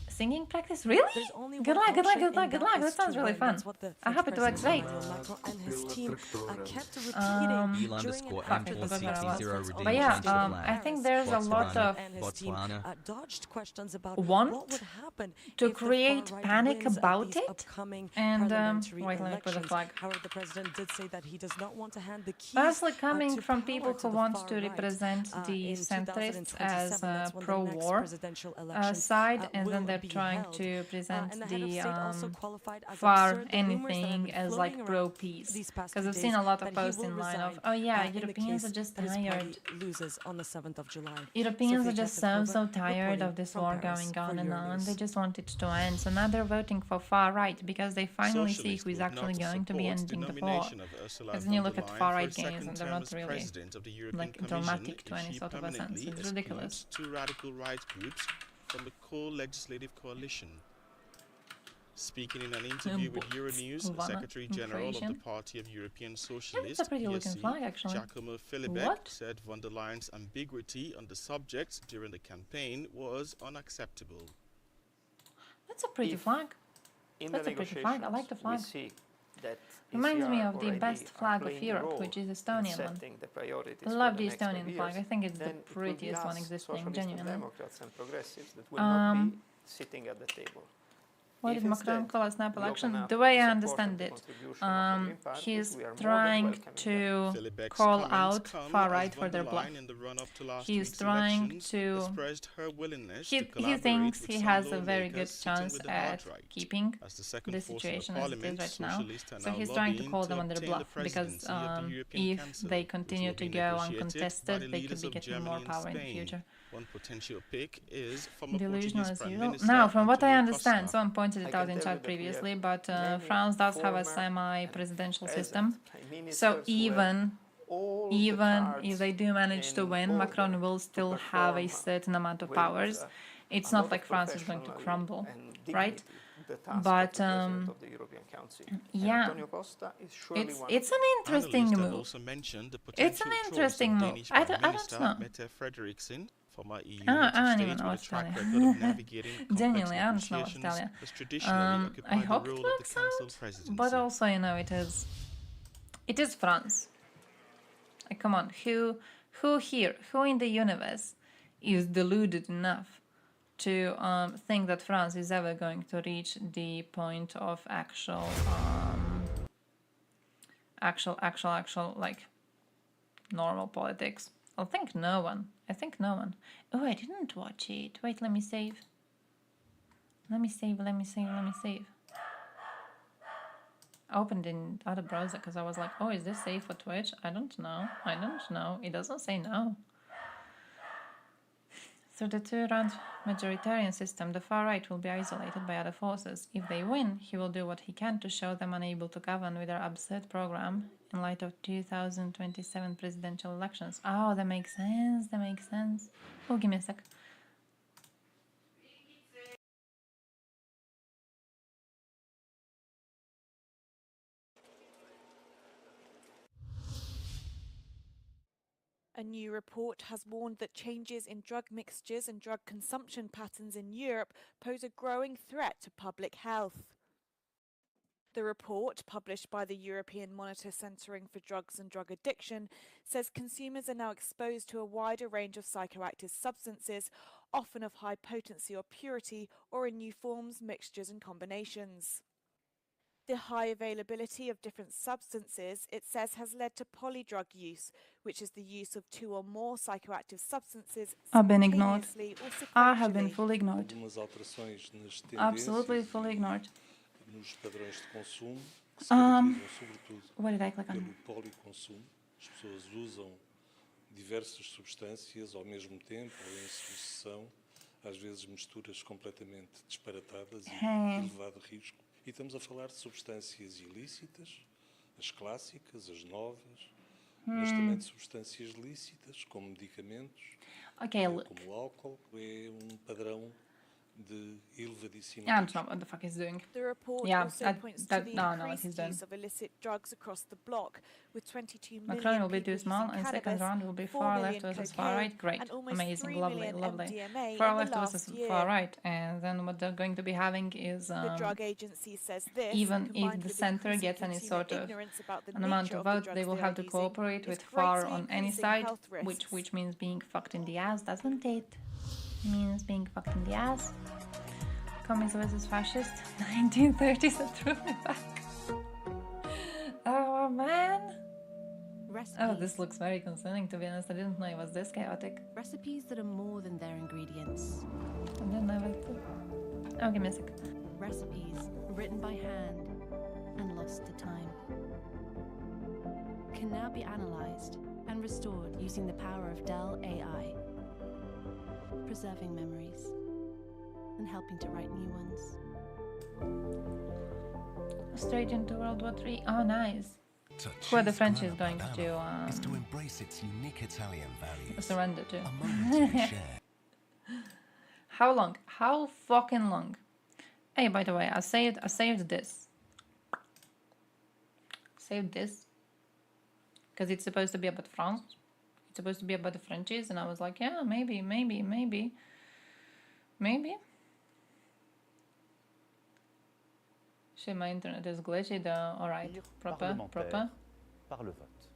Singing practice? Really? Good luck, good luck, good luck, good luck. That sounds really fun. I hope it works great. But yeah, I think there's a lot of want to create panic about it. And wait, let me put the flag. Firstly, coming from people who want to represent the centrists as pro-war side, and then they're trying to present the far anything as like pro-peace, because I've seen a lot of posts in line of, oh yeah, Europeans are just tired. Europeans are just so tired of this war going on and on. They just want it to end. So now they're voting for far right because they finally see who is actually going to be ending the war. Because then you look at far right games and they're not really like dramatic to any sort of a sense. It's ridiculous. Two radical right groups from the core legislative coalition. Speaking in an interview with Euronews, Secretary General of the Party of European Socialists, Giacomo Filibeck, said von der Leyen's ambiguity on the subject during the campaign was unacceptable. That's a pretty flag. That's a pretty flag. I like the flag. Reminds me of the best flag of Europe, which is the Estonian one. I love the Estonian flag. I think it's the prettiest one existing, genuinely. Why did Macron call a snap election? The way I understand it, he's trying to call out far right for their bluff. He's trying to... He thinks he has a very good chance at keeping the situation as it is right now. So he's trying to call them on their bluff, because if they continue to go uncontested, they could be getting more power in the future. One potential pick is delusional as usual. Now, from what I understand, someone pointed it out in chat previously, but France does have a semi-presidential system. So even if they do manage to win, Macron will still have a certain amount of powers. It's not like France is going to crumble, right? But yeah, it's an interesting move. It's an interesting move. I don't know. I don't even know what's Italian. Genuinely, I don't know what's Italian. I hope it works out, but also, you know, it is France. Like, come on, who in the universe is deluded enough to think that France is ever going to reach the point of actual like normal politics? I think no one. Oh, I didn't watch it. Wait, let me save. Let me save. I opened in other browser because I was like, oh, is this safe for Twitch? I don't know. It doesn't say no. Through the two-round majoritarian system, the far right will be isolated by other forces. If they win, he will do what he can to show them unable to govern with their absurd program in light of 2027 presidential elections. Oh, that makes sense. Oh, give me a sec. A new report has warned that changes in drug mixtures and drug consumption patterns in Europe pose a growing threat to public health. The report, published by the European Monitor Centering for Drugs and Drug Addiction, says consumers are now exposed to a wider range of psychoactive substances, often of high potency or purity, or in new forms, mixtures and combinations. The high availability of different substances, it says, has led to polydrug use, which is the use of two or more psychoactive substances I've been ignored. I have been sequentially. fully ignored. Absolutely fully ignored. What did I click on? diversas substâncias ao mesmo tempo ou em sucessão, às vezes misturas completamente disparatadas e elevado risco. E estamos a falar de substâncias ilícitas, as clássicas, as novas, mas também de substâncias lícitas, como medicamentos, como álcool, é um padrão de elevadíssimo Yeah, I don't know what the fuck he's doing. The report Yeah, also points to the no, what he's increased doing. use of illicit drugs across the bloc, with 22 Macron million will be people too small, using and second cannabis, round will be 4 far million left versus cocaine, far right. Great, and almost amazing, 3 lovely, million lovely. MDMA Far in left the versus last year. far right, and then what they're going to be having is The drug agency says this, even if combined the with center increasing gets any consumer sort of ignorance about the an amount nature of of the votes, drugs they will they have are to using, cooperate is with far greatly on any increasing side, health risks. which means being fucked in the ass, doesn't it? Means being fucked in the ass. Communist versus fascist, 1930s, that threw me back. Oh man! Recipes. Oh, this looks very concerning, to be honest. I didn't know it was this chaotic. Recipes that are more than their ingredients. I didn't know it. Oh, give me a sec. Recipes written by hand and lost to time can now be analysed and restored using the power of Dell AI, preserving memories and helping to write new ones. Straight into World War III. Oh, nice. Who are the French is going to is to embrace its unique Italian values. Surrender to. A moment to be shared. How long? How fucking long? Hey, by the way, I saved this. Saved this. Because it's supposed to be about France. It's supposed to be about the Frenchies, and I was like, yeah, maybe. Shit, my internet is glitchy though. Alright, proper. Par le vote.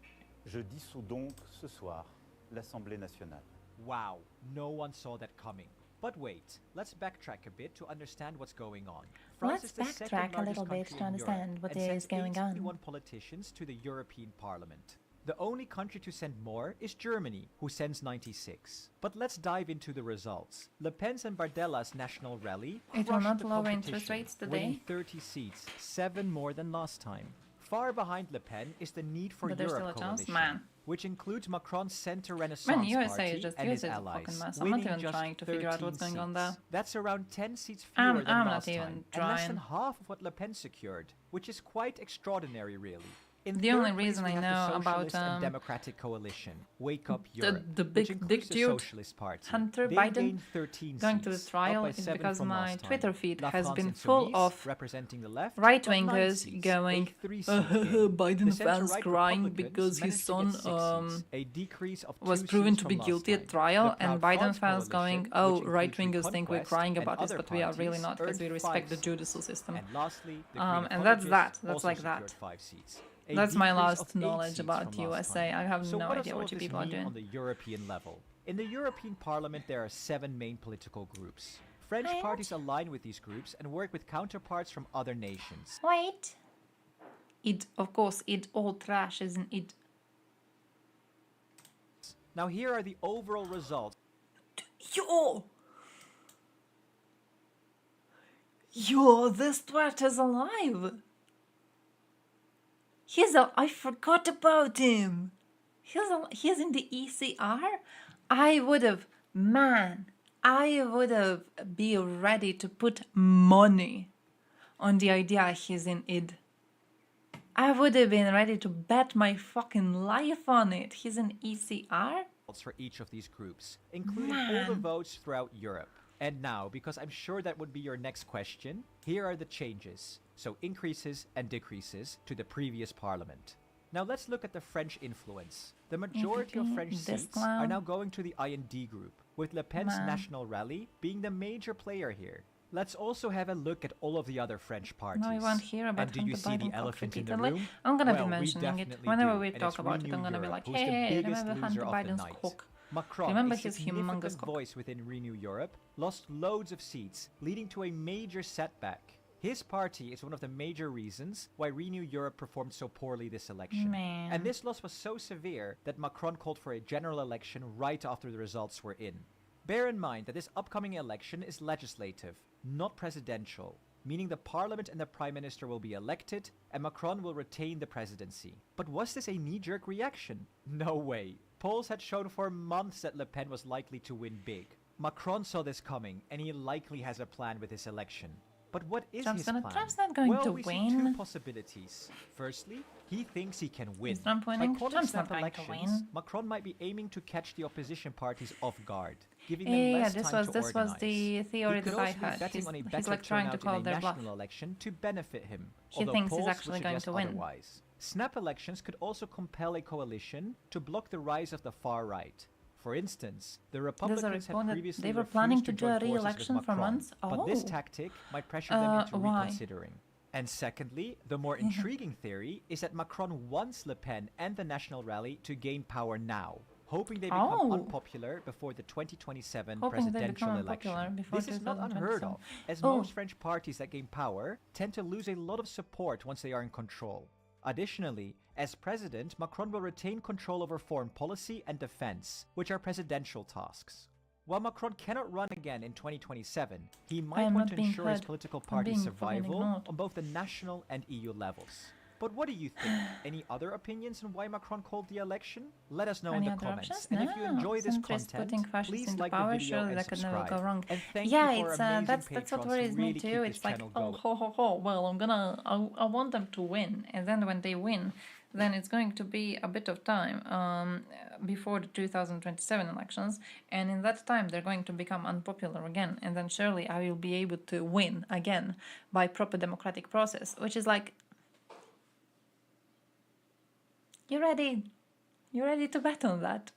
Je dissous donc ce soir l'Assemblée nationale. Wow, no one saw that coming. But wait, let's backtrack a bit to understand what's going on. France is the second largest country in Europe and sends 81 politicians to the European Parliament. The only country to send more is Germany, who sends 96. But let's dive into the results. Le Pen's and Bardella's national rally It will crushed not the lower interest competition, rates winning today. 30 seats, 7 more than last time. Far behind Le Pen is the Need for But there's Europe still a chance? coalition, Man. which includes Macron's Center Man, Renaissance USA Party just and his uses a allies, fucking mess. I'm not winning even just trying to figure out what's 13 going on seats. there. That's around 10 seats I'm fewer than not last even time, and less than trying. half of what Le Pen secured, which is quite extraordinary, really. In The third only place, reason we I have know the about Socialist and Democratic Coalition, Wake Up Europe, the which big includes the dude, Socialist Party. Hunter They Biden, gained 13 going to the seats, up trial by is 7 because from my last time. Twitter feed La has France been Insoumise, full of representing the left, right-wingers got 9 seats, going, a 3-seat gain. Biden The fans centre-right crying Republicans because his managed to get son 6 seats, a decrease of was 2 proven seats to be from guilty last at time. trial, The and Proud Biden France fans going, coalition, oh, which includes right-wingers think we're Reconquest crying and about this, other but we are really parties, not because we earned respect the 5 judicial system. And lastly, the And that's Green that. Ecologists That's also like secured that. 5 seats. A That's my decrease last of 8 knowledge seats about from last USA. time. I have So no what does idea all what you this people are mean doing. on the European level? In the European Parliament, there are 7 main political groups. French parties align with these groups and work with counterparts from other nations. Wait. It, of course, it all trash, isn't it? Now here are the overall results. Yo, this twat is alive. I forgot about him. He's in the ECR. I would have be ready to put money on the idea he's in id. I would have been ready to bet my fucking life on it. He's in ECR? For each of these groups, including all the votes throughout Europe. And now, because I'm sure that would be your next question, here are the changes. So increases and decreases to the previous parliament. Now let's look at the French influence. The majority of French seats are now going to the IND group, with Le Pen's National Rally being the major player here. Let's also have a look at all of the other French parties. No, I won't hear about and do you see the elephant in the room? I'm gonna well, be mentioning we it definitely whenever do, we and talk it's about it. Renew I'm gonna be Europe, like, who's the hey, biggest remember loser Hunter of the Biden's night. cock? Macron, Remember a his humongous significant cock? voice within Renew Europe, lost loads of seats, leading to a major setback. His party is one of the major reasons why Renew Europe performed so poorly this election. Man. And this loss was so severe that Macron called for a general election right after the results were in. Bear in mind that this upcoming election is legislative, not presidential, meaning the parliament and the prime minister will be elected and Macron will retain the presidency. But was this a knee-jerk reaction? No way. Polls had shown for months that Le Pen was likely to win big. Macron saw this coming, and he likely has a plan with his election. But what is his plan? Trump's not going well, to we win. see two possibilities. Firstly, he thinks he can win. Is Trump By winning? calling Trump's snap not going to elections, win. Macron might be aiming to catch the opposition parties off guard, giving Yeah, them yeah, less this time was to this organize. was the theory He could that I also be heard. betting on a He's better like trying to turnout call in a their bluff. national election to benefit him. He although thinks he's polls would actually going suggest to win. Otherwise. Snap elections could also compel a coalition to block the rise of the far right. For instance, the Republicans had report that previously they were refused planning to to do join a forces with re-election for Macron, months? but this Oh. tactic might pressure them into Why? reconsidering. And secondly, the more intriguing theory is that Macron wants Le Pen and the National Rally to gain power now, hoping they become Oh. unpopular before the 2027 Hoping they presidential become unpopular election. before This is not unheard of, 2027. as Oh. most French parties that gain power tend to lose a lot of support once they are in control. Additionally, as president, Macron will retain control over foreign policy and defense, which are presidential tasks. While Macron cannot run again in 2027, he might am want not to being ensure his heard. political I'm party's being fucking survival ignored. on both the national and EU levels. But what do you think? Any other opinions on why Macron called the election? Let us know Any in the other comments. options? And if you No, enjoy this centrist content, putting fascists please into like power, the video surely and that could never subscribe. go wrong. And thank Yeah, you for it's amazing that's what patrons worries who me really too. keep It's this like, channel oh, going. ho, ho, ho. Well, I want them to win, and then when they win, then it's going to be a bit of time before the 2027 elections, and in that time they're going to become unpopular again, and then surely I will be able to win again by proper democratic process, which is like, you ready? You ready to bet on that?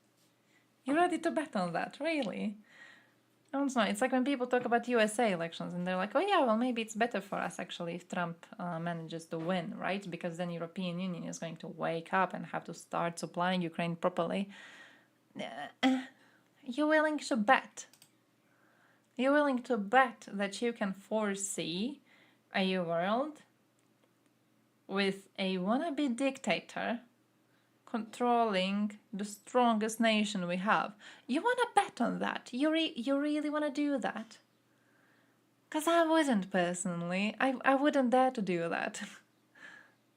You ready to bet on that? Really? I don't know. It's like when people talk about USA elections and they're like, oh yeah, well maybe it's better for us actually if Trump manages to win, right? Because then European Union is going to wake up and have to start supplying Ukraine properly. You're willing to bet? You're willing to bet that you can foresee a world with a wannabe dictator controlling the strongest nation we have? You want to bet on that? You really want to do that? Because I wouldn't personally. I wouldn't dare to do that.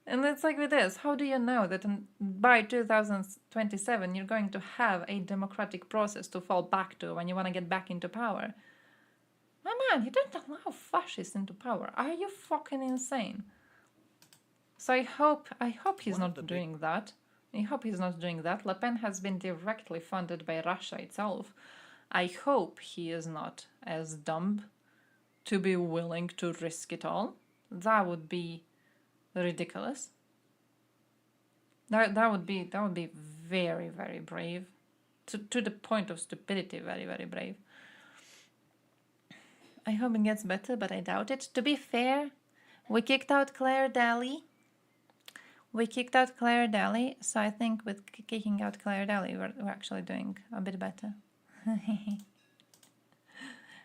And it's like with this. How do you know that by 2027 you're going to have a democratic process to fall back to when you want to get back into power? My man, you don't allow fascists into power. Are you fucking insane? So I hope he's not doing that. I hope he's not doing that. Le Pen has been directly funded by Russia itself. I hope he is not as dumb to be willing to risk it all. That would be ridiculous. That would be very, very brave. To the point of stupidity, very, very brave. I hope it gets better, but I doubt it. To be fair, we kicked out Claire Daly. So I think with kicking out Claire Daly, we're actually doing a bit better.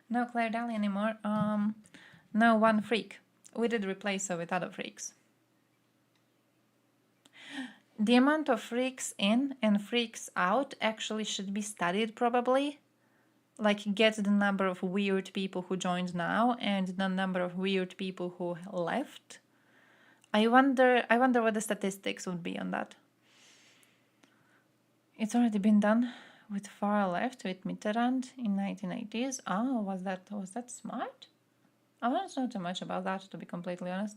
No Claire Daly anymore. No one freak. We did replace her with other freaks. The amount of freaks in and freaks out actually should be studied probably. Like get the number of weird people who joined now and the number of weird people who left. I wonder what the statistics would be on that. It's already been done with far left, with Mitterrand in 1980s. Oh, was that smart? I don't know too much about that, to be completely honest.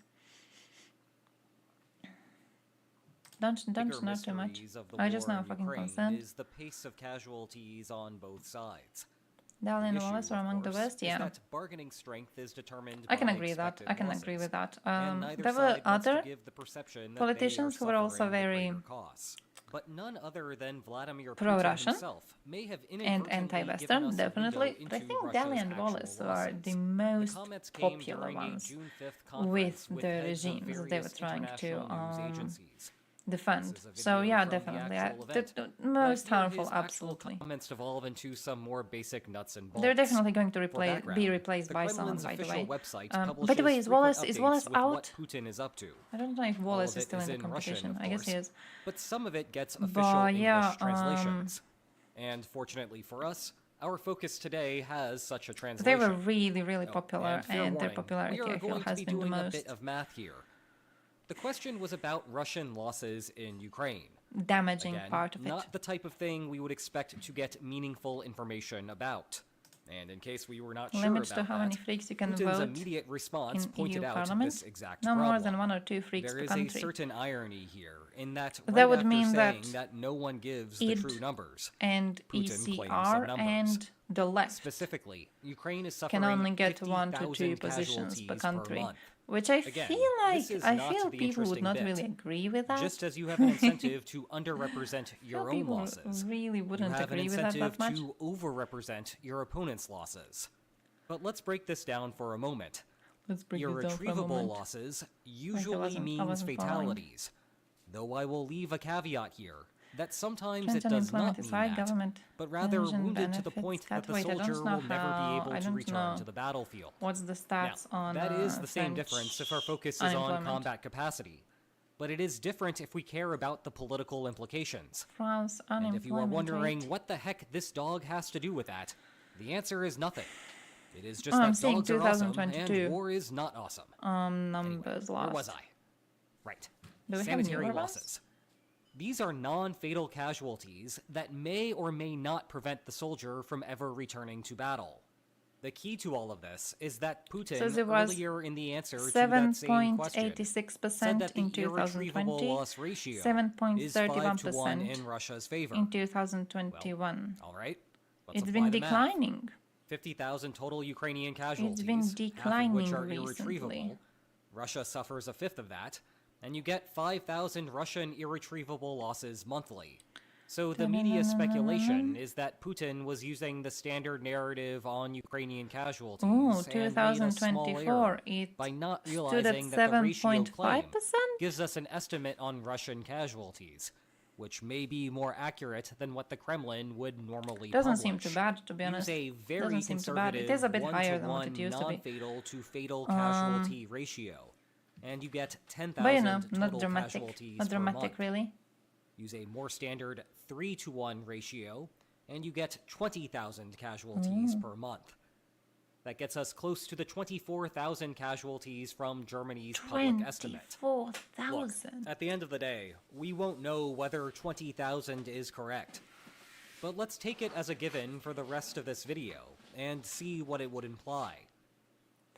Don't know too much. I just know fucking concerned. Is the pace of casualties on both sides. Daly and Wallace are among the worst, yeah. That bargaining strength is determined I can by agree with that. I can agree with that. neither There were side wants to other give the perception that politicians they who are were also suffering the very greater costs. But none other than Vladimir Putin pro-Russian himself may have and inadvertently anti-Western, given us a definitely. window But I into think Russia's Daly and actual Wallace are losses. the most comments came popular during a ones June 5th with conference the with heads of regimes they were various trying to international news agencies. defend. This is a So video yeah, from the definitely. actual event. The most But here harmful, his actual absolutely. Comments devolve into some more basic nuts and bolts. They're definitely going to For be background, replaced the by someone, Kremlin's by the official way. website By the publishes way, is frequent Wallace updates with out? what Putin is up to. I don't know if All Wallace of is it still in the in Russian, competition. of I guess he course, is. But some of it gets official But yeah, English translations. And fortunately for us, our focus today has such a translation. They were really popular, and fair and their warning, popularity, we are I feel, going to has be been the doing a most. bit of math here. The question was about Russian losses in Ukraine. damaging Again, part of it. not the type of thing we would expect to get meaningful information about. And in case we were not Limits sure to about how many freaks you can Putin's vote immediate response in pointed EU out Parliament. this exact No problem. more than 1 or 2 freaks There per is a country. certain irony here, in that That right would after mean saying that that no one gives the id true numbers, and Putin claims some ECR numbers. and the left Specifically, Ukraine is suffering can only get 1 to 2 50,000 positions per casualties country, month. which I Again, feel this like is I not feel the people would interesting not bit. really agree with that. Just as you have an incentive to underrepresent your own people losses, really wouldn't you have an agree with that incentive much. to overrepresent your opponent's losses. But let's break this down for a moment. Let's break this down for a Irretrievable moment. losses I usually wasn't means following. fatalities. Though I will leave a caveat here that sometimes Current it does not unemployment mean is high, that, government but rather pension wounded to the benefits point cut. that the Wait, I don't soldier know will never be how- able I to don't return know to the battlefield. What's the stats Now, on that is the same French difference if our focus is on unemployment? combat capacity. But it is different if we care about the political implications. France And if you are unemployment wondering rate. what the heck this dog has to do with that, the answer is nothing. It is just Oh, that I'm saying dogs are awesome 2022. and war is not awesome. Numbers lost. Where was I? Right. Do we have Sanitary newer losses. These are non-fatal casualties that may or may not prevent the soldier from ever returning to battle. The key to all of this is that Putin, Says it was earlier in the answer to that same question, said 7.86% that in the irretrievable 2020, loss ratio is 5 to 1 7.31% in Russia's favor. in 2021. All right. Let's It's apply been the math. declining. 50,000 total Ukrainian casualties, been half of declining which are recently. irretrievable. Russia suffers a fifth of that, and you get 5,000 Russian irretrievable losses monthly. So the media speculation is that Putin was using the standard narrative on Ukrainian casualties Ooh, and made a small 2024, error it by not stood realizing at that the ratio 7.5%? claimed gives us an estimate on Russian casualties, which may be more accurate than what the Kremlin would normally Doesn't publish. seem too bad, to be honest. Use a very Doesn't seem too bad. It conservative is a bit higher than what 1-to-1 it used to be. non-fatal to fatal casualty ratio, and you get 10,000 But you know, total not dramatic. casualties Not per dramatic, month. really. Use a more standard 3-to-1 ratio, and you get 20,000 casualties per month. That gets us close to the 24,000 casualties from Germany's public estimate. 24,000. At the end of the day, we won't know whether 20,000 is correct. But let's take it as a given for the rest of this video, and see what it would imply.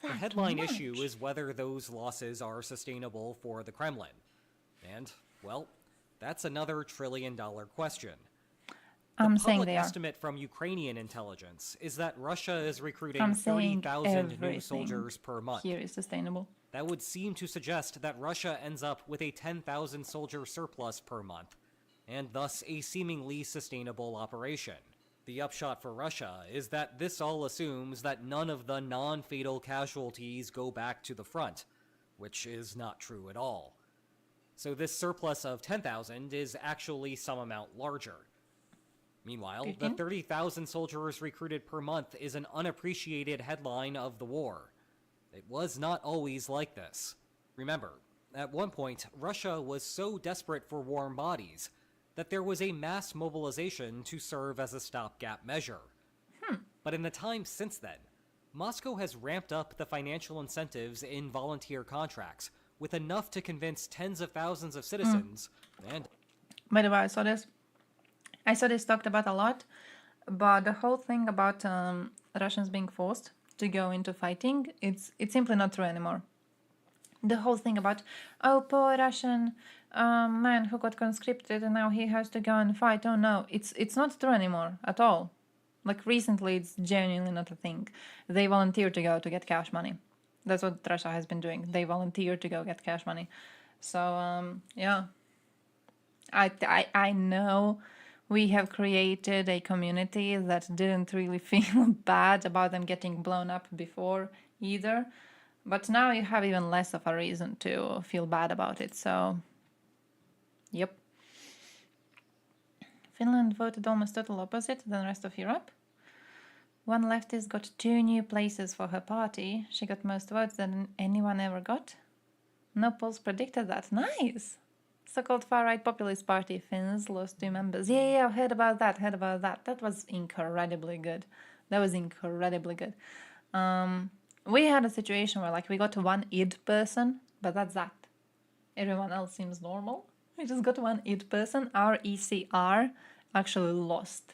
The headline issue is whether those losses are sustainable for the Kremlin. And, well, that's another trillion-dollar question. I'm The saying public they are. estimate from Ukrainian intelligence is that Russia is recruiting I'm saying 30,000 new everything soldiers per month. here is sustainable. That would seem to suggest that Russia ends up with a 10,000 soldier surplus per month, and thus a seemingly sustainable operation. The upshot for Russia is that this all assumes that none of the non-fatal casualties go back to the front, which is not true at all. So this surplus of 10,000 is actually some amount larger. Meanwhile, the 30,000 soldiers recruited per month is an unappreciated headline of the war. It was not always like this. Remember, at one point, Russia was so desperate for warm bodies that there was a mass mobilization to serve as a stopgap measure. But in the time since then, Moscow has ramped up the financial incentives in volunteer contracts with enough to convince tens of thousands of citizens and... By the way, I saw this talked about a lot, but the whole thing about Russians being forced to go into fighting, it's simply not true anymore. The whole thing about, oh, poor Russian man who got conscripted and now he has to go and fight. Oh no, it's not true anymore at all. Like recently, it's genuinely not a thing. They volunteer to go to get cash money. That's what Russia has been doing. They volunteer to go get cash money. So yeah, I know we have created a community that didn't really feel bad about them getting blown up before either. But now you have even less of a reason to feel bad about it, so... Yep. Finland voted almost total opposite than the rest of Europe. One leftist got 2 new places for her party. She got most votes than anyone ever got. No polls predicted that. Nice! So-called far-right populist party Finns lost 2 members. Yeah, I've heard about that. That was incredibly good. We had a situation where like we got 1 id person, but that's that. Everyone else seems normal. I just got one it person, RECR, actually lost.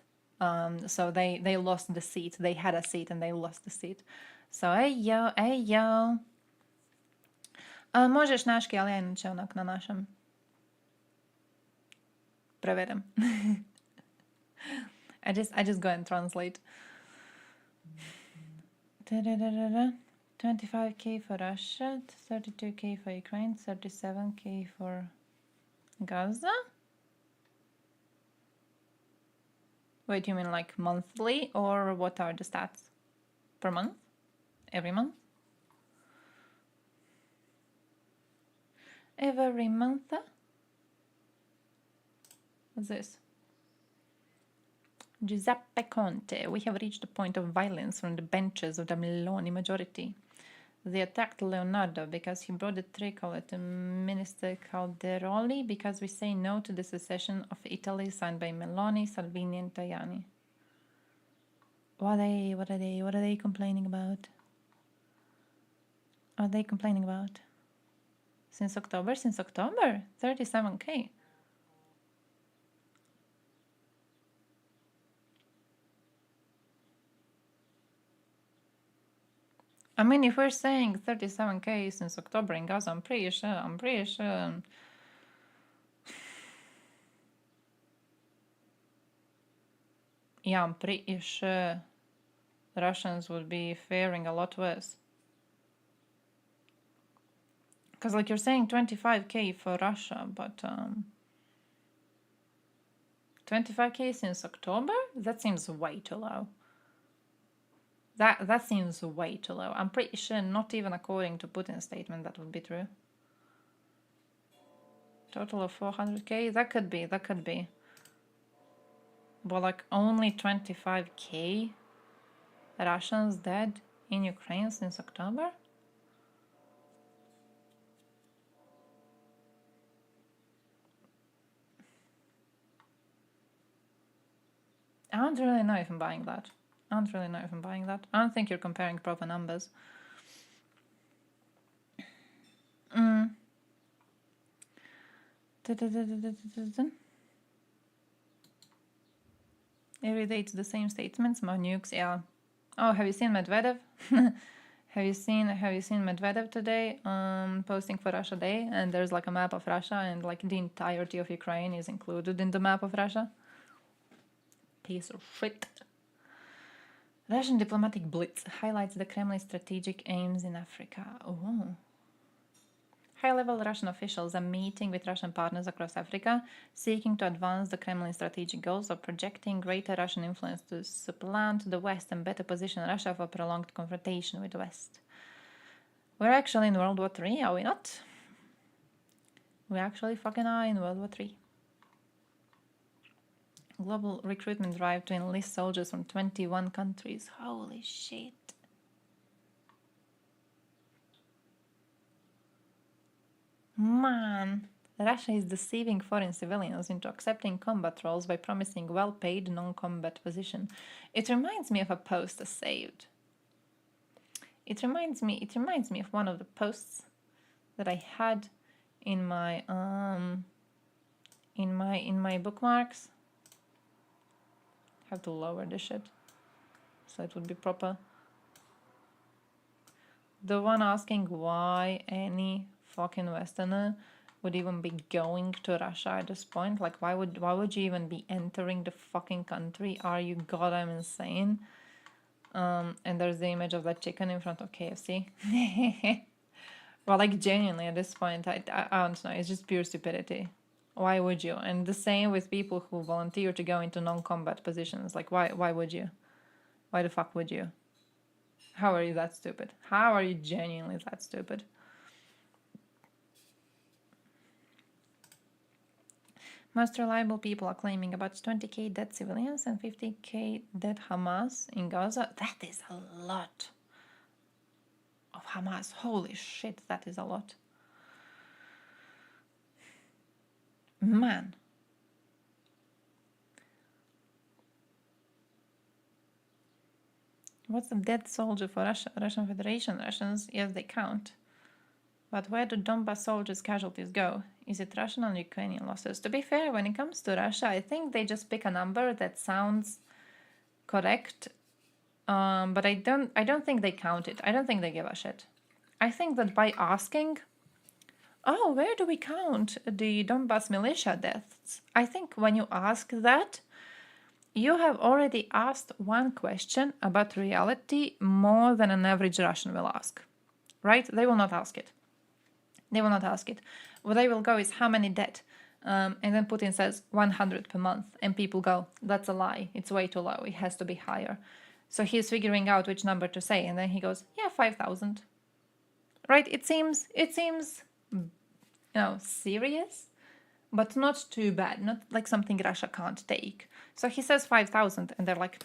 So they lost the seat. They had a seat and they lost the seat. So ej yo. Možeš naški, ali ja inače onak na našem. Prevedem. I just go and translate. 25k for Russia, 32k for Ukraine, 37k for Gaza? Wait, you mean like monthly, or what are the stats? Per month? Every month? Every month? What's this? Giuseppe Conte. We have reached the point of violence from the benches of the Meloni majority. They attacked Leonardo because he brought the tricolour to Minister Calderoli because we say no to the secession of Italy signed by Meloni, Salvini and Tajani. What are they complaining about? What are they complaining about? Since October? 37k. I mean, if we're saying 37k since October in Gaza, I'm pretty sure. Yeah, I'm pretty sure the Russians would be faring a lot worse. Because, like, you're saying 25k for Russia, but 25k since October? That seems way too low. That seems way too low. I'm pretty sure not even according to Putin's statement that would be true. Total of 400k? That could be. But like only 25k Russians dead in Ukraine since October? I don't really know if I'm buying that. I don't think you're comparing proper numbers. Every day it's the same statements, more nukes, yeah. Oh, have you seen Medvedev? Have you seen Medvedev today posting for Russia Day? And there's like a map of Russia and like the entirety of Ukraine is included in the map of Russia. Piece of shit. Russian diplomatic blitz highlights the Kremlin's strategic aims in Africa. Oh. High-level Russian officials are meeting with Russian partners across Africa, seeking to advance the Kremlin's strategic goals of projecting greater Russian influence to supplant the West and better position Russia for prolonged confrontation with the West. We're actually in World War III, are we not? We actually fucking are in World War III. Global recruitment drive to enlist soldiers from 21 countries. Holy shit. Man, Russia is deceiving foreign civilians into accepting combat roles by promising well-paid non-combat position. It reminds me of a post I saved. It reminds me of one of the posts that I had in my bookmarks. Have to lower this shit so it would be proper. The one asking why any fucking Westerner would even be going to Russia at this point. Like, why would you even be entering the fucking country? Are you goddamn insane? And there's the image of that chicken in front of KFC. Well, like, genuinely at this point, I don't know. It's just pure stupidity. Why would you? And the same with people who volunteer to go into non-combat positions. Like, why would you? Why the fuck would you? How are you that stupid? How are you genuinely that stupid? Most reliable people are claiming about 20k dead civilians and 50k dead Hamas in Gaza. That is a lot of Hamas. Holy shit, that is a lot. Man. What's a dead soldier for Russia? Russian Federation? Russians, yes, they count. But where do Donbass soldiers' casualties go? Is it Russian or Ukrainian losses? To be fair, when it comes to Russia, I think they just pick a number that sounds correct. But I don't think they count it. I don't think they give a shit. I think that by asking, oh, where do we count the Donbas militia deaths? I think when you ask that, you have already asked one question about reality more than an average Russian will ask. Right? They will not ask it. They will not ask it. What they will go is how many dead. And then Putin says 100 per month. And people go, that's a lie. It's way too low. It has to be higher. So he's figuring out which number to say. And then he goes, yeah, 5,000. Right? It seems, serious, but not too bad. Not like something Russia can't take. So he says 5,000. And they're like,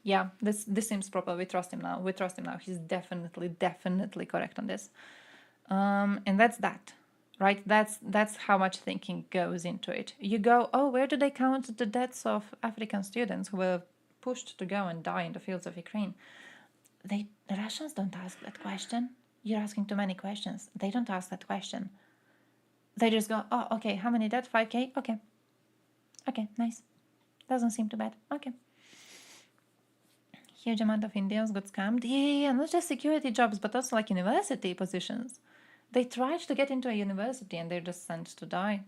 yeah, this seems proper. We trust him now. We trust him now. He's definitely correct on this. And that's that, right? That's how much thinking goes into it. You go, oh, where do they count the deaths of African students who were pushed to go and die in the fields of Ukraine? The Russians don't ask that question. You're asking too many questions. They don't ask that question. They just go, oh, okay, how many dead? 5K? Okay. Okay, nice. Doesn't seem too bad. Okay. Huge amount of Indians got scammed. Yeah, not just security jobs, but also like university positions. They tried to get into a university and they're just sent to die.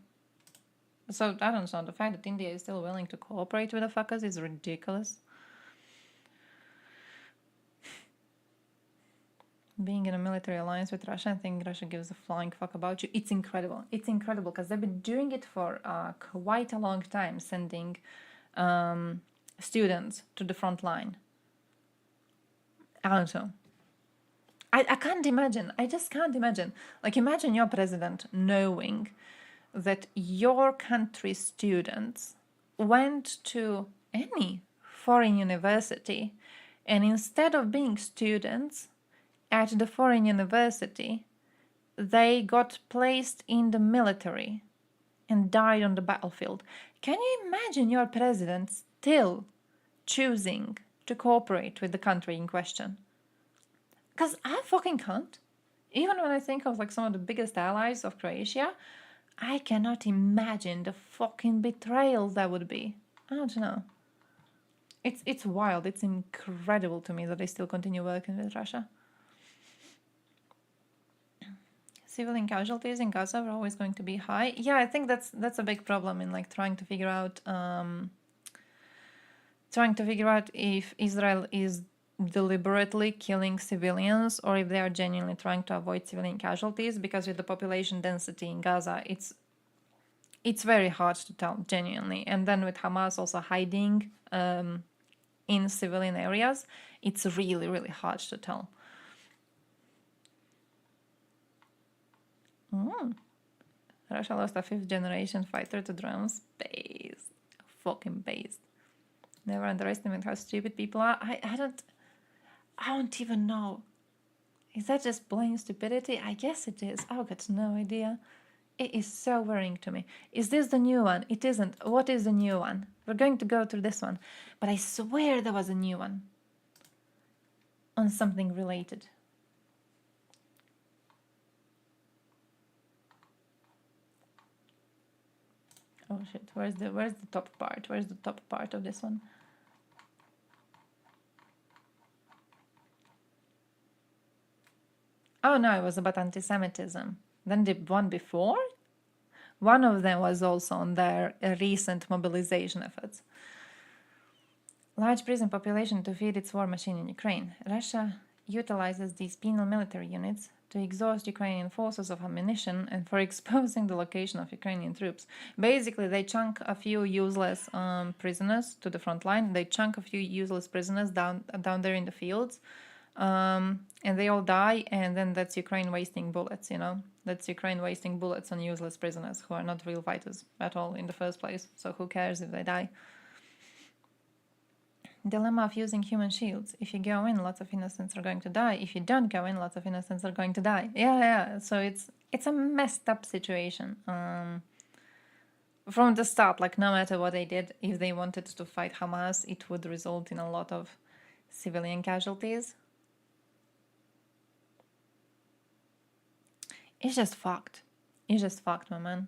So I don't know, the fact that India is still willing to cooperate with the fuckers is ridiculous. Being in a military alliance with Russia, I think Russia gives a flying fuck about you. It's incredible. It's incredible because they've been doing it for quite a long time, sending students to the front line. I don't know. I can't imagine. I just can't imagine. Like, imagine your president knowing that your country's students went to any foreign university, and instead of being students at the foreign university, they got placed in the military and died on the battlefield. Can you imagine your president still choosing to cooperate with the country in question? Because I fucking can't. Even when I think of like some of the biggest allies of Croatia, I cannot imagine the fucking betrayal that would be. I don't know. It's wild. It's incredible to me that they still continue working with Russia. Civilian casualties in Gaza are always going to be high. Yeah, I think that's a big problem in like trying to figure out if Israel is deliberately killing civilians or if they are genuinely trying to avoid civilian casualties, because with the population density in Gaza, it's very hard to tell genuinely. And then with Hamas also hiding in civilian areas, it's really, really hard to tell. Russia lost a 5th generation fighter to drones. Based. Fucking based. Never underestimate how stupid people are. I don't even know. Is that just plain stupidity? I guess it is. I've got no idea. It is so worrying to me. Is this the new one? It isn't. What is the new one? We're going to go through this one. But I swear there was a new one. On something related. Oh shit, where's the top part? Where's the top part of this one? Oh no, it was about anti-Semitism. Then the one before? One of them was also on their recent mobilization efforts. Large prison population to feed its war machine in Ukraine. Russia utilizes these penal military units to exhaust Ukrainian forces of ammunition and for exposing the location of Ukrainian troops. Basically, they chunk a few useless prisoners to the front line. They chunk a few useless prisoners down there in the fields. And they all die, and then that's Ukraine wasting bullets, you know? That's Ukraine wasting bullets on useless prisoners who are not real fighters at all in the first place. So who cares if they die? Dilemma of using human shields. If you go in, lots of innocents are going to die. If you don't go in, lots of innocents are going to die. Yeah. So it's a messed up situation. From the start, like no matter what they did, if they wanted to fight Hamas, it would result in a lot of civilian casualties. It's just fucked. It's just fucked, my man.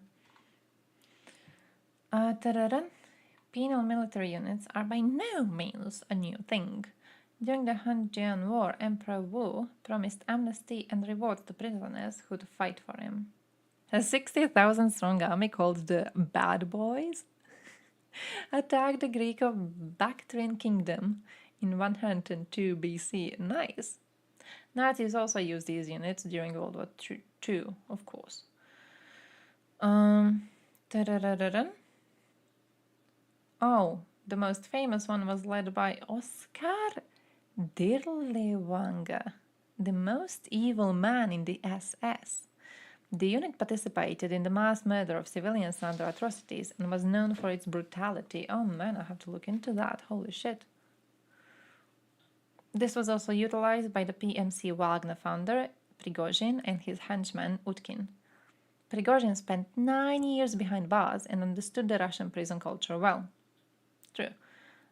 Penal military units are by no means a new thing. During the Hanjian War, Emperor Wu promised amnesty and rewards to prisoners who'd fight for him. A 60,000 strong army called the Bad Boys attacked the Greek of Bactrian Kingdom in 102 BC. Nice. Nazis also used these units during World War II, of course. Oh, the most famous one was led by Oskar Dirlewanger, the most evil man in the SS. The unit participated in the mass murder of civilians under atrocities and was known for its brutality. Oh man, I have to look into that. Holy shit. This was also utilized by the PMC Wagner founder Prigozhin and his henchman Utkin. Prigozhin spent 9 years behind bars and understood the Russian prison culture well. True.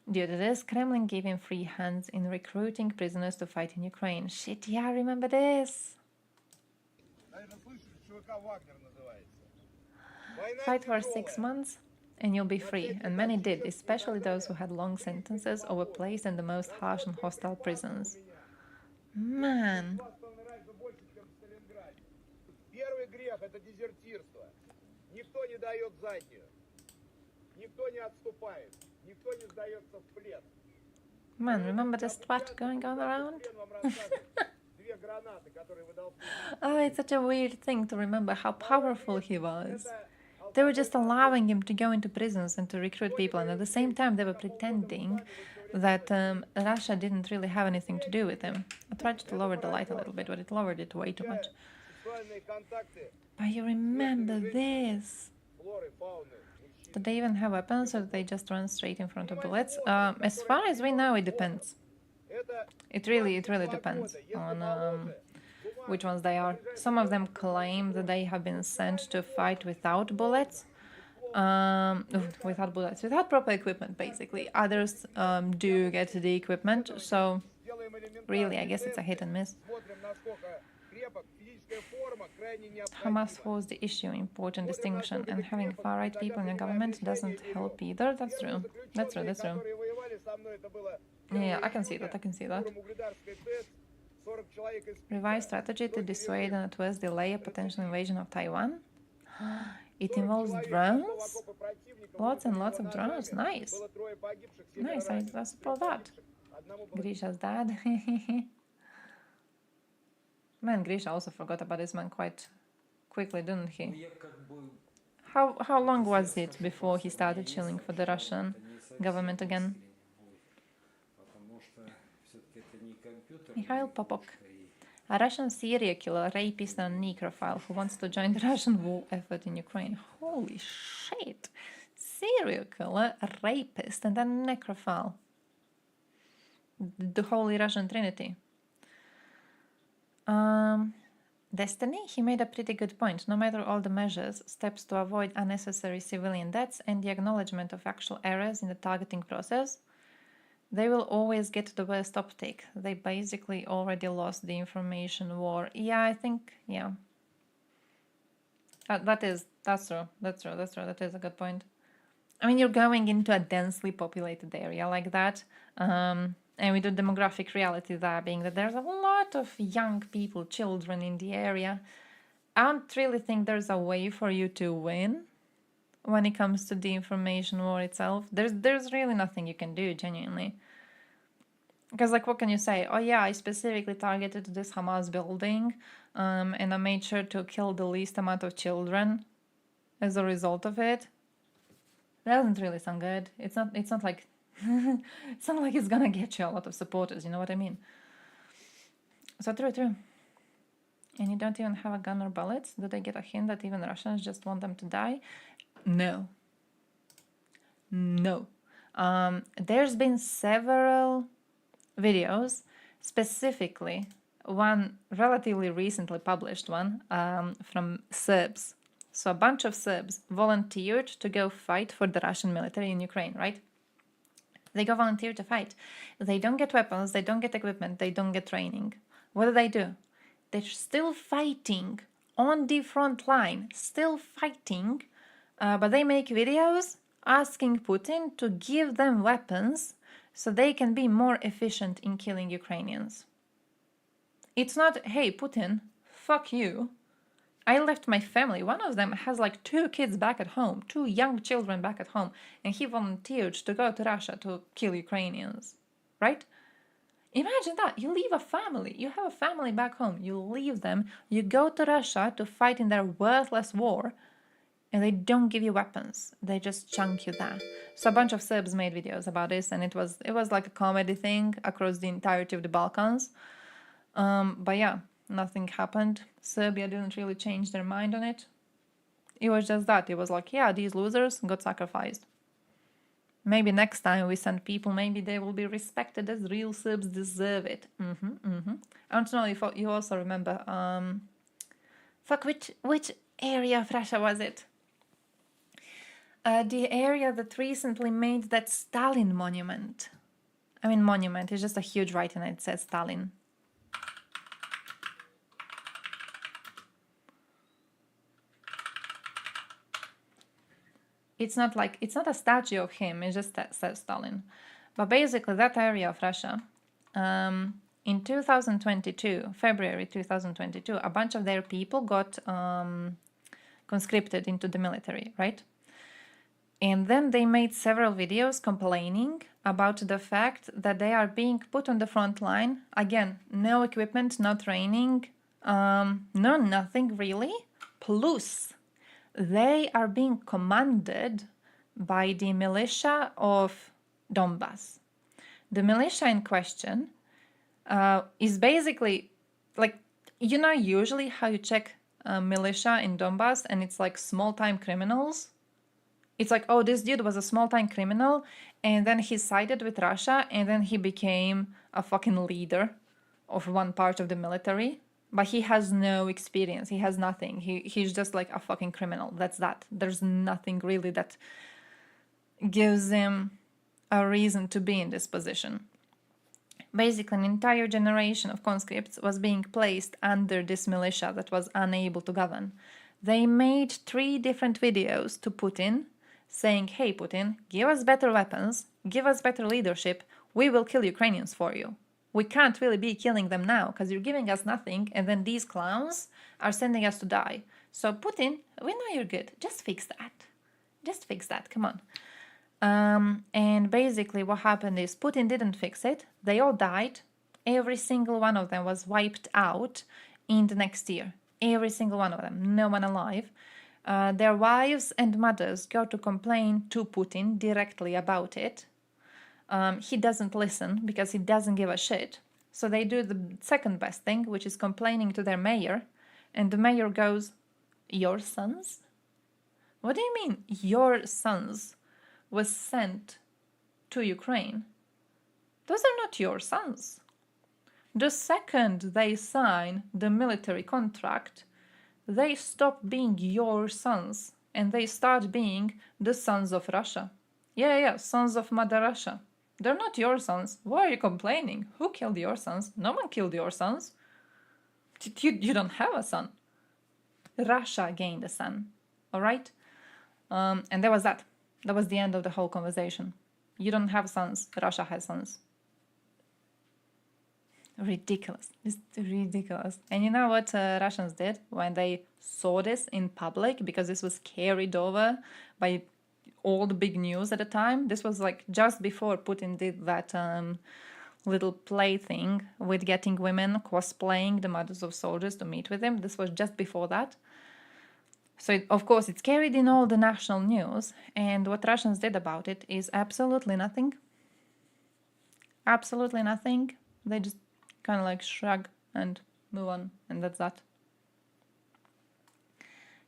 Due to this, Kremlin gave him free hands in recruiting prisoners to fight in Ukraine. Shit, yeah, remember this. Fight for 6 months and you'll be free, and many did, especially those who had long sentences or were placed in the most harsh and hostile prisons. Man. Man, remember this twat going on around? Oh, it's such a weird thing to remember how powerful he was. They were just allowing him to go into prisons and to recruit people, and at the same time they were pretending that Russia didn't really have anything to do with him. I tried to lower the light a little bit, but it lowered it way too much. But you remember this? Did they even have weapons, or did they just run straight in front of bullets? As far as we know, it depends. It really depends on which ones they are. Some of them claim that they have been sent to fight without bullets. Without proper equipment, basically. Others do get the equipment, so really, I guess it's a hit and miss. Hamas was the issue, important distinction, and having far-right people in the government doesn't help either. That's true. That's true. Yeah, I can see that. Revised strategy to dissuade and at worst delay a potential invasion of Taiwan. It involves drones? Lots and lots of drones. Nice. Nice, I support that. Grisha's dad. Man, Grisha also forgot about this man quite quickly, didn't he? How long was it before he started chilling for the Russian government again? Mikhail Popok, a Russian serial killer, rapist and necrophile who wants to join the Russian war effort in Ukraine. Holy shit! Serial killer, a rapist and a necrophile. The Holy Russian Trinity. Destiny, he made a pretty good point. No matter all the measures, steps to avoid unnecessary civilian deaths and the acknowledgement of actual errors in the targeting process, they will always get the worst optic. They basically already lost the information war. Yeah, I think, yeah. That's true. That is a good point. I mean, you're going into a densely populated area like that, and with the demographic reality there being that there's a lot of young people, children in the area. I don't really think there's a way for you to win when it comes to the information war itself. There's really nothing you can do, genuinely. Because, like, what can you say? Oh yeah, I specifically targeted this Hamas building, and I made sure to kill the least amount of children as a result of it. That doesn't really sound good. It's not like it's not like it's gonna get you a lot of supporters, you know what I mean? So true. And you don't even have a gun or bullets? Do they get a hint that even Russians just want them to die? No. There's been several videos, specifically one relatively recently published one from Serbs. So a bunch of Serbs volunteered to go fight for the Russian military in Ukraine, right? They go volunteer to fight. They don't get weapons, they don't get equipment, they don't get training. What do? They're still fighting on the front line, still fighting, but they make videos asking Putin to give them weapons so they can be more efficient in killing Ukrainians. It's not, hey, Putin, fuck you. I left my family. One of them has like 2 kids back at home, 2 young children back at home, and he volunteered to go to Russia to kill Ukrainians, right? Imagine that. You leave a family. You have a family back home. You leave them. You go to Russia to fight in their worthless war, and they don't give you weapons. They just chunk you there. So a bunch of Serbs made videos about this, and it was like a comedy thing across the entirety of the Balkans. But yeah, nothing happened. Serbia didn't really change their mind on it. It was just that. It was like, yeah, these losers got sacrificed. Maybe next time we send people, maybe they will be respected as real Serbs deserve it. I don't know if you also remember, which area of Russia was it? The area that recently made that Stalin monument. I mean, monument is just a huge writing and it says Stalin. It's not a statue of him, it just says Stalin. But basically that area of Russia, in 2022, February 2022, a bunch of their people got conscripted into the military, right? And then they made several videos complaining about the fact that they are being put on the front line. Again, no equipment, no training, no nothing really. Plus, they are being commanded by the militia of Donbass. The militia in question is basically like, you know, usually how you check militia in Donbass and it's like small-time criminals. It's like, oh, this dude was a small-time criminal and then he sided with Russia and then he became a fucking leader of one part of the military. But he has no experience. He has nothing. He's just like a fucking criminal. That's that. There's nothing really that gives him a reason to be in this position. Basically, an entire generation of conscripts was being placed under this militia that was unable to govern. They made 3 different videos to Putin saying, hey, Putin, give us better weapons, give us better leadership, we will kill Ukrainians for you. We can't really be killing them now because you're giving us nothing and then these clowns are sending us to die. So Putin, we know you're good. Just fix that. Just fix that. Come on. And basically what happened is Putin didn't fix it. They all died. Every single one of them was wiped out in the next year. Every single one of them. No one alive. Their wives and mothers go to complain to Putin directly about it. He doesn't listen because he doesn't give a shit. So they do the second best thing, which is complaining to their mayor. And the mayor goes, your sons? What do you mean, your sons was sent to Ukraine? Those are not your sons. The second they sign the military contract, they stop being your sons and they start being the sons of Russia. Yeah, sons of Mother Russia. They're not your sons. Why are you complaining? Who killed your sons? No one killed your sons. You don't have a son. Russia gained a son. All right? And that was that. That was the end of the whole conversation. You don't have sons. Russia has sons. Ridiculous. Just ridiculous. And you know what Russians did when they saw this in public? Because this was carried over by all the big news at the time. This was like just before Putin did that little play thing with getting women cosplaying the mothers of soldiers to meet with him. This was just before that. So of course it's carried in all the national news, and what Russians did about it is absolutely nothing. Absolutely nothing. They just kind of like shrug and move on, and that's that.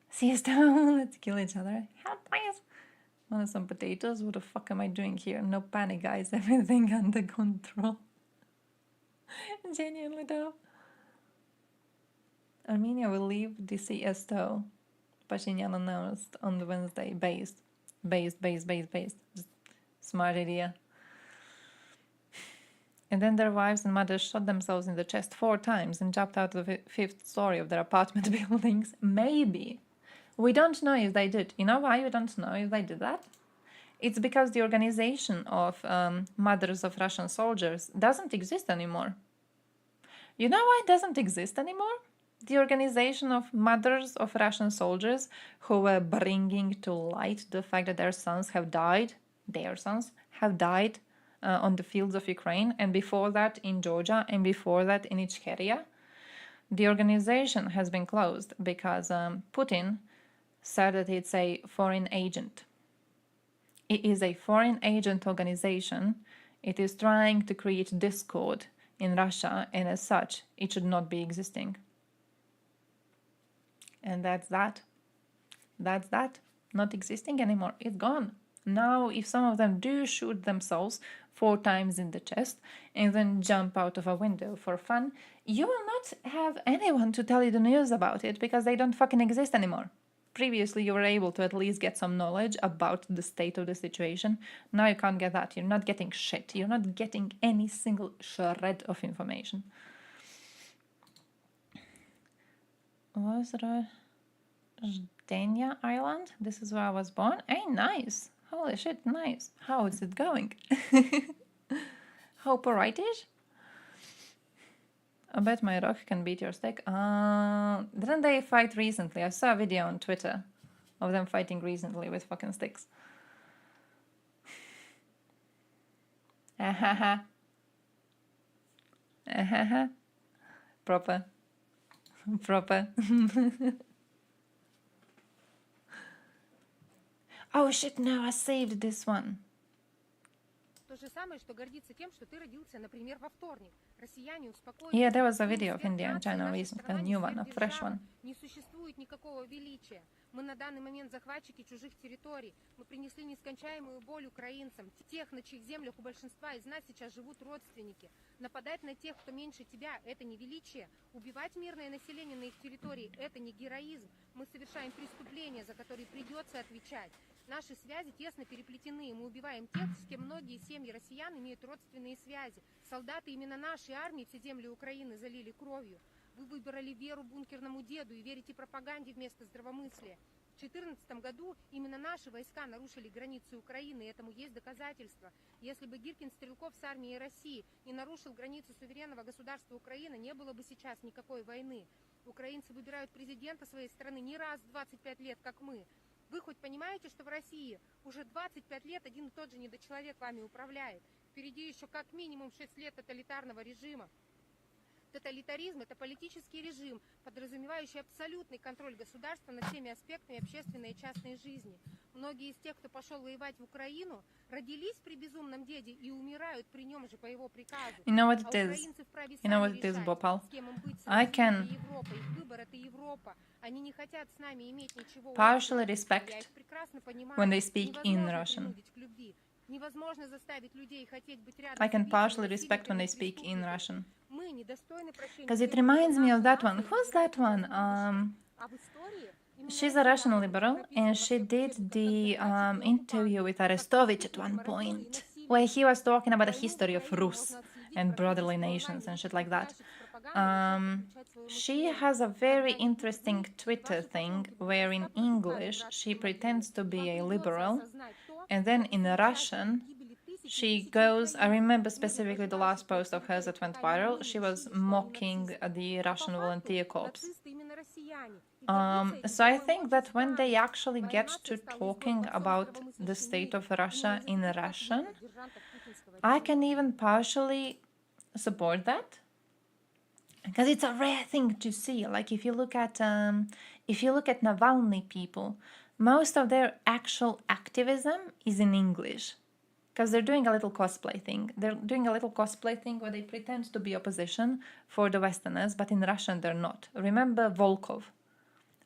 Siesta, let's kill each other. Help, please. Want some potatoes? What the fuck am I doing here? No panic, guys. Everything under control. Genuinely though. Armenia will leave the CSTO. Pashinyan announced on the Wednesday. Based. Just smart idea. And then their wives and mothers shot themselves in the chest 4 times and jumped out of the 5th story of their apartment buildings. Maybe. We don't know if they did. You know why we don't know if they did that? It's because the organization of Mothers of Russian Soldiers doesn't exist anymore. You know why it doesn't exist anymore? The organization of Mothers of Russian Soldiers who were bringing to light the fact that their sons have died on the fields of Ukraine, and before that in Georgia, and before that in Ichkeria. The organization has been closed because Putin said that it's a foreign agent. It is a foreign agent organization. It is trying to create discord in Russia, and as such, it should not be existing. And that's that. That's that. Not existing anymore. It's gone. Now, if some of them do shoot themselves 4 times in the chest and then jump out of a window for fun, you will not have anyone to tell you the news about it because they don't fucking exist anymore. Previously, you were able to at least get some knowledge about the state of the situation. Now you can't get that. You're not getting shit. You're not getting any single shred of information. Was Dania Island? This is where I was born? Hey, nice. Holy shit, nice. How is it going? How porridge? I bet my rock can beat your stick. Didn't they fight recently? I saw a video on Twitter of them fighting recently with fucking sticks. Ahaha. Ahaha. Proper. Proper. Oh shit, no, I saved this one. Yeah, there was a video of India and China recently, a new one, a fresh one. Мы на данный момент захватчики чужих территорий. Мы принесли нескончаемую боль украинцам, тех, на чьих землях у большинства из нас сейчас живут родственники. Нападать на тех, кто меньше тебя, это не величие. Убивать мирное население на их территории, это не героизм. Мы совершаем преступления, за которые придется отвечать. Наши связи тесно переплетены. Мы убиваем тех, с кем многие семьи россиян имеют родственные связи. Солдаты именно нашей армии все земли Украины залили кровью. Вы выбрали веру бункерному деду и верите пропаганде вместо здравомыслия. В 2014 году именно наши войска нарушили границы Украины, и этому есть доказательства. Если бы Гиркин-Стрелков с армией России не нарушил границу суверенного государства Украины, не было бы сейчас никакой войны. Украинцы выбирают президента своей страны не раз в 25 лет, как мы. Вы хоть понимаете, что в России уже 25 лет один и тот же недочеловек вами управляет? Впереди еще как минимум 6 лет тоталитарного режима. Тоталитаризм – это политический режим, подразумевающий абсолютный контроль государства над всеми аспектами общественной и частной жизни. Многие из тех, кто пошел воевать в Украину, родились при безумном деде и умирают при нем же по его приказу. You know what it is? You know what it is, Bhopal? I can partially respect when they speak in Russian. I can partially respect when they speak in Russian. Because it reminds me of that one. Who's that one? She's a Russian liberal, and she did the interview with Arestovich at one point, where he was talking about the history of Rus and brotherly nations and shit like that. She has a very interesting Twitter thing where in English she pretends to be a liberal, and then in Russian she goes, I remember specifically the last post of hers that went viral, she was mocking the Russian volunteer corps. So I think that when they actually get to talking about the state of Russia in Russian, I can even partially support that. Because it's a rare thing to see. Like if you look at Navalny people, most of their actual activism is in English. Because they're doing a little cosplay thing. They're doing a little cosplay thing where they pretend to be opposition for the Westerners, but in Russian they're not. Remember Volkov?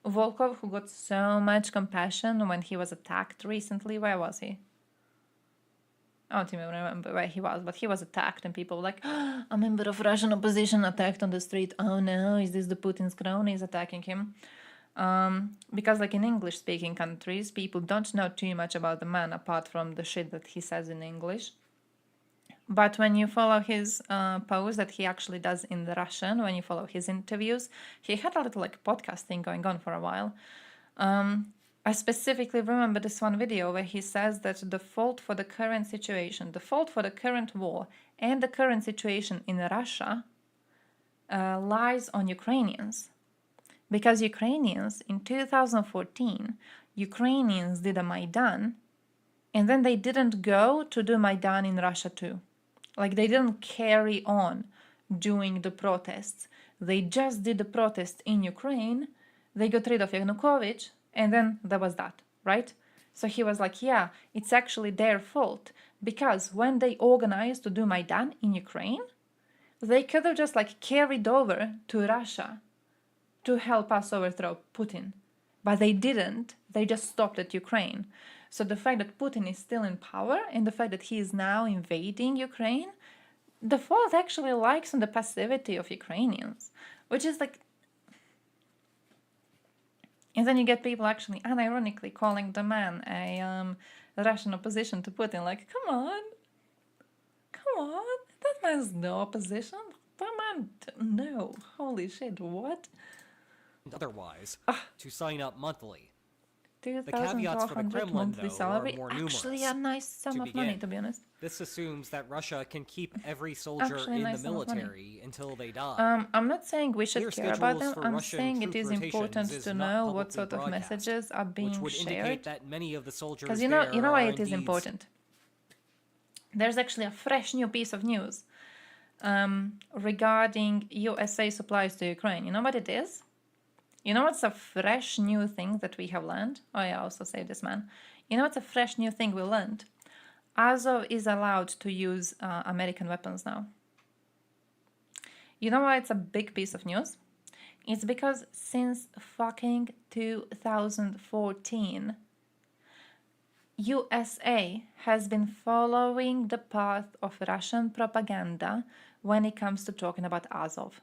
Volkov, who got so much compassion when he was attacked recently. Where was he? I don't even remember where he was, but he was attacked and people were like, oh, a member of Russian opposition attacked on the street. Oh no, is this the Putin's cronies attacking him? Because like in English-speaking countries, people don't know too much about the man apart from the shit that he says in English. But when you follow his posts that he actually does in the Russian, when you follow his interviews, he had a little like podcast thing going on for a while. I specifically remember this one video where he says that the fault for the current situation, the fault for the current war, and the current situation in Russia lies on Ukrainians. Because Ukrainians, in 2014, Ukrainians did a Maidan, and then they didn't go to do Maidan in Russia too. Like, they didn't carry on doing the protests. They just did the protest in Ukraine, they got rid of Yanukovych, and then there was that, right? So he was like, yeah, it's actually their fault, because when they organized to do Maidan in Ukraine, they could have just like carried over to Russia to help us overthrow Putin. But they didn't, they just stopped at Ukraine. So the fact that Putin is still in power and the fact that he is now invading Ukraine, the fault actually lies on the passivity of Ukrainians, which is like... And then you get people actually unironically calling the man a Russian opposition to Putin. Like, come on, that man's no opposition. That man, no, holy shit, what? Otherwise, to sign up monthly. The 2,400 caveats for the Kremlin, monthly though, salary. are more Actually, numerous. a nice sum To of money, begin, to be honest. This assumes that Russia can keep every soldier Actually, in nice the sum of money. military until they die. I'm not saying we should Clear care about schedules them. for I'm Russian saying it troop is rotations important is to not know what publicly sort of broadcast, messages are which being would shared. indicate that many of the soldiers Because you know there why are it is indeed important. There's actually a fresh new piece of news regarding USA supplies to Ukraine. You know what it is? You know what's a fresh new thing that we have learned? Oh yeah, I also say this, man. You know what's a fresh new thing we learned? Azov is allowed to use American weapons now. You know why it's a big piece of news? It's because since fucking 2014, USA has been following the path of Russian propaganda when it comes to talking about Azov.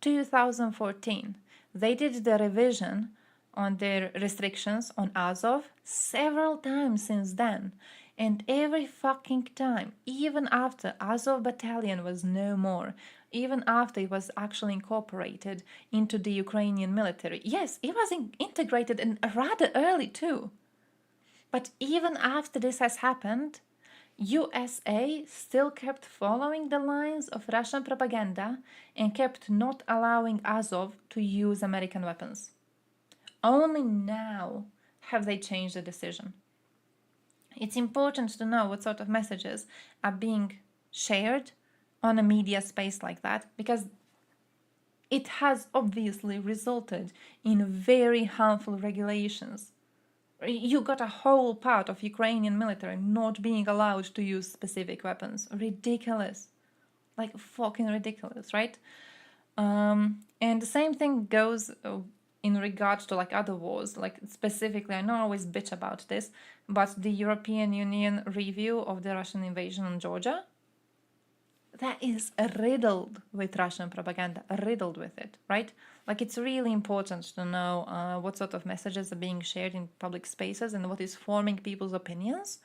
2014, they did the revision on their restrictions on Azov several times since then. And every fucking time, even after Azov battalion was no more, even after it was actually incorporated into the Ukrainian military. Yes, it was integrated and rather early too. But even after this has happened, USA still kept following the lines of Russian propaganda and kept not allowing Azov to use American weapons. Only now have they changed the decision. It's important to know what sort of messages are being shared on a media space like that, because it has obviously resulted in very harmful regulations. You got a whole part of Ukrainian military not being allowed to use specific weapons. Ridiculous. Like fucking ridiculous, right? And the same thing goes in regards to like other wars. Like specifically, I know I always bitch about this, but the European Union review of the Russian invasion on Georgia, that is riddled with Russian propaganda, riddled with it, right? Like it's really important to know what sort of messages are being shared in public spaces and what is forming people's opinions.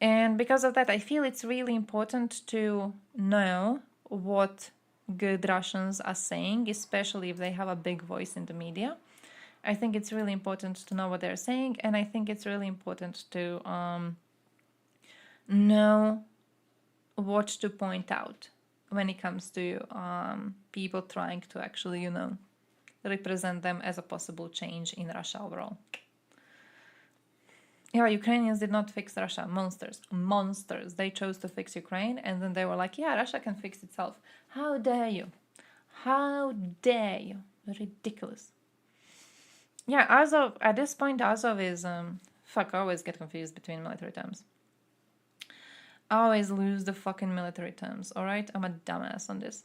And because of that, I feel it's really important to know what good Russians are saying, especially if they have a big voice in the media. I think it's really important to know what they're saying, and I think it's really important to know what to point out when it comes to people trying to actually, you know, represent them as a possible change in Russia overall. Yeah, Ukrainians did not fix Russia. Monsters. They chose to fix Ukraine, and then they were like, yeah, Russia can fix itself. How dare you? How dare you? Ridiculous. Yeah, Azov, at this point, Azov is, fuck, I always get confused between military terms. I always lose the fucking military terms, alright? I'm a dumbass on this.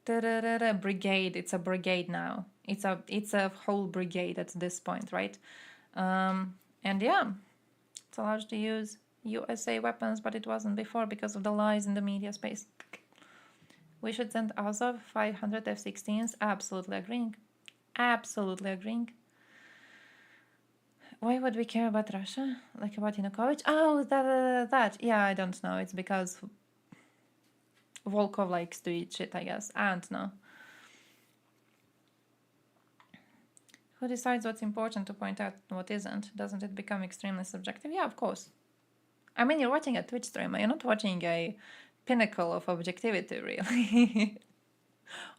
Brigade, it's a brigade now. It's a whole brigade at this point, right? And yeah, it's allowed to use USA weapons, but it wasn't before because of the lies in the media space. We should send Azov 500 F-16s. Absolutely agreeing. Absolutely agreeing. Why would we care about Russia? Like about Yanukovych? Oh, that. Yeah, I don't know. It's because Volkov likes to eat shit, I guess. And no. Who decides what's important to point out and what isn't? Doesn't it become extremely subjective? Yeah, of course. I mean, you're watching a Twitch streamer. You're not watching a pinnacle of objectivity, really.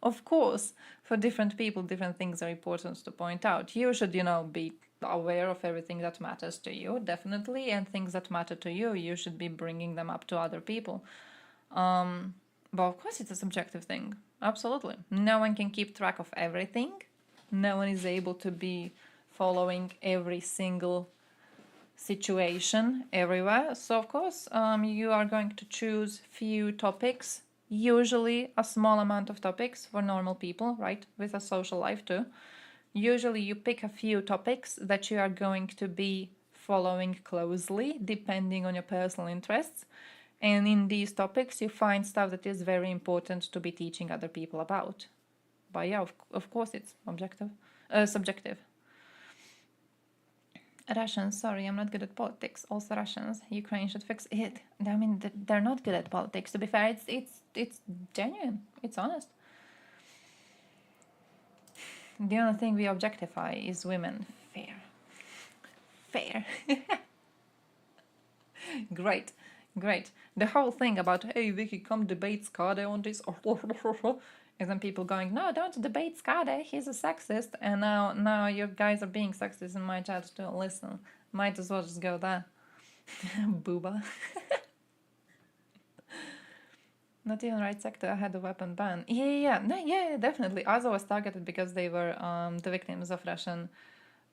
Of course, for different people, different things are important to point out. You should, be aware of everything that matters to you, definitely, and things that matter to you, you should be bringing them up to other people. But of course, it's a subjective thing. Absolutely. No one can keep track of everything. No one is able to be following every single situation everywhere. So, of course, you are going to choose few topics, usually a small amount of topics for normal people, right? With a social life too. Usually you pick a few topics that you are going to be following closely, depending on your personal interests. And in these topics, you find stuff that is very important to be teaching other people about. But yeah, of course it's subjective. Russians, sorry, I'm not good at politics. Also Russians, Ukraine should fix it. I mean, they're not good at politics. To be fair, it's genuine. It's honest. The only thing we objectify is women. Fair. Great. The whole thing about, hey, Vicky, come debate Skade on this. And then people going, no, don't debate Skade, he's a sexist. And now you guys are being sexist in my chat too. Listen, might as well just go there. Booba. Not even right sector had a weapon ban. Yeah, definitely. Azov was targeted because they were the victims of Russian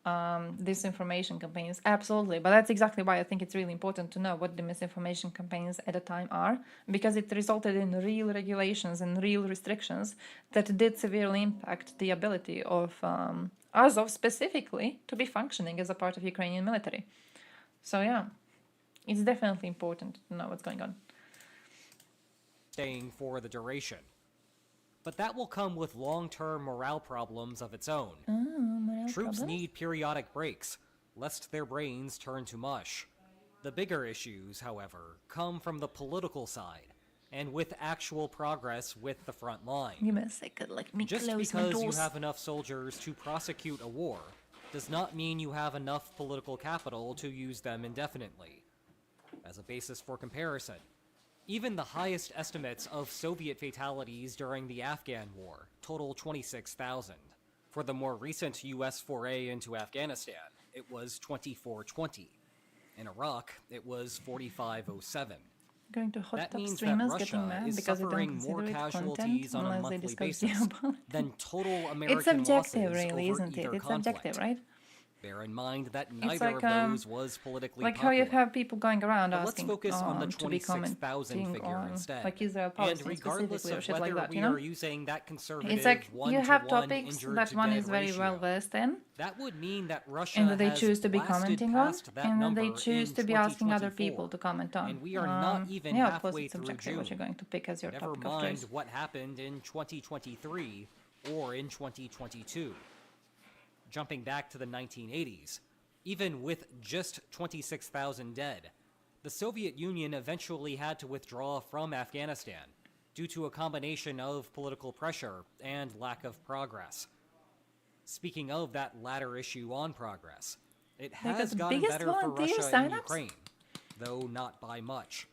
disinformation campaigns. Absolutely. But that's exactly why I think it's really important to know what the misinformation campaigns at the time are, because it resulted in real regulations and real restrictions that did severely impact the ability of Azov specifically to be functioning as a part of Ukrainian military. So yeah, it's definitely important to know what's going on. Staying for the duration. But that will come with long-term morale problems of its own. Troops need periodic breaks, lest their brains turn to mush. The bigger issues, however, come from the political side, and with actual progress with the front line. Give me a second, let me Just close my because you doors. have enough soldiers to prosecute a war does not mean you have enough political capital to use them indefinitely. As a basis for comparison, even the highest estimates of Soviet fatalities during the Afghan War total 26,000. For the more recent US foray into Afghanistan, it was 2420. In Iraq, it was 4507. Going to hot That top means that streamers Russia getting mad is because they don't suffering more consider it casualties content on a unless they monthly discuss basis geopolitics. than total American It's subjective, losses really, over isn't it? either It's conflict. subjective, right? Bear in mind that It's neither like, of those was politically like popular. how you have people going around But asking let's focus on the to be 26,000 commenting figure on instead. like Israel And Palestine regardless specifically or of shit whether like that, we you know? are using that conservative It's like you have 1-to-1 topics injured that to one dead is very ratio. well versed in, That would mean that Russia and that they has choose to be blasted commenting on, past that and then number they choose in to be asking other 2024. people to comment on. And we are not even yeah, of course, halfway it's through subjective June. what you're going to pick as your Never topic of mind choice. what happened in 2023 or in 2022. Jumping back to the 1980s, even with just 26,000 dead, the Soviet Union eventually had to withdraw from Afghanistan due to a combination of political pressure and lack of progress. Speaking of that latter issue on progress, it has gotten better for Russia and Ukraine, though not by much.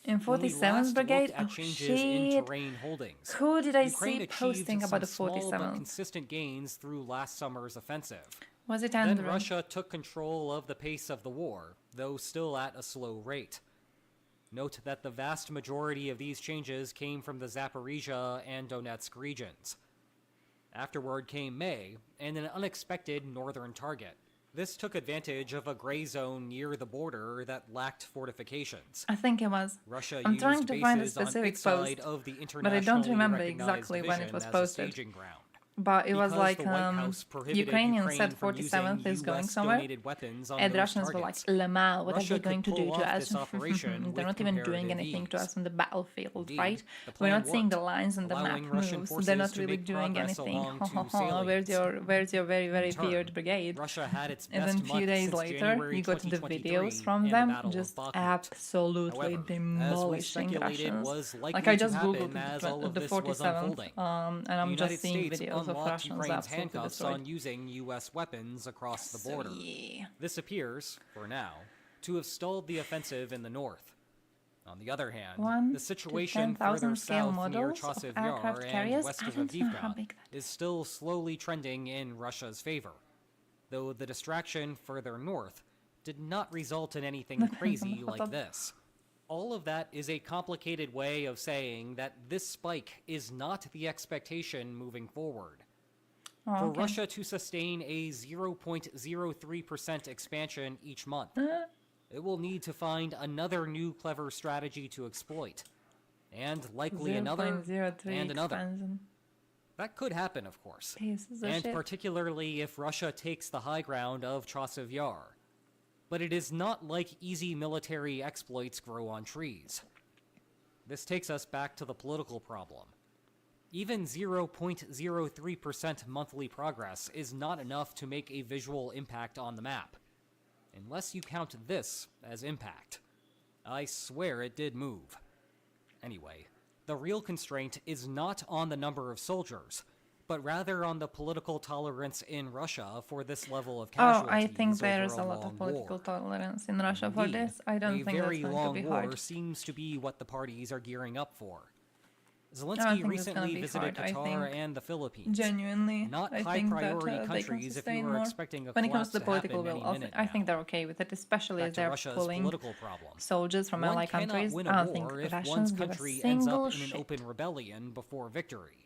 In When we 47th last Brigade, looked at oh changes in shit, terrain holdings, who did I Ukraine see achieved posting about the some small but 47th? consistent gains through last summer's offensive. Was it Then Andrew? Russia took control of the pace of the war, though still at a slow rate. Note that the vast majority of these changes came from the Zaporizhia and Donetsk regions. Afterward came May, and an unexpected northern target. This took advantage of a gray zone near the border that lacked fortifications. I think it was. Russia I'm used trying to find a bases on specific its post, side of the but I don't internationally remember recognized exactly when it division was as a posted. staging ground. But it was Because like the White House prohibited Ukrainians said Ukraine from 47th using is going US somewhere, donated weapons on and those Russians were like, targets. Lama, what Russia are they going to could do pull to off us? this operation They're with not even doing comparative anything to ease. us on the battlefield, Indeed, right? the We're plan not seeing worked, the lines on the map allowing Russian moves. forces They're not to really make doing progress anything. along Ha ha two ha. Where's salients. your very, very In turn, feared brigade? Russia had its And best then a few month days since later, January you got the 2023 videos from and the them Battle just of Bakhmut. absolutely However, as we demolishing speculated Russians. was Like likely I to just googled happen as all of the this was 47th, unfolding. and The I'm United just seeing States videos of unlocked Russians Ukraine's absolutely handcuffs destroyed. on using U.S. weapons across the So, border. yeah. This appears, for now, to have stalled the offensive in the north. On the other hand, 1 the to situation 10,000 further scale south near models of Chasiv aircraft Yar carriers. and west I of don't know how Avdiivka big that is still slowly trending in Russia's favor, though the distraction further north did not result in anything crazy like this. All of that is a complicated way of saying that this spike is not the expectation moving forward. Oh, For okay. Russia to sustain a 0.03% expansion each month, it will need to find another new clever strategy to exploit, and likely another, 0.03 and another. expansion. That could happen, of course, Pieces of and shit. particularly if Russia takes the high ground of Chasiv Yar. But it is not like easy military exploits grow on trees. This takes us back to the political problem. Even 0.03% monthly progress is not enough to make a visual impact on the map. Unless you count this as impact. I swear it did move. Anyway, the real constraint is not on the number of soldiers, but rather on the political tolerance in Russia for this level of Oh, casualties I think over there's a a lot long of political war. tolerance in Russia for Indeed, this. I don't a think that's very going to long be war hard. seems to be what the parties are gearing up for. I don't Zelensky think it's gonna recently be visited hard. I Qatar think and the Philippines. genuinely, Not I high think that priority they can countries if you sustain were more. expecting a When it comes collapse to the political happen will, any minute I now. think they're okay with it, especially Back as to they're Russia's pulling political problem. soldiers from One ally cannot countries. win I a don't think war if Russians one's give a country ends single up in an shit. open rebellion before victory.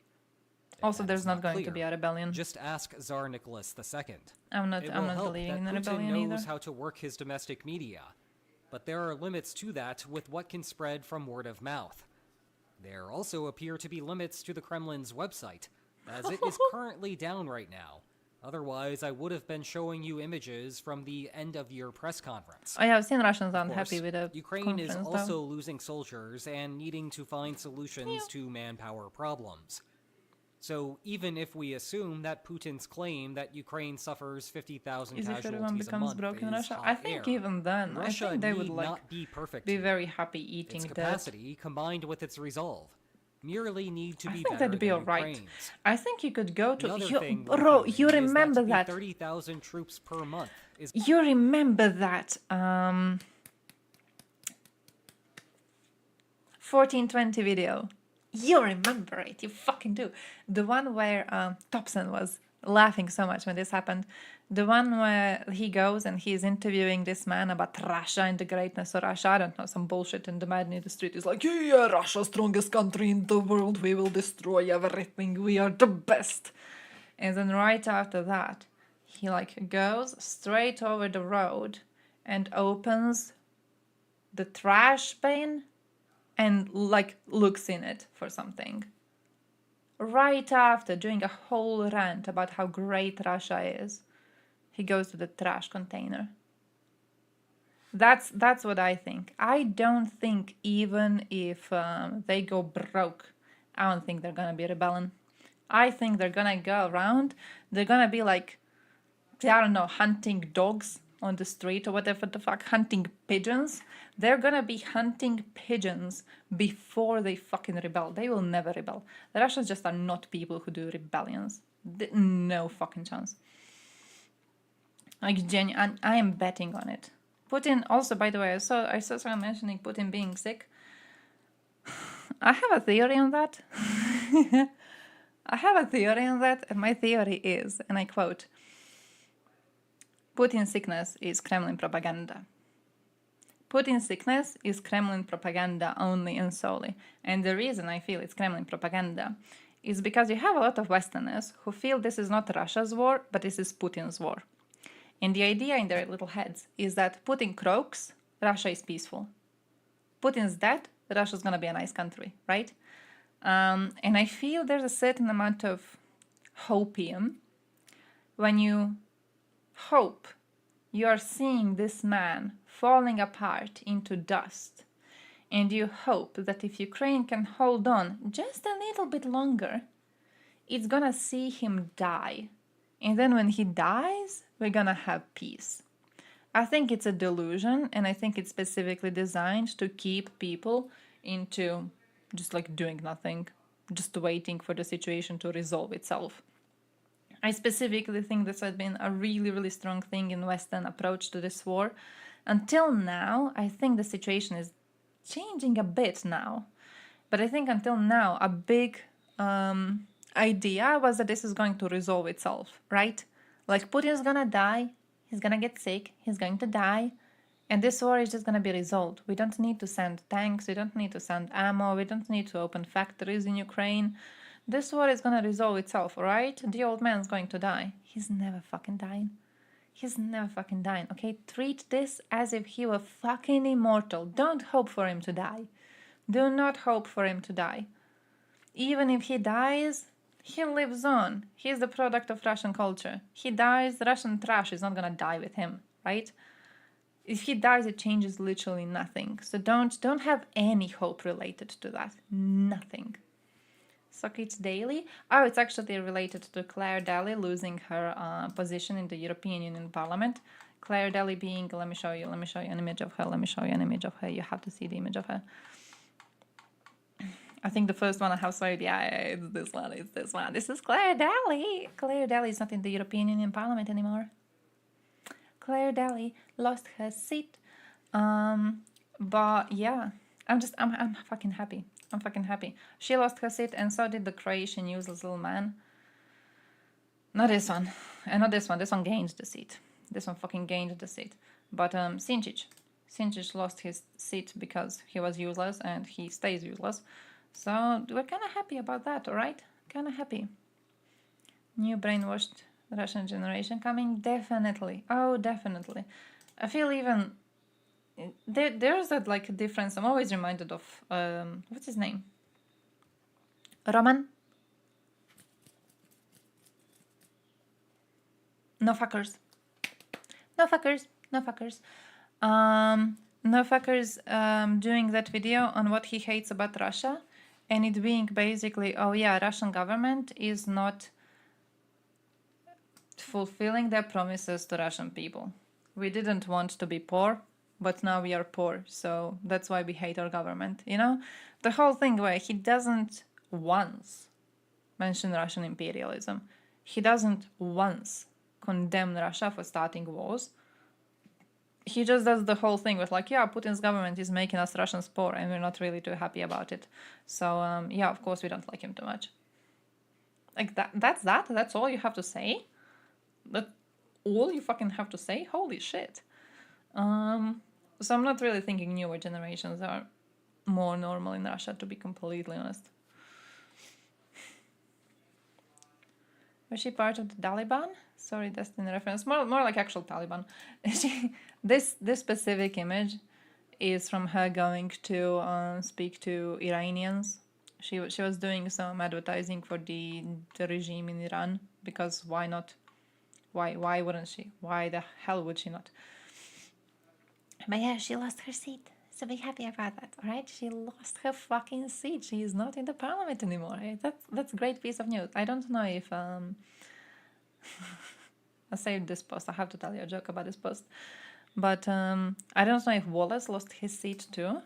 Also, That there's is not going clear, to be a rebellion. Just ask Tsar Nicholas II. I'm not It will help believing in that a Putin rebellion knows either. how to work his domestic media, but there are limits to that with what can spread from word of mouth. There also appear to be limits to the Kremlin's website, as it is currently down right now. Otherwise, I would have been showing you images from the end-of-year press conference. I have seen Russians Of unhappy course, with the Ukraine is conference, also though. losing soldiers and needing to find solutions to manpower problems. So even if we assume that Putin's claim that Ukraine suffers 50,000 Is if everyone casualties a becomes month broke in is Russia? hot I think air, even then, Russia I think they would need like not be perfect be here. very happy eating Its that. capacity, combined with its resolve, merely need to I be think better that'd be than alright. Ukraine's. I think you could go The to other you, thing bro. worth You noting is remember to be that? 30,000 troops per month is You remember that 1420 video? You remember it? You fucking do. The one where Thompson was laughing so much when this happened. The one where he goes and he's interviewing this man about Russia and the greatness of Russia. I don't know, some bullshit, and the man in the street is like, yeah, Russia, strongest country in the world. We will destroy everything. We are the best. And then right after that, he like goes straight over the road and opens the trash bin and like looks in it for something. Right after doing a whole rant about how great Russia is, he goes to the trash container. That's what I think. I don't think even if they go broke, I don't think they're gonna be rebelling. I think they're gonna go around. They're gonna be like, I don't know, hunting dogs on the street or whatever the fuck, hunting pigeons. They're gonna be hunting pigeons before they fucking rebel. They will never rebel. The Russians just are not people who do rebellions. No fucking chance. Like, I am betting on it. Putin, also, by the way, I saw someone mentioning Putin being sick. I have a theory on that. I have a theory on that, and my theory is, and I quote, Putin's sickness is Kremlin propaganda. Putin's sickness is Kremlin propaganda only and solely. And the reason I feel it's Kremlin propaganda is because you have a lot of Westerners who feel this is not Russia's war, but this is Putin's war. And the idea in their little heads is that Putin croaks, Russia is peaceful. Putin's dead, Russia's gonna be a nice country, right? And I feel there's a certain amount of hopium. When you hope, you are seeing this man falling apart into dust. And you hope that if Ukraine can hold on just a little bit longer, it's gonna see him die. And then when he dies, we're gonna have peace. I think it's a delusion, and I think it's specifically designed to keep people into just like doing nothing, just waiting for the situation to resolve itself. I specifically think this has been a really, really strong thing in Western approach to this war. Until now, I think the situation is changing a bit now. But I think until now, a big idea was that this is going to resolve itself, right? Like Putin's gonna die, he's gonna get sick, he's going to die, and this war is just gonna be resolved. We don't need to send tanks, we don't need to send ammo, we don't need to open factories in Ukraine. This war is gonna resolve itself, alright? The old man's going to die. He's never fucking dying. He's never fucking dying, okay? Treat this as if he were fucking immortal. Don't hope for him to die. Do not hope for him to die. Even if he dies, he lives on. He's the product of Russian culture. He dies, Russian trash is not gonna die with him, right? If he dies, it changes literally nothing. So don't have any hope related to that. Nothing. Socrates Daily. Oh, it's actually related to Claire Daly losing her position in the European Union Parliament. Claire Daly being, let me show you an image of her, you have to see the image of her. I think the first one I have said, yeah, it's this one. This is Claire Daly. Claire Daly is not in the European Union Parliament anymore. Claire Daly lost her seat. But yeah, I'm fucking happy. I'm fucking happy. She lost her seat, and so did the Croatian useless little man. Not this one. And not this one. This one gained the seat. This one fucking gained the seat. But Sinčić lost his seat because he was useless, and he stays useless. So we're kind of happy about that, alright? Kind of happy. New brainwashed Russian generation coming? Definitely. Oh, definitely. I feel even... There's that like difference. I'm always reminded of what's his name? Roman? No fuckers. No fuckers. No fuckers. No fuckers doing that video on what he hates about Russia, and it being basically, oh yeah, Russian government is not fulfilling their promises to Russian people. We didn't want to be poor, but now we are poor, so that's why we hate our government, you know? The whole thing where he doesn't once mention Russian imperialism. He doesn't once condemn Russia for starting wars. He just does the whole thing with like, yeah, Putin's government is making us Russians poor and we're not really too happy about it. So, yeah, of course we don't like him too much. Like, that's all you have to say? That's all you fucking have to say? Holy shit. So I'm not really thinking newer generations are more normal in Russia, to be completely honest. Was she part of the Taliban? Sorry, that's in reference. More like actual Taliban. This specific image is from her going to speak to Iranians. She was doing some advertising for the regime in Iran, because why not? Why wouldn't she? Why the hell would she not? But yeah, she lost her seat. So be happy about that, alright? She lost her fucking seat. She is not in the parliament anymore. That's a great piece of news. I don't know if I saved this post. I have to tell you a joke about this post. But I don't know if Wallace lost his seat too.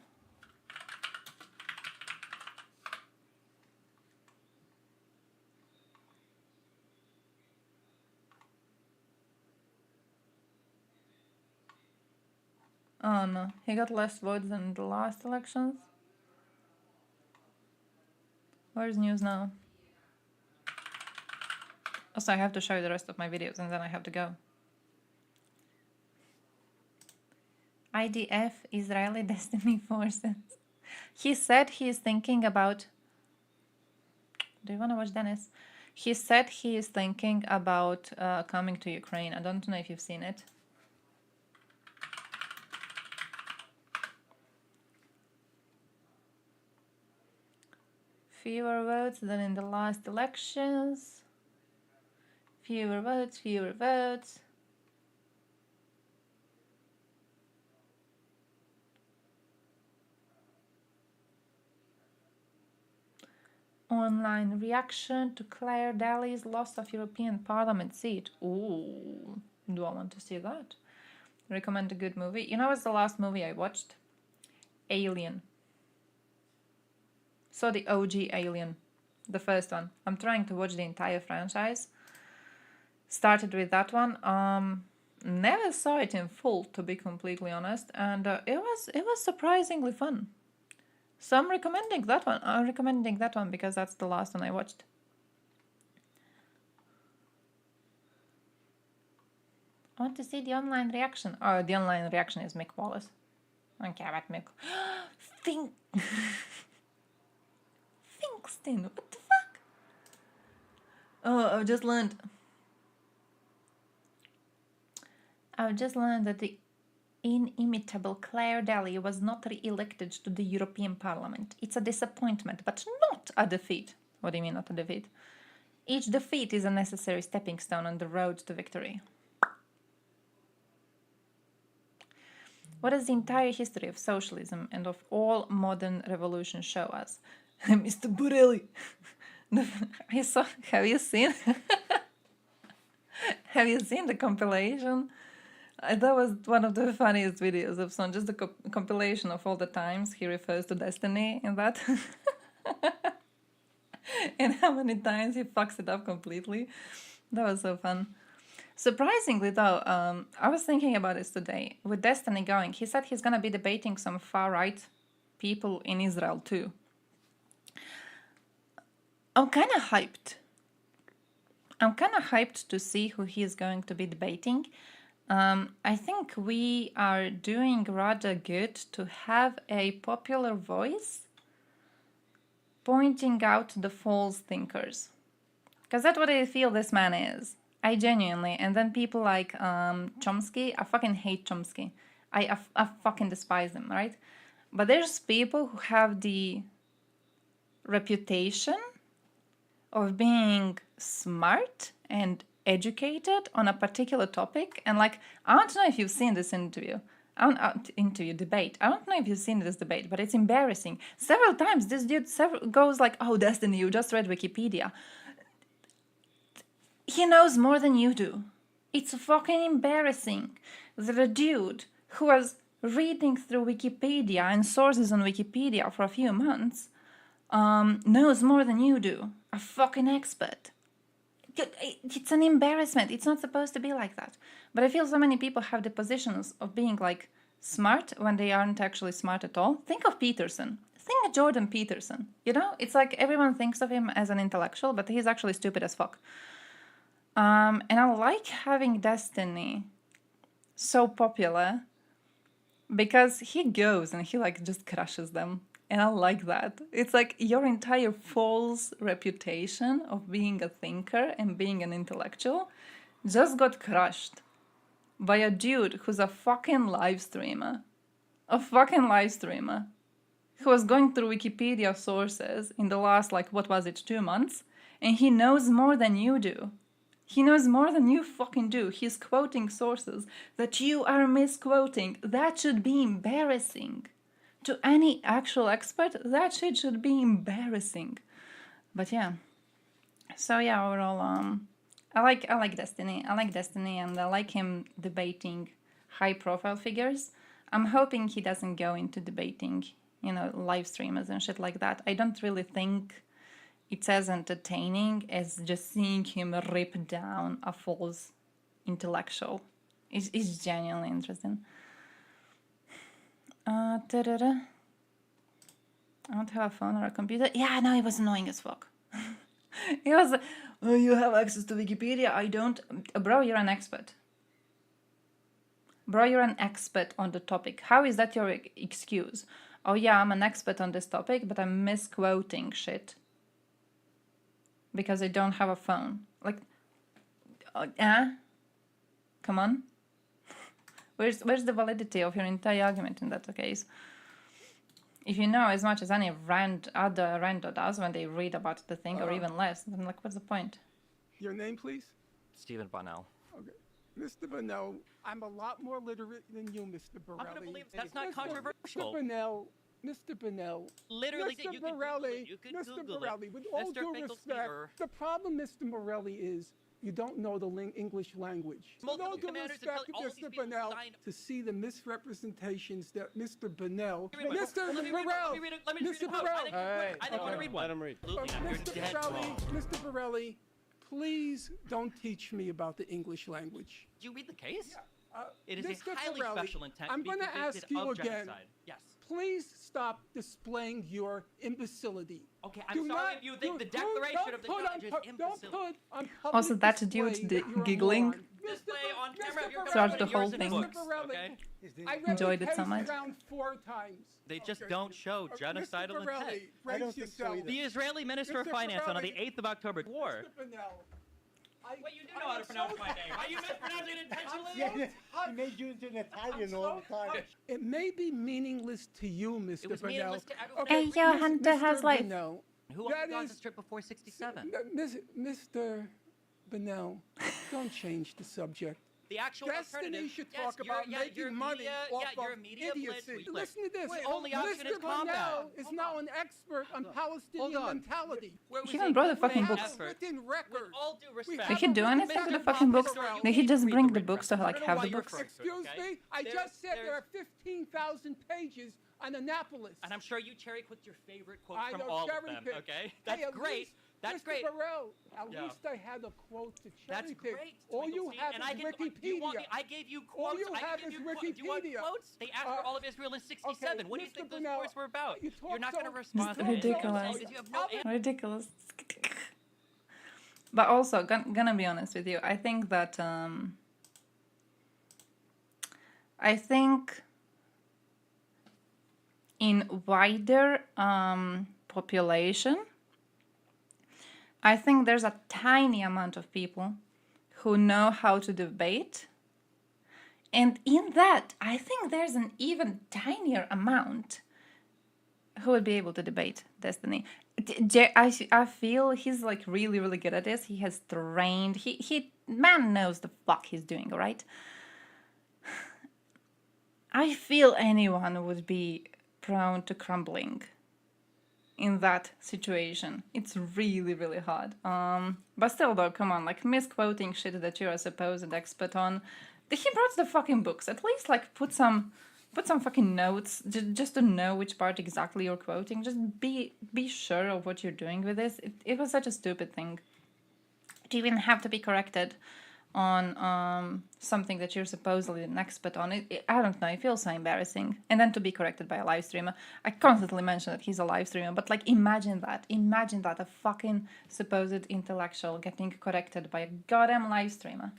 Oh no, he got less votes than the last elections. Where's news now? Also, I have to show you the rest of my videos and then I have to go. IDF, Israeli Destiny Forces. He said he is thinking about... Do you want to watch Dennis? He said he is thinking about coming to Ukraine. I don't know if you've seen it. Fewer votes than in the last elections. Fewer votes, fewer votes. Online reaction to Claire Daly's loss of European Parliament seat. Ooh, do I want to see that? Recommend a good movie. You know what's the last movie I watched? Alien. So the OG Alien. The first one. I'm trying to watch the entire franchise. Started with that one. Never saw it in full, to be completely honest, and it was surprisingly fun. So I'm recommending that one. I'm recommending that one because that's the last one I watched. I want to see the online reaction. Oh, the online reaction is Mick Wallace. I don't care about Mick. Finkston, what the fuck? Oh, I've just learned that the inimitable Claire Daly was not re-elected to the European Parliament. It's a disappointment, but not a defeat. What do you mean, not a defeat? Each defeat is a necessary stepping stone on the road to victory. What does the entire history of socialism and of all modern revolutions show us? Mr. Borelli! Have you seen? Have you seen the compilation? That was one of the funniest videos of Son, just the compilation of all the times he refers to Destiny in that. And how many times he fucks it up completely. That was so fun. Surprisingly though, I was thinking about this today. With Destiny going, he said he's gonna be debating some far-right people in Israel too. I'm kind of hyped. I'm kind of hyped to see who he is going to be debating. I think we are doing rather good to have a popular voice pointing out the false thinkers. Because that's what I feel this man is. I genuinely. And then people like Chomsky, I fucking hate Chomsky. I fucking despise him, right? But there's people who have the reputation of being smart and educated on a particular topic, and like, I don't know if you've seen this debate. I don't know if you've seen this debate, but it's embarrassing. Several times this dude goes like, oh, Destiny, you just read Wikipedia. He knows more than you do. It's fucking embarrassing that a dude who was reading through Wikipedia and sources on Wikipedia for a few months knows more than you do. A fucking expert. It's an embarrassment. It's not supposed to be like that. But I feel so many people have the positions of being like smart when they aren't actually smart at all. Think of Peterson. Think of Jordan Peterson. You know, it's like everyone thinks of him as an intellectual, but he's actually stupid as fuck. And I like having Destiny so popular because he goes and he like just crushes them. And I like that. It's like your entire false reputation of being a thinker and being an intellectual just got crushed by a dude who's a fucking live streamer. A fucking live streamer. Who was going through Wikipedia sources in the last, like, what was it, 2 months? And he knows more than you do. He knows more than you fucking do. He's quoting sources that you are misquoting. That should be embarrassing. To any actual expert, that shit should be embarrassing. But yeah. So yeah, overall, I like Destiny. I like Destiny, and I like him debating high-profile figures. I'm hoping he doesn't go into debating, you know, live streamers and shit like that. I don't really think it's as entertaining as just seeing him rip down a false intellectual. It's genuinely interesting. I don't have a phone or a computer. Yeah, no, it was annoying as fuck. It was, oh, you have access to Wikipedia, I don't. Bro, you're an expert. Bro, you're an expert on the topic. How is that your excuse? Oh yeah, I'm an expert on this topic, but I'm misquoting shit. Because I don't have a phone. Like, come on. Where's the validity of your entire argument in that case? If you know as much as any other rando does when they read about the thing, or even less, then like, what's the point? Your name, please? Stephen Bunnell. Okay. Mr. Bunnell, I'm a lot more literate than you, Mr. Borelli. I'm gonna believe that's not controversial. Mr. Bunnell. Literally, Mr. you can Borelli, Google it. You can Mr. Google Borelli, it. with all Mr. due respect, Finkelstein. the problem, Mr. Morelli, is you don't know the English language. With all due respect, Mr. Bunnell, to see the misrepresentations that Mr. Bunnell, Mr. Burrell, Mr. Burrell, I didn't want to read one. Let him read. Mr. Borelli, please don't teach me about the English language. Did you read the case? Yeah. It is Mr. a highly Borelli, special intent I'm to be going to convicted ask you of again. genocide. Yes. Please stop displaying your imbecility. Okay, I'm sorry if you think the Declaration of the Judge is imbecile. Don't put on public Also, that dude display that you're a giggling moron. Display on camera of your throughout the government, whole yours and thing. books, Borelli, okay? I read Enjoyed the it so case much. around 4 times. They just don't show genocidal Mr. Borelli, intent. brace yourself. The Israeli Minister of Mr. Finance on the Borelli. 8th of October war. Mr. Bunnell, Wait, you do know how to pronounce my name. Are you mispronouncing it intentionally? He made you into an Italian all the time. It may be meaningless to you, Mr. It was Bunnell. meaningless to everyone. Hey, yo, Hunter has life. Bunnell, Who else that got is- this trip before 67? Mr. Bunnell, don't change the subject. The actual Destiny alternative. should Yes, talk about you're making money media, off you're a of media idiocy. blitz. Listen to this. The only option is Mr. combat. Bunnell is now an expert on Palestinian mentality. He even brought the fucking books. Written record. With all due respect. Did he do anything with the fucking books? Did he just bring the books to like have the books? Excuse me? I just said there are 15,000 pages on Annapolis. And I'm sure you cherry picked your favorite quotes I from don't all of cherry them, pick. okay? Hey, That's at great. least, That's Mr. great. Burrell, at Yeah. least I had a quote to cherry That's pick. great. All you have and is I can, Wikipedia. Do you want me, I gave you quotes. All you I have can give is you quotes. Do you want Wikipedia. quotes? They asked for all of Israel in 67. Okay, What do you Mr. think those Bunnell, wars were about? you talk You're not so- going to respond to Ridiculous. because you have no answer. Ridiculous. But also, gonna be honest with you, I think that I think in wider population, I think there's a tiny amount of people who know how to debate. And in that, I think there's an even tinier amount who would be able to debate Destiny. I feel he's like really, really good at this. He has trained. He man knows the fuck he's doing, all right? I feel anyone would be prone to crumbling in that situation. It's really, really hard. But still though, come on, like misquoting shit that you're a supposed expert on. He brought the fucking books. At least like put some fucking notes just to know which part exactly you're quoting. Just be sure of what you're doing with this. It was such a stupid thing to even have to be corrected on something that you're supposedly an expert on. I don't know, it feels so embarrassing. And then to be corrected by a live streamer. I constantly mention that he's a live streamer, but like imagine that, a fucking supposed intellectual getting corrected by a goddamn live streamer.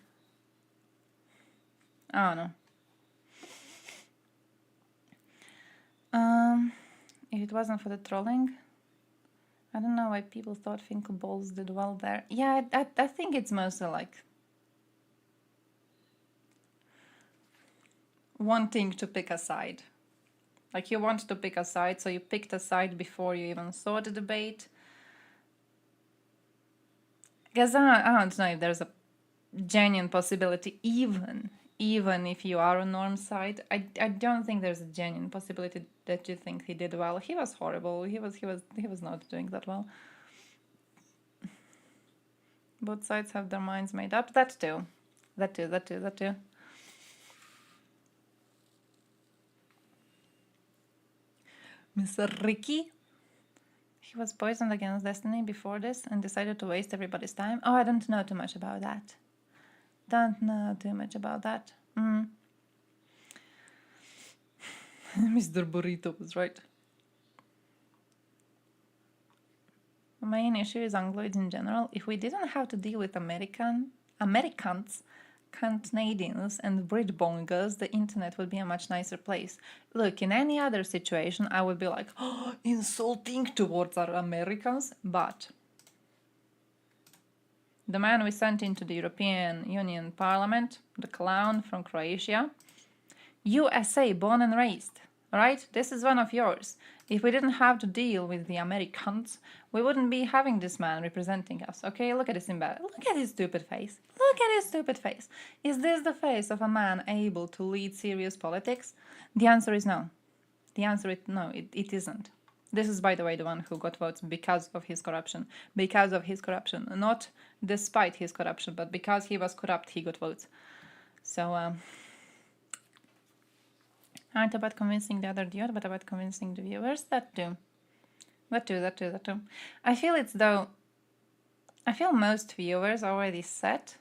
I don't know. If it wasn't for the trolling, I don't know why people thought Finkelballs did well there. Yeah, I think it's mostly like wanting to pick a side. Like you want to pick a side, so you picked a side before you even saw the debate. Because I don't know if there's a genuine possibility, even if you are on Norm's side, I don't think there's a genuine possibility that you think he did well. He was horrible. He was not doing that well. Both sides have their minds made up. That too. Mr. Ricky. He was poisoned against Destiny before this and decided to waste everybody's time. Oh, I don't know too much about that. Mr. Burrito was right. The main issue is Angloids in general. If we didn't have to deal with Americans, Canadians, and Britbongers, the internet would be a much nicer place. Look, in any other situation, I would be like, oh, insulting towards our Americans, but the man we sent into the European Union Parliament, the clown from Croatia, USA, born and raised, right? This is one of yours. If we didn't have to deal with the Americans, we wouldn't be having this man representing us, okay? Look at his stupid face. Look at his stupid face. Is this the face of a man able to lead serious politics? The answer is no. The answer is no, it isn't. This is, by the way, the one who got votes because of his corruption. Because of his corruption. Not despite his corruption, but because he was corrupt, he got votes. So, aren't about convincing the other dude, but about convincing the viewers. That too. That too. I feel it's though... I feel most viewers already set.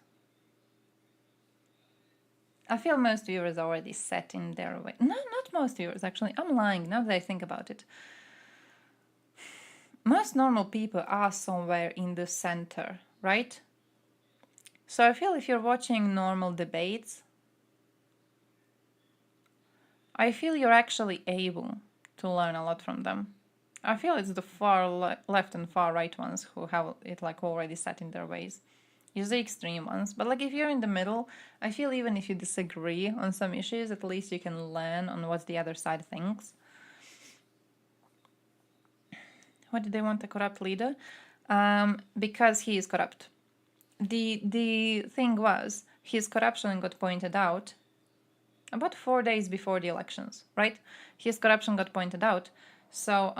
I feel most viewers already set in their way. No, not most viewers, actually. I'm lying now that I think about it. Most normal people are somewhere in the center, right? So I feel if you're watching normal debates, I feel you're actually able to learn a lot from them. I feel it's the far left and far right ones who have it like already set in their ways. It's the extreme ones. But like if you're in the middle, I feel even if you disagree on some issues, at least you can learn on what the other side thinks. Why did they want a corrupt leader? Because he is corrupt. The thing was, his corruption got pointed out about 4 days before the elections, right? His corruption got pointed out. So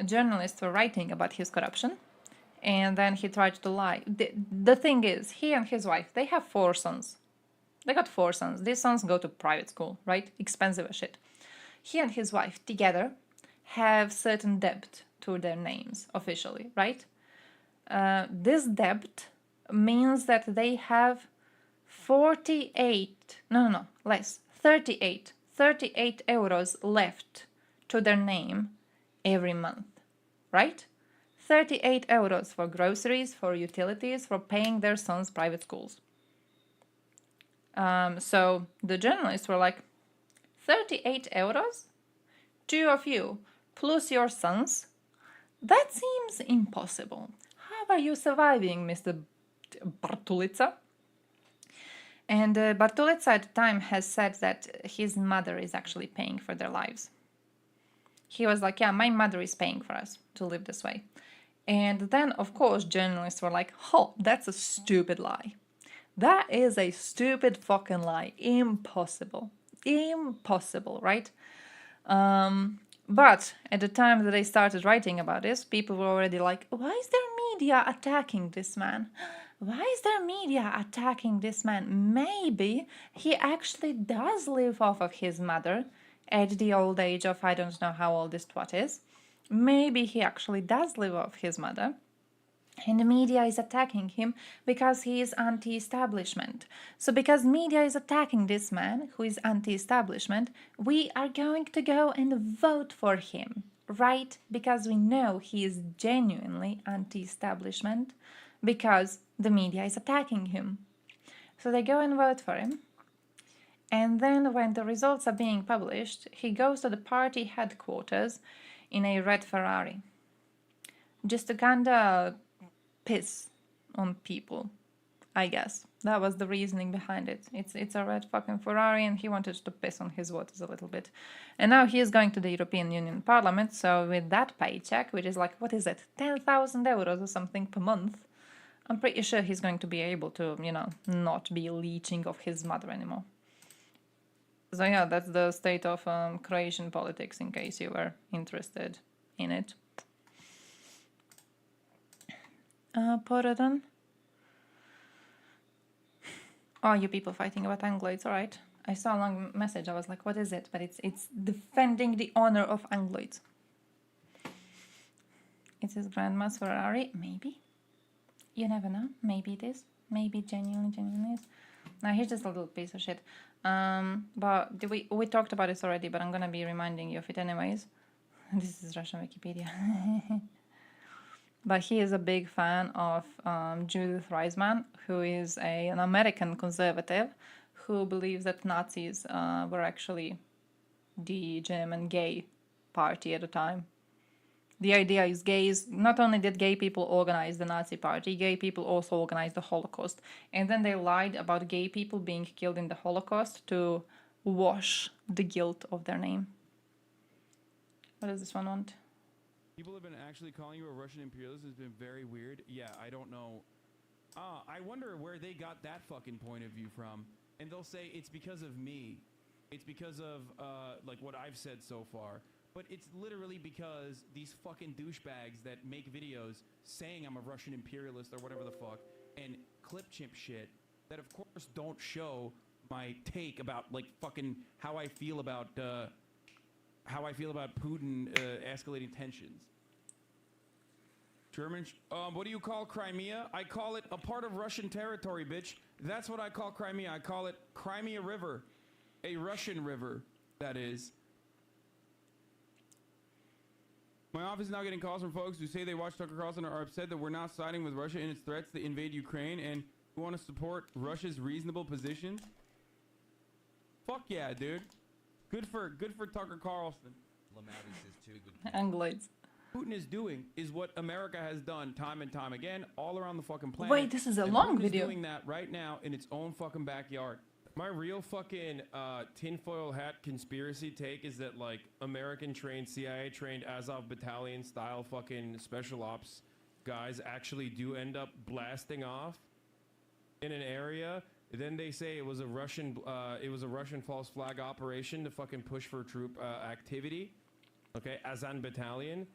journalists were writing about his corruption, and then he tried to lie. The thing is, he and his wife, they have 4 sons. They got 4 sons. These sons go to private school, right? Expensive as shit. He and his wife together have certain debt to their names officially, right? This debt means that they have 38 euros left to their name every month, right? 38 euros for groceries, for utilities, for paying their sons' private schools. So the journalists were like, 38 euros? 2 of you, plus your sons? That seems impossible. How are you surviving, Mr. Bartulica? And Bartulica at the time has said that his mother is actually paying for their lives. He was like, yeah, my mother is paying for us to live this way. And then, of course, journalists were like, oh, that's a stupid lie. That is a stupid fucking lie. Impossible. Impossible, right? But at the time that they started writing about this, people were already like, why is there media attacking this man? Why is there media attacking this man? Maybe he actually does live off of his mother at the old age of I don't know how old this twat is. Maybe he actually does live off his mother. And the media is attacking him because he is anti-establishment. So because media is attacking this man who is anti-establishment, we are going to go and vote for him, right? Because we know he is genuinely anti-establishment because the media is attacking him. So they go and vote for him. And then when the results are being published, he goes to the party headquarters in a red Ferrari. Just to kinda piss on people, I guess. That was the reasoning behind it. It's a red fucking Ferrari and he wanted to piss on his voters a little bit. And now he is going to the European Union Parliament, so with that paycheck, which is like, what is it, 10,000 euros or something per month, I'm pretty sure he's going to be able to, not be leeching off his mother anymore. So yeah, that's the state of Croatian politics, in case you were interested in it. Pardon? Oh, you people fighting about Angloids, alright. I saw a long message, I was like, what is it? But it's defending the honor of Angloids. It's his grandma's Ferrari? Maybe. You never know. Maybe it is. Maybe genuinely is. Now he's just a little piece of shit. But we talked about this already, but I'm gonna be reminding you of it anyways. This is Russian Wikipedia. But he is a big fan of Judith Reisman, who is an American conservative who believes that Nazis were actually the German gay party at the time. The idea is gays, not only did gay people organize the Nazi party, gay people also organized the Holocaust. And then they lied about gay people being killed in the Holocaust to wash the guilt of their name. What does this one want? People have been actually calling you a Russian imperialist has been very weird. Yeah, I don't know I wonder where they got that fucking point of view from. And they'll say it's because of me. It's because of, like, what I've said so far. But it's literally because these fucking douchebags that make videos saying I'm a Russian imperialist or whatever the fuck, and clip chimp shit, that of course don't show my take about, like, fucking how I feel about Putin escalating tensions. German, what do you call Crimea? I call it a part of Russian territory, bitch. That's what I call Crimea. I call it Crimea River. A Russian river, that is. My office is now getting calls from folks who say they watch Tucker Carlson and are upset that we're not siding with Russia in its threats to invade Ukraine and who want to support Russia's reasonable position. Fuck yeah, dude. Good for Tucker Carlson. Angloids. Putin is doing is what America has done time and time again all around the fucking planet. Wait, this is a and long Putin video. is doing that right now in its own fucking backyard. My real fucking tinfoil hat conspiracy take is that, like, American trained, CIA trained Azov battalion style fucking special ops guys actually do end up blasting off in an area. Then they say it was a Russian false flag operation to fucking push for troop activity. Okay, Azan battalion.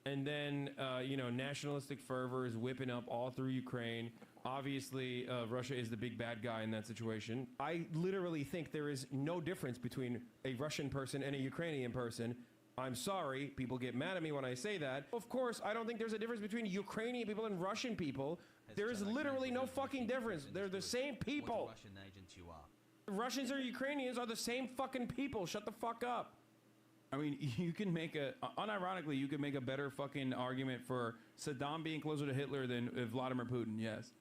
And then, you know, nationalistic fervor is whipping up all through Ukraine. Obviously, Russia is the big bad guy in that situation. I literally think there is no difference between a Russian person and a Ukrainian person. I'm sorry, people get mad at me when I say that. Of course, I don't think there's a difference between Ukrainian people and Russian people. There is literally no fucking difference. They're the same people. Russian agents you are. Russians or Ukrainians are the same fucking people. Shut the fuck up. I mean, you can make unironically, you could make a better fucking argument for Saddam being closer to Hitler than Vladimir Putin, yes.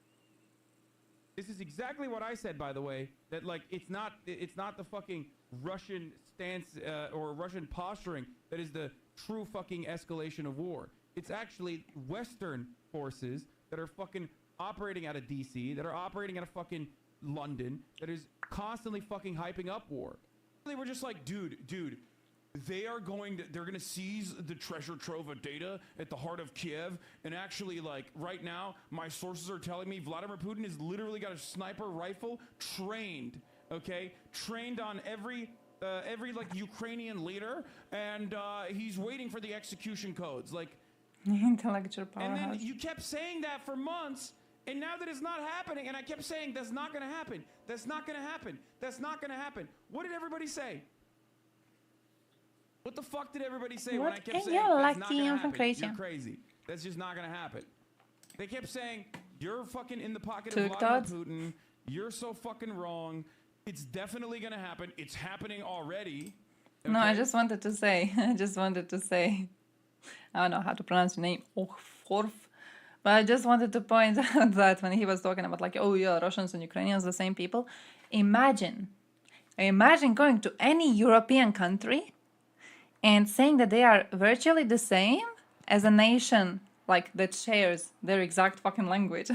This is exactly what I said, by the way, that, like, it's not the fucking Russian stance or Russian posturing that is the true fucking escalation of war. It's actually Western forces that are fucking operating out of DC, that are operating out of fucking London, that is constantly fucking hyping up war. They were just like, dude, they're gonna seize the treasure trove of data at the heart of Kiev, and actually, like, right now, my sources are telling me Vladimir Putin has literally got a sniper rifle trained on every like Ukrainian leader, and he's waiting for the execution codes, like intellectual powerhouse. And then you kept saying that for months, and now that it's not happening, and I kept saying that's not gonna happen, that's not gonna happen, that's not gonna happen. What did everybody say? What the fuck did everybody say when I kept saying that's not gonna happen? You're crazy. That's just not gonna happen. They kept saying you're fucking in the pocket of Vladimir Putin. You're so fucking wrong. It's definitely gonna happen. It's happening already. Okay? No, I just wanted to say. I don't know how to pronounce your name. But I just wanted to point out that when he was talking about, like, oh yeah, Russians and Ukrainians, the same people. Imagine going to any European country and saying that they are virtually the same as a nation, like, that shares their exact fucking language.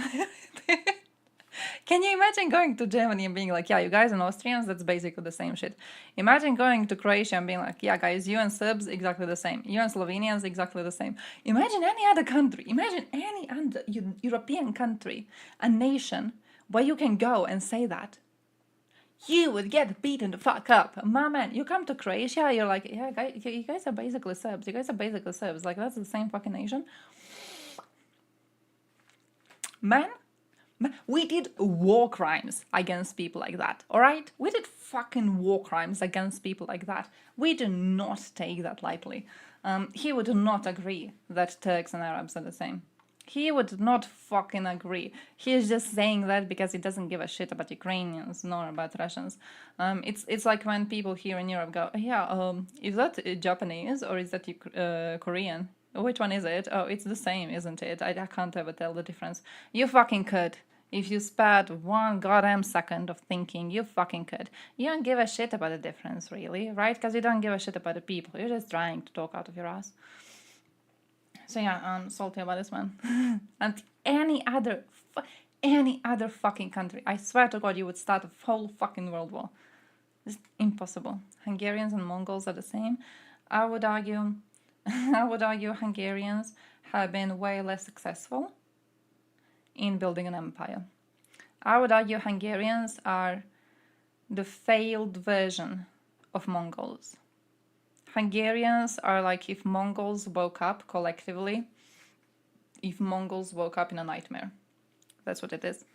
Can you imagine going to Germany and being like, yeah, you guys and Austrians, that's basically the same shit. Imagine going to Croatia and being like, yeah, guys, you and Serbs, exactly the same. You and Slovenians, exactly the same. Imagine any other country. Imagine any other European country, a nation, where you can go and say that. You would get beaten the fuck up. My man, you come to Croatia, you're like, yeah, guys, you guys are basically Serbs. You guys are basically Serbs. Like, that's the same fucking nation. Man, we did war crimes against people like that, alright? We did fucking war crimes against people like that. We do not take that lightly. He would not agree that Turks and Arabs are the same. He would not fucking agree. He is just saying that because he doesn't give a shit about Ukrainians nor about Russians. It's like when people here in Europe go, yeah, is that Japanese or is that Korean? Which one is it? Oh, it's the same, isn't it? I can't ever tell the difference. You fucking could. If you spared one goddamn second of thinking, you fucking could. You don't give a shit about the difference, really, right? Because you don't give a shit about the people. You're just trying to talk out of your ass. So yeah, I'm salty about this one. And any other fucking country, I swear to God, you would start a whole fucking world war. It's impossible. Hungarians and Mongols are the same. I would argue Hungarians have been way less successful in building an empire. I would argue Hungarians are the failed version of Mongols. Hungarians are like if Mongols woke up collectively, if Mongols woke up in a nightmare. That's what it is.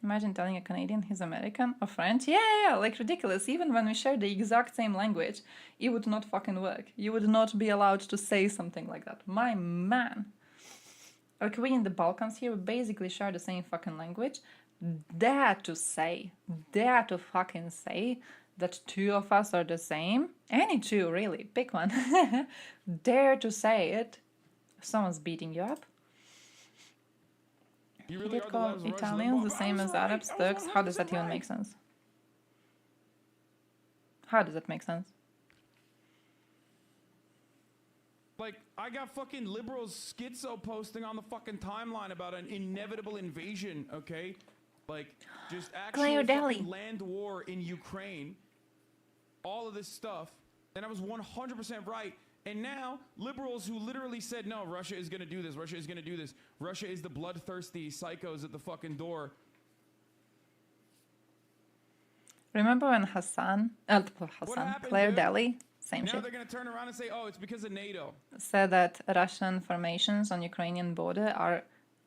Imagine telling a Canadian he's American or French. Yeah, like ridiculous. Even when we share the exact same language, it would not fucking work. You would not be allowed to say something like that. My man. Like we in the Balkans here, we basically share the same fucking language. Dare to fucking say that two of us are the same. Any two, really. Pick one. Dare to say it. If someone's beating you up. You He really did are the call Lazarus Italians Limbaugh, the but I same was as right, Arabs, I was Turks. How does that 100% even right. make sense? How does that make sense? Like, I got fucking liberals schizo posting on the fucking timeline about an inevitable invasion, okay? Like, just actual Claire fucking Daly. land war in Ukraine. All of this stuff. And I was 100% right. And now, liberals who literally said, no, Russia is going to do this, Russia is going to do this. Russia is the bloodthirsty psychos at the fucking door. Remember when Claire dude? Daly, same Now shit, they're going to turn around and say, oh, it's because of NATO. said that Russian formations on Ukrainian border are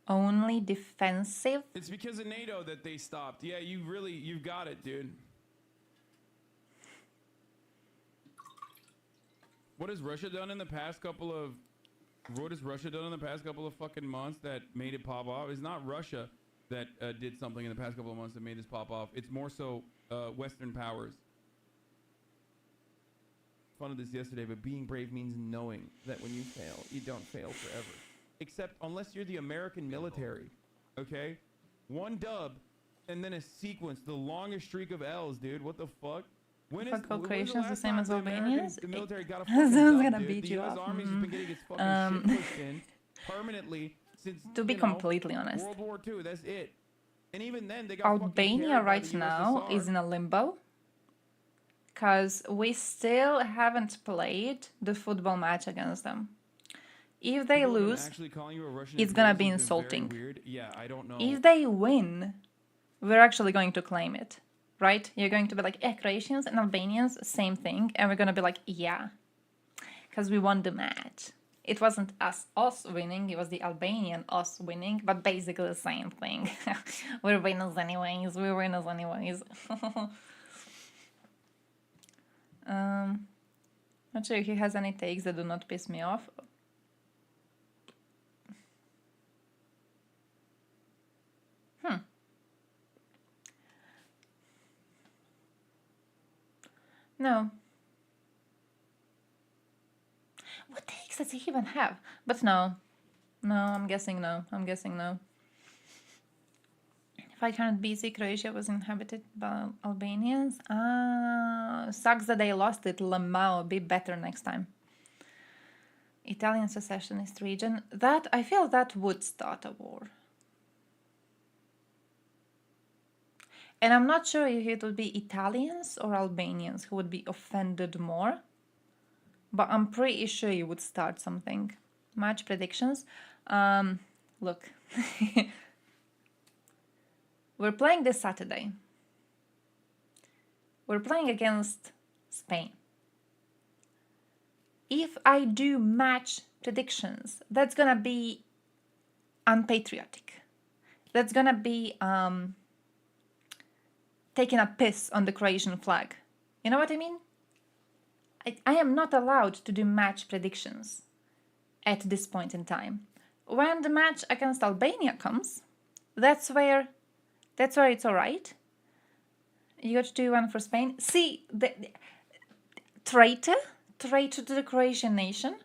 only defensive? It's because of NATO that they stopped. Yeah, you've got it, dude. What has Russia done in the past couple of fucking months that made it pop off? It's not Russia that did something in the past couple of months that made this pop off. It's more so Western powers. Fun of this yesterday, but being brave means knowing that when you fail, you don't fail forever. Except unless you're the American military, okay? One dub and then a sequence, the longest streak of L's, dude. What the fuck? When is Croatians the same as Albanians? The military got a fucking Someone's dub, gonna dude. beat The you US up. Army's just been getting its fucking shit pushed in permanently since, To be completely honest, World War II. That's it. And even then, they got fucking Albania carried by right the now USSR. is in a limbo because we still haven't played the football match against them. If they People have been lose, actually calling you a Russian it's gonna imperialist be has been very insulting. weird. Yeah, I don't know. If they win, we're actually going to claim it, right? You're going to be like, Croatians and Albanians, same thing. And we're going to be like, yeah, because we won the match. It wasn't us winning, it was the Albanian us winning, but basically the same thing. We're winners anyways, Not sure if he has any takes that do not piss me off. No. What takes does he even have? But no. No, I'm guessing no. If I count BC, Croatia was inhabited by Albanians. Sucks that they lost it. Lamau, be better next time. Italian secessionist region. That, I feel that would start a war. And I'm not sure if it would be Italians or Albanians who would be offended more. But I'm pretty sure it would start something. Match predictions. Look. We're playing this Saturday. We're playing against Spain. If I do match predictions, that's gonna be unpatriotic. That's gonna be taking a piss on the Croatian flag. You know what I mean? I am not allowed to do match predictions at this point in time. When the match against Albania comes, that's where it's alright. You got to do one for Spain. See, the traitor to the Croatian nation,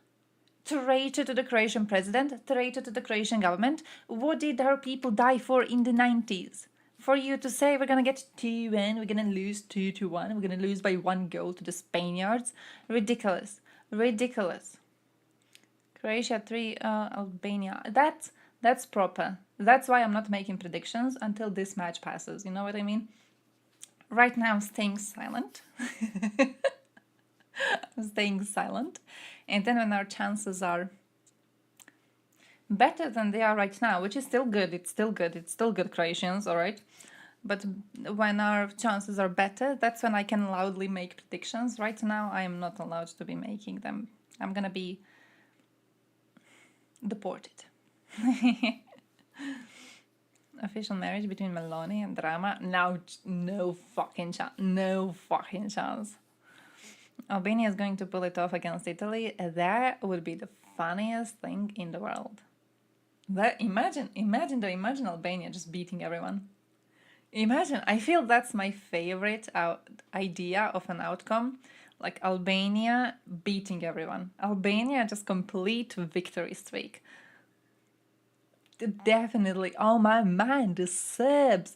traitor to the Croatian president, traitor to the Croatian government. What did our people die for in the 90s? For you to say we're gonna get 2-1, we're gonna lose 2-1, we're gonna lose by 1 goal to the Spaniards. Ridiculous. Croatia 3, Albania. That's proper. That's why I'm not making predictions until this match passes. You know what I mean? Right now I'm staying silent. And then when our chances are better than they are right now, which is still good. It's still good. It's still good, Croatians, all right? But when our chances are better, that's when I can loudly make predictions. Right now, I am not allowed to be making them. I'm gonna be deported. Official marriage between Meloni and Drama? No fucking chance. No fucking chance. Albania is going to pull it off against Italy. That would be the funniest thing in the world. Imagine Albania just beating everyone. Imagine, I feel that's my favorite idea of an outcome. Like Albania beating everyone. Albania just complete victory streak. Definitely. Oh my man, the Serbs.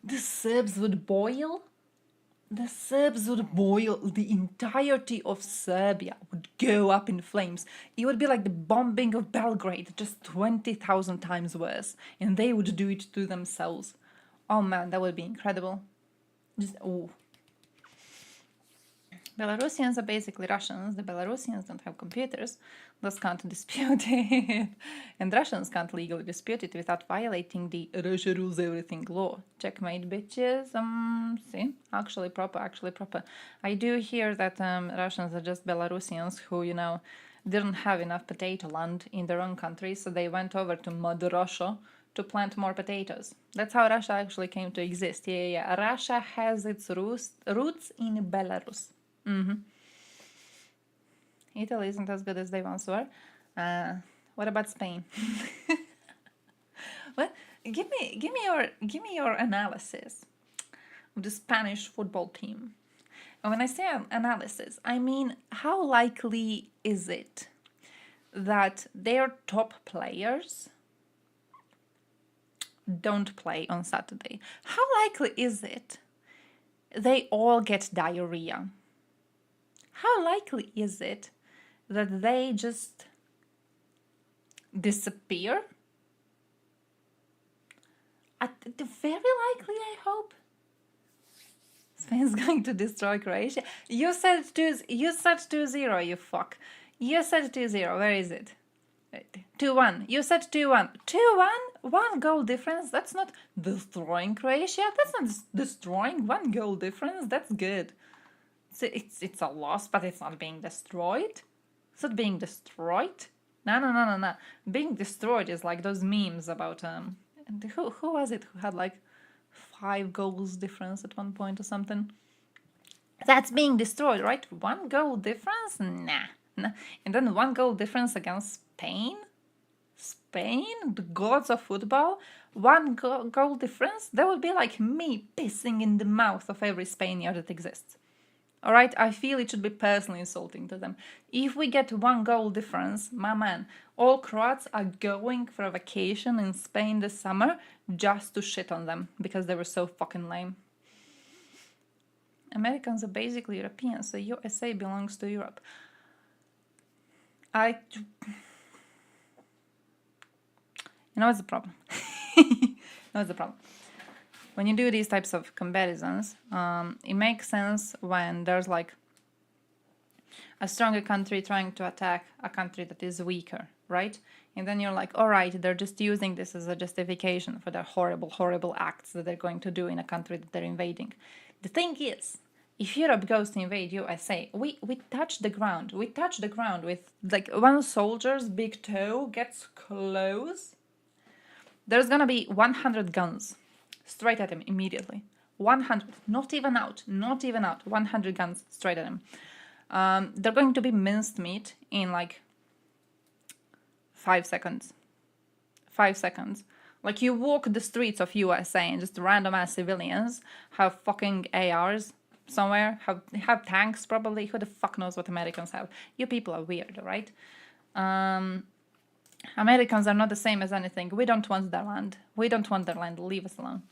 The Serbs would boil. The Serbs would boil. The entirety of Serbia would go up in flames. It would be like the bombing of Belgrade, just 20,000 times worse. And they would do it to themselves. Oh man, that would be incredible. Just, oh. Belarusians are basically Russians. The Belarusians don't have computers, thus can't dispute it. And Russians can't legally dispute it without violating the Russia rules everything law. Checkmate, bitches. See? Actually proper. I do hear that Russians are just Belarusians who, you know, didn't have enough potato land in their own country, so they went over to Mother Russia to plant more potatoes. That's how Russia actually came to exist. Yeah. Russia has its roots in Belarus. Italy isn't as good as they once were. What about Spain? What? Give me your analysis of the Spanish football team. And when I say analysis, I mean how likely is it that their top players don't play on Saturday? How likely is it they all get diarrhea? How likely is it that they just disappear? Very likely, I hope. Spain's going to destroy Croatia. You said 2-0, you fuck. You said 2-0. Where is it? 2-1. You said 2-1. 2-1? 1 goal difference? That's not destroying Croatia. That's not destroying. 1 goal difference. That's good. It's a loss, but it's not being destroyed. It's not being destroyed. No. Being destroyed is like those memes about who was it who had like 5 goals difference at one point or something. That's being destroyed, right? 1 goal difference? Nah. And then 1 goal difference against Spain? Spain? The gods of football? 1 goal difference? That would be like me pissing in the mouth of every Spaniard that exists. Alright, I feel it should be personally insulting to them. If we get 1 goal difference, my man, all Croats are going for a vacation in Spain this summer just to shit on them because they were so fucking lame. Americans are basically Europeans, so USA belongs to Europe. You know what's the problem? When you do these types of comparisons, it makes sense when there's like a stronger country trying to attack a country that is weaker, right? And then you're like, all right, they're just using this as a justification for their horrible acts that they're going to do in a country that they're invading. The thing is, if Europe goes to invade USA, we touch the ground. We touch the ground with like one soldier's big toe gets close. There's gonna be 100 guns straight at him immediately. 100, not even out, 100 guns straight at him. They're going to be minced meat in like 5 seconds. 5 seconds. Like you walk the streets of USA and just random ass civilians have fucking ARs somewhere, have tanks probably. Who the fuck knows what Americans have? You people are weird, right? Americans are not the same as anything. We don't want their land. Leave us alone.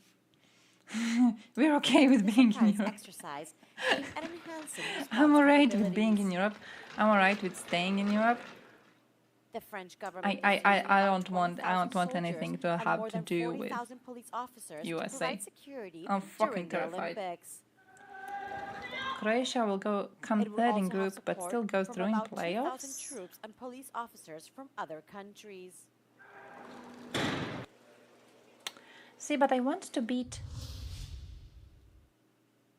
We're okay with being in Europe. I'm alright with being in Europe. I'm alright with staying in Europe. The French government I don't want anything to have to do with USA. I'm fucking terrified. Croatia will come third in group, but still go through in playoffs. Troops and police officers from other countries. See, but I want to beat...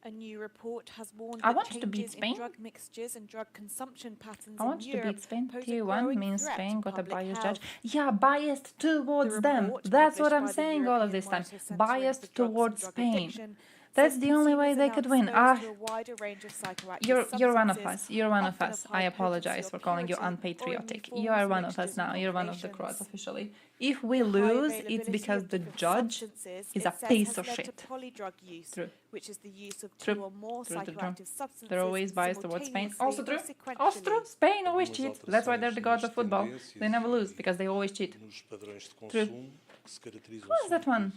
A new report has warned I that want to beat changes in Spain. drug mixtures and drug consumption patterns I want in to Europe beat Spain. pose a Tier 1 growing means threat Spain to got a public biased health. judge. Yeah, biased towards The them. report, That's what published I'm by the saying all of European this time. Monitor Censoring for Biased Drugs and towards Drug Spain. Addiction That's says the only way consumers they are could now win. exposed to a wider range of psychoactive You're one of substances, us. You're one of often us. high I potency apologize or for calling you purity, or in unpatriotic. new You are forms, one of us mixtures, now. or You're one of the combinations. Croats officially. If we The high lose, it's availability because of the different judge substances, is it a says, piece has of led shit. to polydrug use, True. which is the use of True. two or more True. psychoactive substances. They're always biased towards Spain. Also true. simultaneously or Also true. sequentially. Spain always cheats. That's why they're the gods of football. They never lose because they always cheat. Nos padrões de True. consumo, que se caracterizam Who is that one?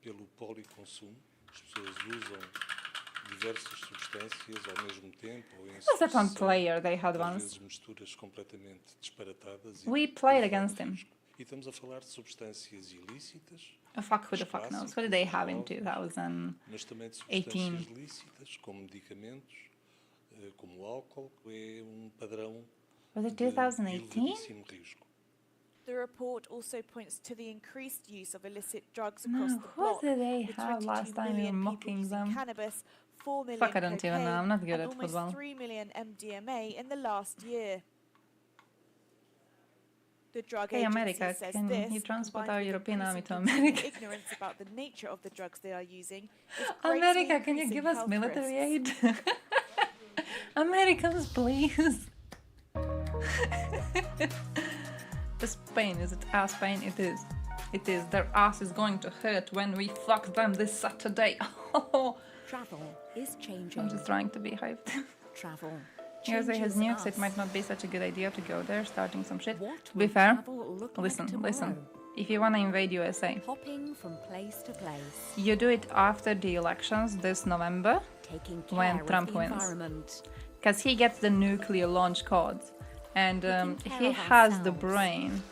pelo policonsumo, as pessoas usam diversas substâncias ao mesmo tempo ou em Who's that one sucessão, player they had às once? vezes misturas completamente disparatadas e We played levam against a him. risco. E estamos a falar de substâncias ilícitas, Oh, fuck, who the fuck knows? What did they have in 2018? mas também de substâncias lícitas, como medicamentos, como o álcool, é padrão Was it de 2018? elevadíssimo risco. The report also points to the increased use of illicit drugs No, across the who bloc, did they with have 22 last time? You're million people mocking using them. cannabis, 4 million Fuck, I don't even know. I'm not good cocaine, at and almost football. 3 million MDMA in the last year. The drug Hey, agency America, says can this, you transport combined our with European army increasing to consumer America? ignorance about the nature of the drugs they are using, is greatly America, can you increasing give us health military risks. aid? Americans, please. Spain, is it our Spain? It is. It is. Their ass is going to hurt when we fuck them this Saturday. Travel is changing. I'm just trying to be hyped. Travel. USA has changes nukes, us. it might not be such a good idea to go there, starting some shit. What To be will fair, travel look like listen. tomorrow? If you wanna invade USA, Hopping from place to place. you do it after the elections this November, Taking care when of Trump the wins. environment. Because he gets the nuclear launch codes, and Taking care he of has the ourselves. brain.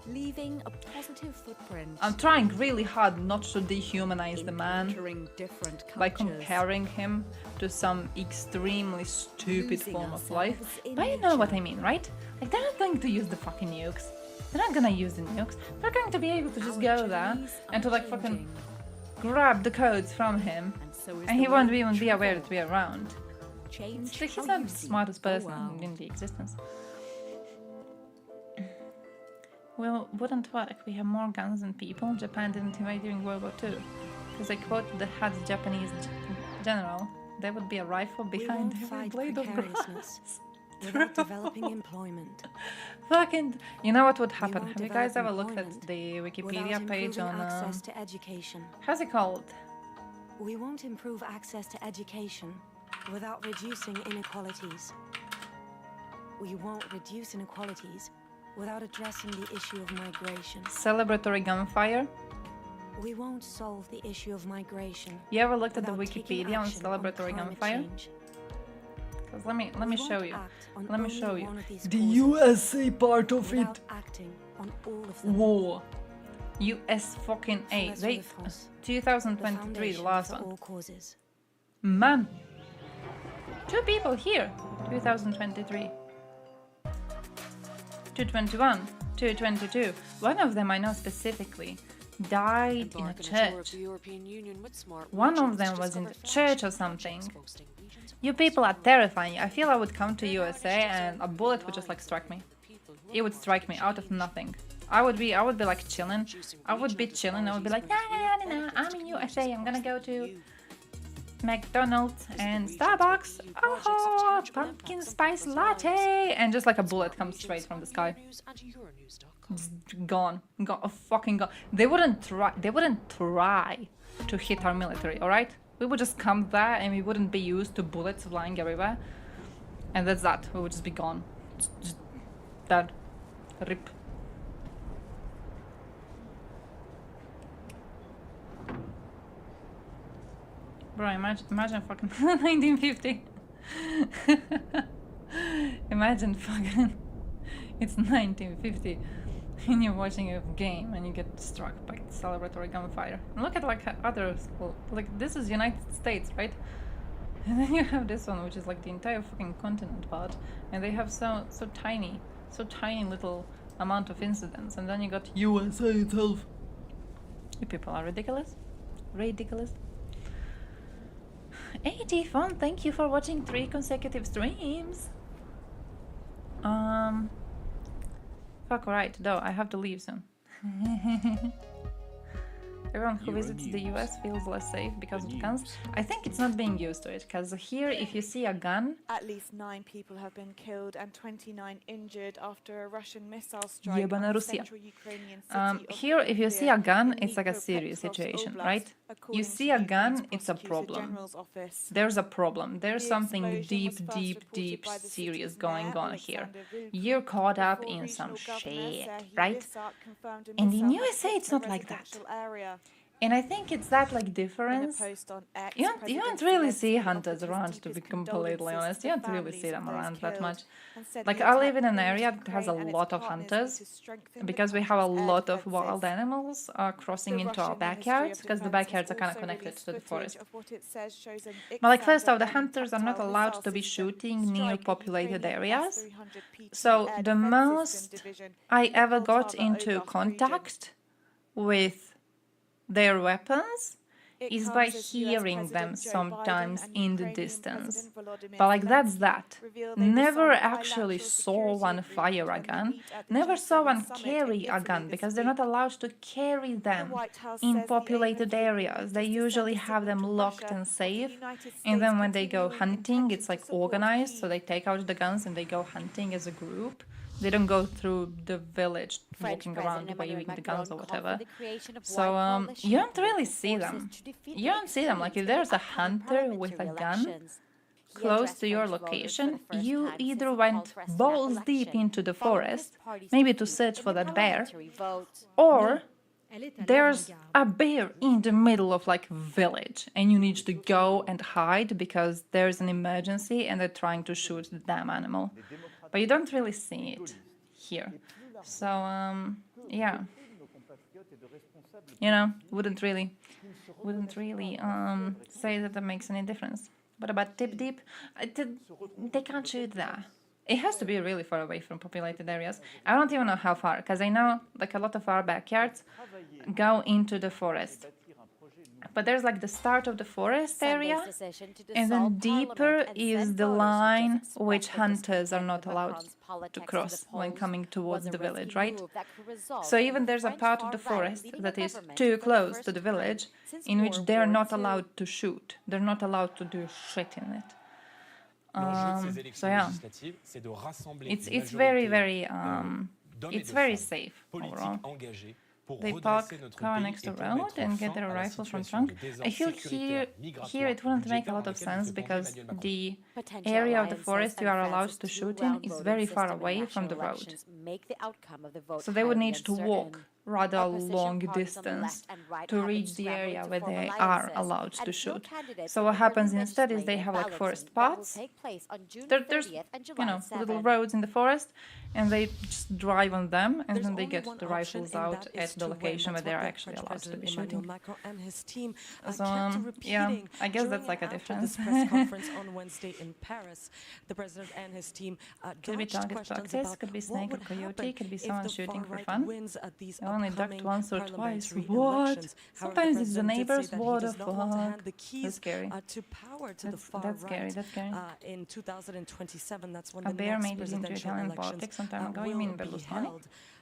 Leaving a positive footprint. I'm trying really hard not to dehumanize the man Encountering different by cultures. comparing him to some extremely stupid Losing form of life. ourselves in But you know what nature. I mean, right? Like, they're not going to use the fucking nukes. They're not gonna use the nukes. They're going to be able to just Our go there journeys and to are like fucking changing. grab the codes from him, And so is and the he won't way even we be aware travel. to be around. Change It's like he's how not you the see smartest the person world. in the existence. Well, wouldn't work. We have more guns than people. Japan didn't invade during World War II. Because I quote the head Japanese general, there would be a rifle We behind won't every fight blade of precariousness grass. without developing employment. Fucking, you know what would We happen? won't Have you guys ever develop looked at employment the without Wikipedia page improving on access to education. how's it called? We won't improve access to education without reducing inequalities. We won't reduce inequalities without addressing the issue of migration. Celebratory gunfire. We won't solve the issue of migration. You ever looked at the without taking Wikipedia on action celebratory climate gunfire? change. 'Cause let me We show won't you. act on Let me only show you. one of these The causes USA part of without it. acting on all of them. War. US fucking A. Let's They, live for us. 2023, the foundation last for one. all causes. Man. 2 people here. 2023. 221. 222. One of them I know specifically died in a church. One of them was in the church or something. You people are terrifying. I feel I would come to USA and a bullet would just like strike me. It would strike me out of nothing. I would be like chilling. I would be chilling. I would be like, nah, I'm in USA. I'm gonna go to McDonald's and Starbucks. Oh, pumpkin spice latte, and just like a bullet comes straight from the sky. Just gone, fucking gone. They wouldn't try to hit our military. All right, we would just come there and we wouldn't be used to bullets flying everywhere, and that's that. We would just be gone. Just dead. Rip. Bro, imagine fucking 1950. Imagine fucking it's 1950 and you're watching a game and you get struck by celebratory gunfire. And look at like others, like this is United States, right? And then you have this one which is like the entire fucking continent part, and they have so tiny little amount of incidents, and then you got USA itself You people are ridiculous. Ridiculous. 80 fun, thank you for watching 3 consecutive streams. Fuck, alright, though, I have to leave soon. Everyone who visits the US feels less safe because of guns. I think it's not being used to it, because here if you see a gun... At least 9 people have been killed and 29 injured after a Russian missile strike on the central Ukrainian city here if you see a gun, it's like a serious situation, right? You see a gun, it's a problem. There's a problem. There's something deep, serious going on here. You're caught up in some shit, right? And in USA, it's not like that. And I think it's that like difference. You don't really see hunters around, to be completely honest. You don't really see them around that much. Like I live in an area that has a lot of hunters because we have a lot of wild animals crossing into our backyards because the backyards are kind of connected to the forest. But like first off, the hunters are not allowed to be shooting near populated areas. So the most I ever got into contact with their weapons is by hearing them sometimes in the distance. But like that's that. Never actually saw one fire a gun. Never saw one carry a gun because they're not allowed to carry them in populated areas. They usually have them locked and safe. And then when they go hunting, it's like organized. So they take out the guns and they go hunting as a group. They don't go through the village walking around waving the guns or whatever. So you don't really see them. You don't see them. Like if there's a hunter with a gun close to your location, you either went balls deep into the forest, maybe to search for that bear, or there's a bear in the middle of like village and you need to go and hide because there's an emergency and they're trying to shoot the damn animal. But you don't really see it here. So, yeah. You know, wouldn't really say that that makes any difference. But about tip deep, they can't shoot that. It has to be really far away from populated areas. I don't even know how far, because I know like a lot of our backyards go into the forest. But there's like the start of the forest area, and then deeper is the line which hunters are not allowed to cross when coming towards the village, right? So even there's a part of the forest that is too close to the village in which they're not allowed to shoot. They're not allowed to do shit in it. So yeah, it's very safe overall. They park car next to road and get their rifles from trunk. I feel here it wouldn't make a lot of sense because the area of the forest you are allowed to shoot in is very far away from the road. So they would need to walk rather a long distance to reach the area where they are allowed to shoot. So what happens instead is they have like forest paths. There's little roads in the forest, and they just drive on them, and then they get the rifles out at the location where they're actually allowed to be shooting. So yeah, I guess that's like a difference. Could be target practice, could be snake or coyote, could be someone shooting for fun. I only ducked once or twice. What? Sometimes it's the neighbors. What the fuck? That's scary. That's scary. That's scary. In 2027, that's when a bear made it into Italian politics some time ago. You mean Berlusconi?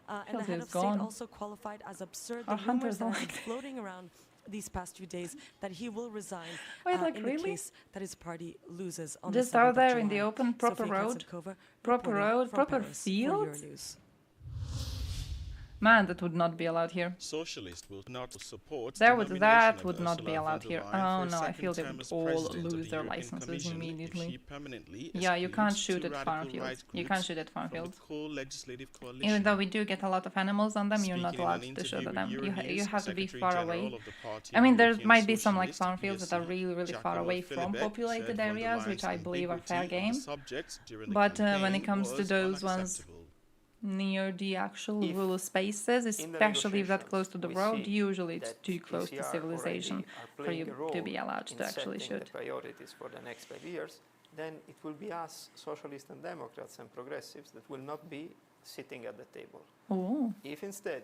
And the head of state also qualified as absurd the rumors that have been floating around these past few days that he will resign in the case that his party loses on just out there in the open, proper road, proper fields. Man, that would not be allowed here. Socialists will not support that would not be allowed here. Oh no, I feel they would all lose their licenses immediately. Yeah, you can't shoot at farm fields. You can't shoot at farm fields. Even though we do get a lot of animals on them, you're not allowed to shoot at them. You have to be far away. I mean, there might be some like farm fields that are really far away from populated areas, which I believe are fair game. But when it comes to those ones near the actual rural spaces, especially if that's close to the road, usually it's too close to civilization for you to be allowed to actually shoot. Priorities for the next 5 years, then it will be us, socialists and Democrats and progressives, that will not be sitting at the table. Ooh. If instead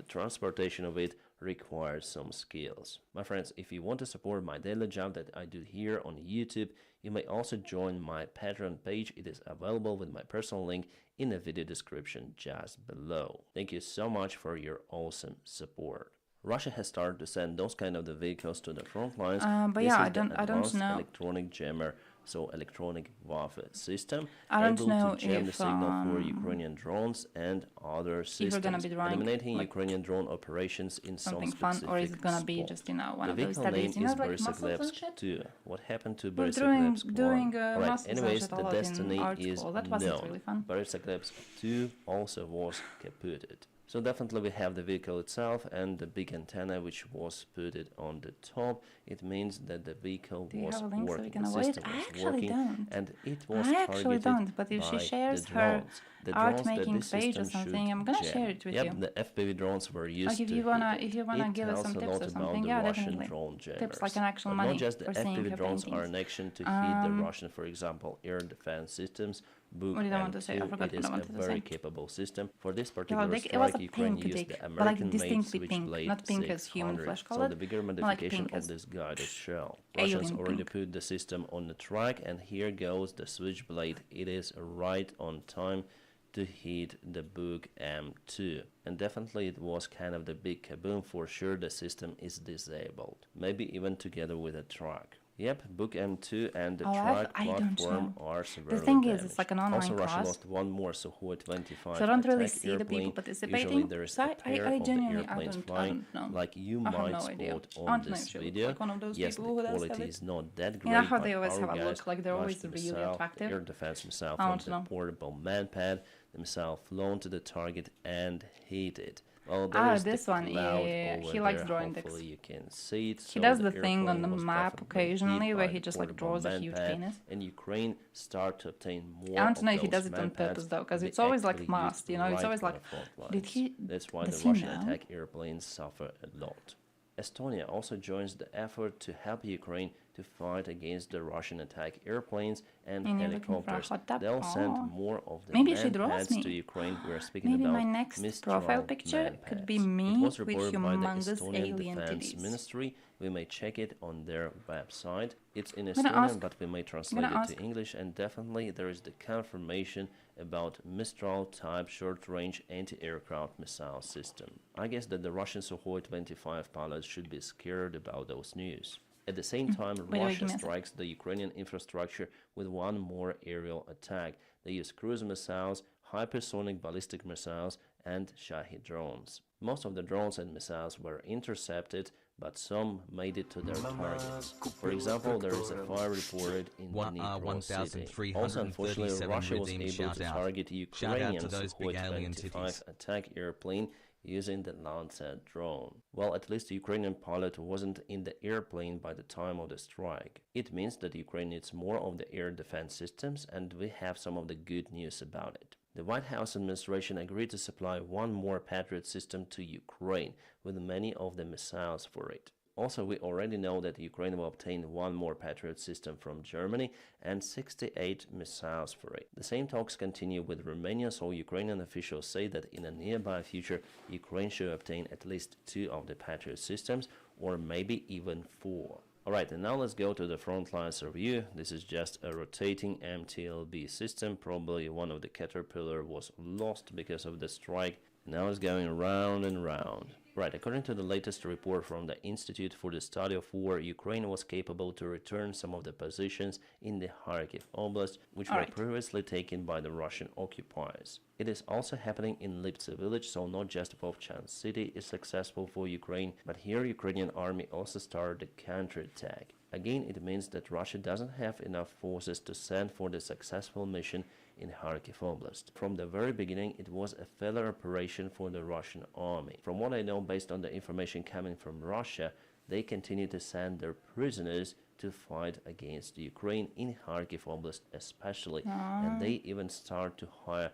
the transportation of it requires some skills. My friends, if you want to support my daily job that I do here on YouTube, you may also join my Patreon page. It is available with my personal link in the video description just below. Thank you so much for your awesome support. Russia has started to send those kind of the vehicles to the front lines. But this yeah, is I don't know. Electronic jammer, so electronic warfare system, I don't able know to jam if, the signal for Ukrainian drones and other systems, eliminating like Ukrainian drone operations in some something specific fun, or is it gonna be spot. just one The of those vehicle studies, name is like muscles and shit? 2. What happened to We're Borisagrebsk doing 1? Right, muscles and anyways, shit a the lot in destiny art is school. That wasn't known. really fun. Borisagrebsk 2 also was kaputted. So definitely we have the vehicle itself and the big antenna which was put it on the top. It means that the vehicle was working, the system was working, and it was targeted but if she by shares the her drones. The art drones that making this page or system something, should I'm gonna jam. share it with Yep, you. the FPV drones were used Like if to you wanna hit it. if you wanna give us some tells a tips lot or about something, the yeah, Russian definitely. drone jammers. Tips like an actual But money not just the for seeing FPV her drones are paintings. an action to hit the Russian, for example, air defense systems. Book What did I want to say? I M2, forgot it what is I a wanted to very say. capable system. For this particular It was strike, a Ukraine pink used dick, the but like American-made distinctly pink, Switchblade not pink as human 600. flesh So colored, the bigger like modification pink of as this guided shell. alien Russians already pink. put the system on the track, and here goes the Switchblade. It is right on time to hit the Book M2. And definitely it was kind of the big kaboom. For sure the system is disabled, maybe even together with a truck. Yep, Book M2 and the track platform are severely The thing damaged. is, it's like an online also, class. Russia lost one more Sukhoi 25 So I don't really attack see the people airplane. participating. Usually there is So a pair I of the genuinely, airplanes I flying, don't know. like you I have might no idea. spot I on don't know this if she looks video. like one of those Yes, people the who does quality have is not that great, You know how but they always our have a guys look like they're always launched really missile, attractive? air defense missile I from don't the know. portable manpad. The missile flown to the target and hit it. Well, there is this the one, cloud yeah, over he likes there. drawing dicks. Hopefully you can see it. He So does the thing on airplane the was map definitely occasionally hit where by he the just like portable draws a huge manpad, penis. and Ukraine start to obtain more. I don't know if he those does it on purpose manpads though, because they it's always like actively masked, used you know, it's right always on like, the front did lines. he, That's why does the he Russian know? attack airplanes suffer a lot. Estonia also joins the effort to help Ukraine to fight against the Russian attack airplanes and And you're looking for a helicopters. hot tub? They'll send Oh. more of the Maybe she draws manpads me. to Ukraine. We're speaking Maybe about my next Mistral profile picture could be manpads. me It was with reported by the humongous Estonian alien Defense titties. Ministry. We may check it on their website. It's in gonna Estonian, ask- but we may translate gonna it ask- to English, and definitely there is the confirmation about Mistral type short-range anti-aircraft missile system. I guess that the Russian Sukhoi 25 pilots should be scared about those news. At the same time, wait, Russia give me a sec. strikes the Ukrainian infrastructure with one more aerial attack. They use cruise missiles, hypersonic ballistic missiles, and Shahed drones. Most of the drones and missiles were intercepted, but some made it to their targets. For example, there is a fire reported in Dnipro city. Also, unfortunately, Russia was able to target Ukrainian Sukhoi 25 attack airplane using the Lancet drone. Well, at least the Ukrainian pilot wasn't in the airplane by the time of the strike. It means that Ukraine needs more of the air defense systems, and we have some of the good news about it. The White House administration agreed to supply one more Patriot system to Ukraine, with many of the missiles for it. Also, we already know that Ukraine will obtain one more Patriot system from Germany and 68 missiles for it. The same talks continue with Romania, so Ukrainian officials say that in a nearby future, Ukraine should obtain at least 2 of the Patriot systems, or maybe even 4. Alright, and now let's go to the front lines review. This is just a rotating MTLB system. Probably one of the Caterpillar was lost because of the strike. Now it's going round and round. Right, according to the latest report from the Institute for the Study of War, Ukraine was capable to return some of the positions in the Kharkiv Oblast, which were previously taken by the Russian occupiers. It is also happening in Liptsi village, so not just Vovchan city is successful for Ukraine, but here Ukrainian army also started a counterattack. Again, it means that Russia doesn't have enough forces to send for the successful mission in Kharkiv Oblast. From the very beginning, it was a failure operation for the Russian army. From what I know, based on the information coming from Russia, they continue to send their prisoners to fight against Ukraine in Kharkiv Oblast especially, and they even start to hire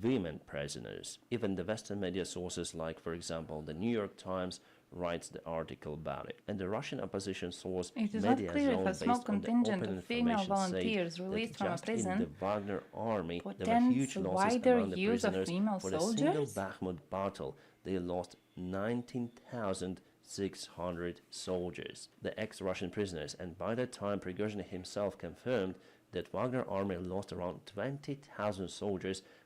women prisoners. Even the Western media sources like, for example, the New York Times writes the article about it. And the Russian opposition source It is not Media clear if Zone, a based small on the contingent open of female information, say volunteers that released from a just in prison the Wagner army, there were portends huge losses wider among the use of prisoners. female For the single soldiers? Bakhmut battle, they lost 19,600 soldiers, the ex-Russian prisoners, and by that time Prigozhin himself confirmed that Wagner army lost around 20,000 soldiers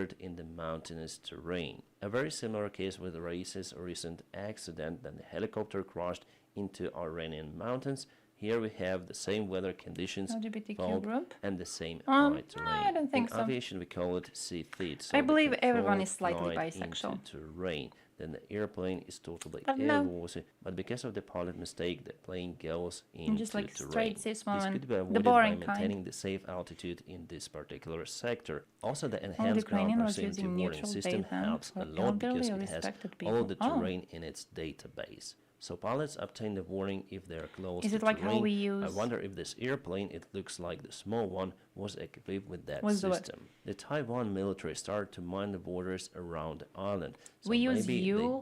encountered in the mountainous terrain. A very similar case with Rais's recent accident that the helicopter crashed into Iranian mountains. Here we have the same weather conditions, fog, and the same high terrain. I don't think in so. aviation, we call it sea feet. So I believe they everyone control is slightly glide bisexual. into terrain. then the airplane is totally airworthy, but because of the pilot mistake, the plane goes into just like terrain. This could be avoided by maintaining the safe altitude in this particular sector. Also, the enhanced ground proximity warning system helps a lot because it has all the terrain in its database. So pilots obtain the warning if they are close to like terrain. How we use... I wonder if this airplane, it looks like the small one, was equipped with that system. The Taiwan military started to mine the borders around the island, so maybe they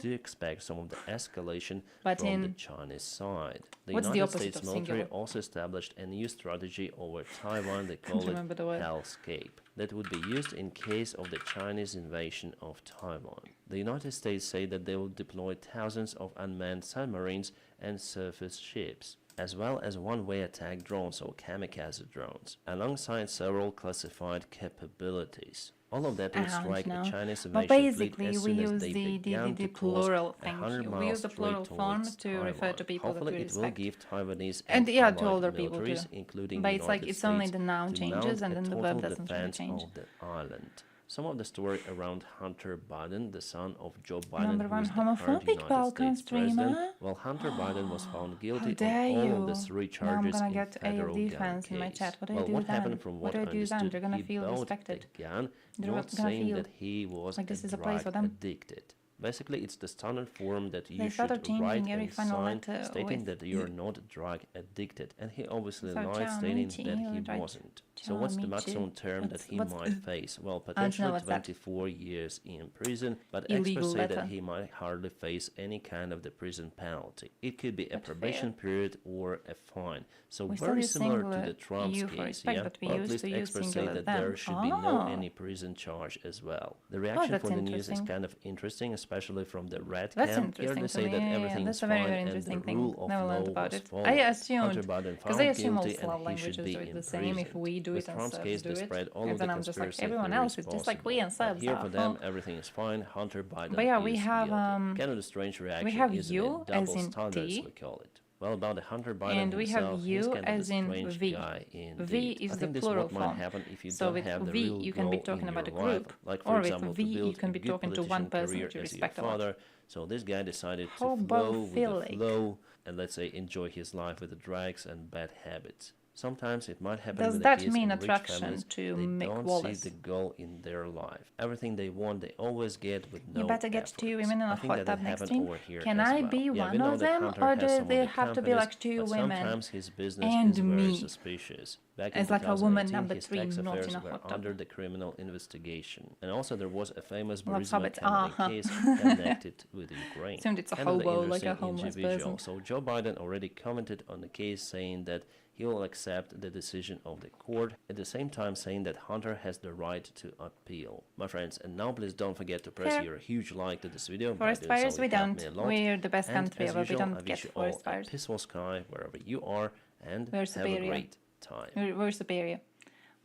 do expect some of the escalation from the Chinese side. The United States military also established a new strategy over Taiwan. They call it Hellscape. That would be used in case of the Chinese invasion of Taiwan. The United States say that they will deploy thousands of unmanned submarines and surface ships, as well as one-way attack drones or kamikaze drones, alongside several classified capabilities. All of that will strike a Chinese invasion fleet as soon as they began to cross 100 miles straight towards Taiwan. Hopefully it will give Taiwanese and allied militaries, including the United States, only the noun changes and then the verb doesn't really change. Of the island. Some of the story around Hunter Biden, the son of Joe Biden, #1 who is the homophobic Balkan States president. Well, Hunter Biden was found guilty of all of the 3 charges now I'm gonna in get federal AFD gun fans case. in my chat. What do well, I do what then? happened from what I understood, They're gonna he feel bought respected. the gun, They're not gonna saying feel that he was like this is a drug place for them. addicted. Basically, it's the standard form that you They should started changing write every and final sign letter stating with that you're not drug addicted, and he obviously So lied stating Michi, that he right. wasn't. So what's the maximum term that he might face? Well, potentially 24 years in prison, but Illegal experts say letter. that he might hardly face any kind of the prison penalty. It could be a probation period or a fine. So We very still similar use to the Trump's you for case, respect, yeah? but we Well, at used least to use experts say singular that them. there should be no any prison charge as well. The reaction that's for the news is interesting. kind of interesting, especially from the red That's camp. interesting Here they to say me. that Yeah, everything that's is a very, fine very and the interesting thing. rule of Never law learned about was it. followed. I assumed, Hunter Biden because found I assume all guilty Slav and he languages should be do it the in same. prison. If we do With it and Trump's Serbs case, do they it, spread all and of then the I'm just like conspiracy everyone theories else. It's just like we possible. and Serbs Here are. for them, everything is fine. Hunter Biden But yeah, we is have guilty. Kind of the strange reaction have is you a double as in standards, T. we call it. Well, about the Hunter Biden And we have himself, you he's kind as of a in strange V. guy indeed. V is I the think this plural is what might form. happen if you So don't with have the V, real you can be goal talking in about a your group. life. Like, Or for with example, V, to build you can be a good talking to one politician person career that you as your respect a lot. father. So this guy decided to Hobo flow with the Philic. flow and, let's say, enjoy his life with the drugs and bad habits. Sometimes it might happen Does with that the kids mean in rich attraction families. to They Mick don't Wallace? see the goal in their life. Everything they want, they always get with no You better get effort. 2 women in I a think hot that tub will next happen to him. over here Can as I well. be Yeah, we one know of that them, Hunter or has do some of they the have to be companies, like 2 but women? sometimes his business and is very me? suspicious. Back in As like a woman 2018, number his 3, tax not affairs in a were hot tub. under the criminal investigation. And also there was a famous Loves Burisma hobbits. Cameron case connected with Ukraine. Assumed it's a Kind of the hobo, like a interesting homeless individual. person. So Joe Biden already commented on the case, saying that he will accept the decision of the court, at the same time saying that Hunter has the right to appeal. My friends, and now please don't forget to press your huge like to this video. Forest By doing fires so, we it helped don't. me a lot. We're the best And country as ever. We usual, don't I get wish you all forest a fires. peaceful sky wherever you are, and We're have a superior. great time. We're superior.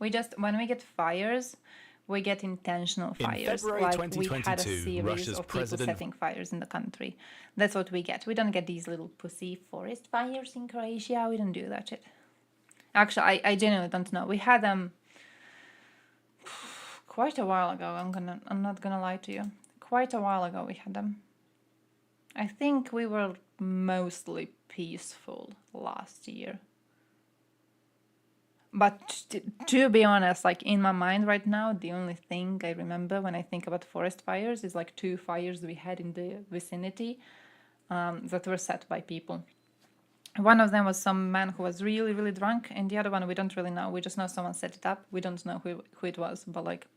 We just, when we get fires, we get intentional In fires. February like we had a 2022, series Russia's of people president- setting fires in the country. That's what we get. We don't get these little pussy forest fires in Croatia. We don't do that shit. Actually, I genuinely don't know. We had them quite a while ago. I'm not gonna lie to you. Quite a while ago we had them. I think we were mostly peaceful last year. But to be honest, like in my mind right now, the only thing I remember when I think about forest fires is like 2 fires we had in the vicinity that were set by people. One of them was some man who was really, really drunk, and the other one we don't really know. We just know someone set it up. We don't know who it was, but like,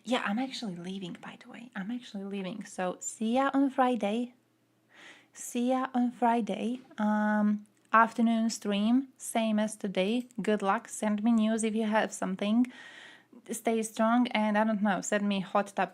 yeah, I'm actually leaving, by the way. I'm actually leaving. So see ya on Friday. See ya on Friday. Afternoon stream, same as today. Good luck. Send me news if you have something. Stay strong, and I don't know, send me hot tub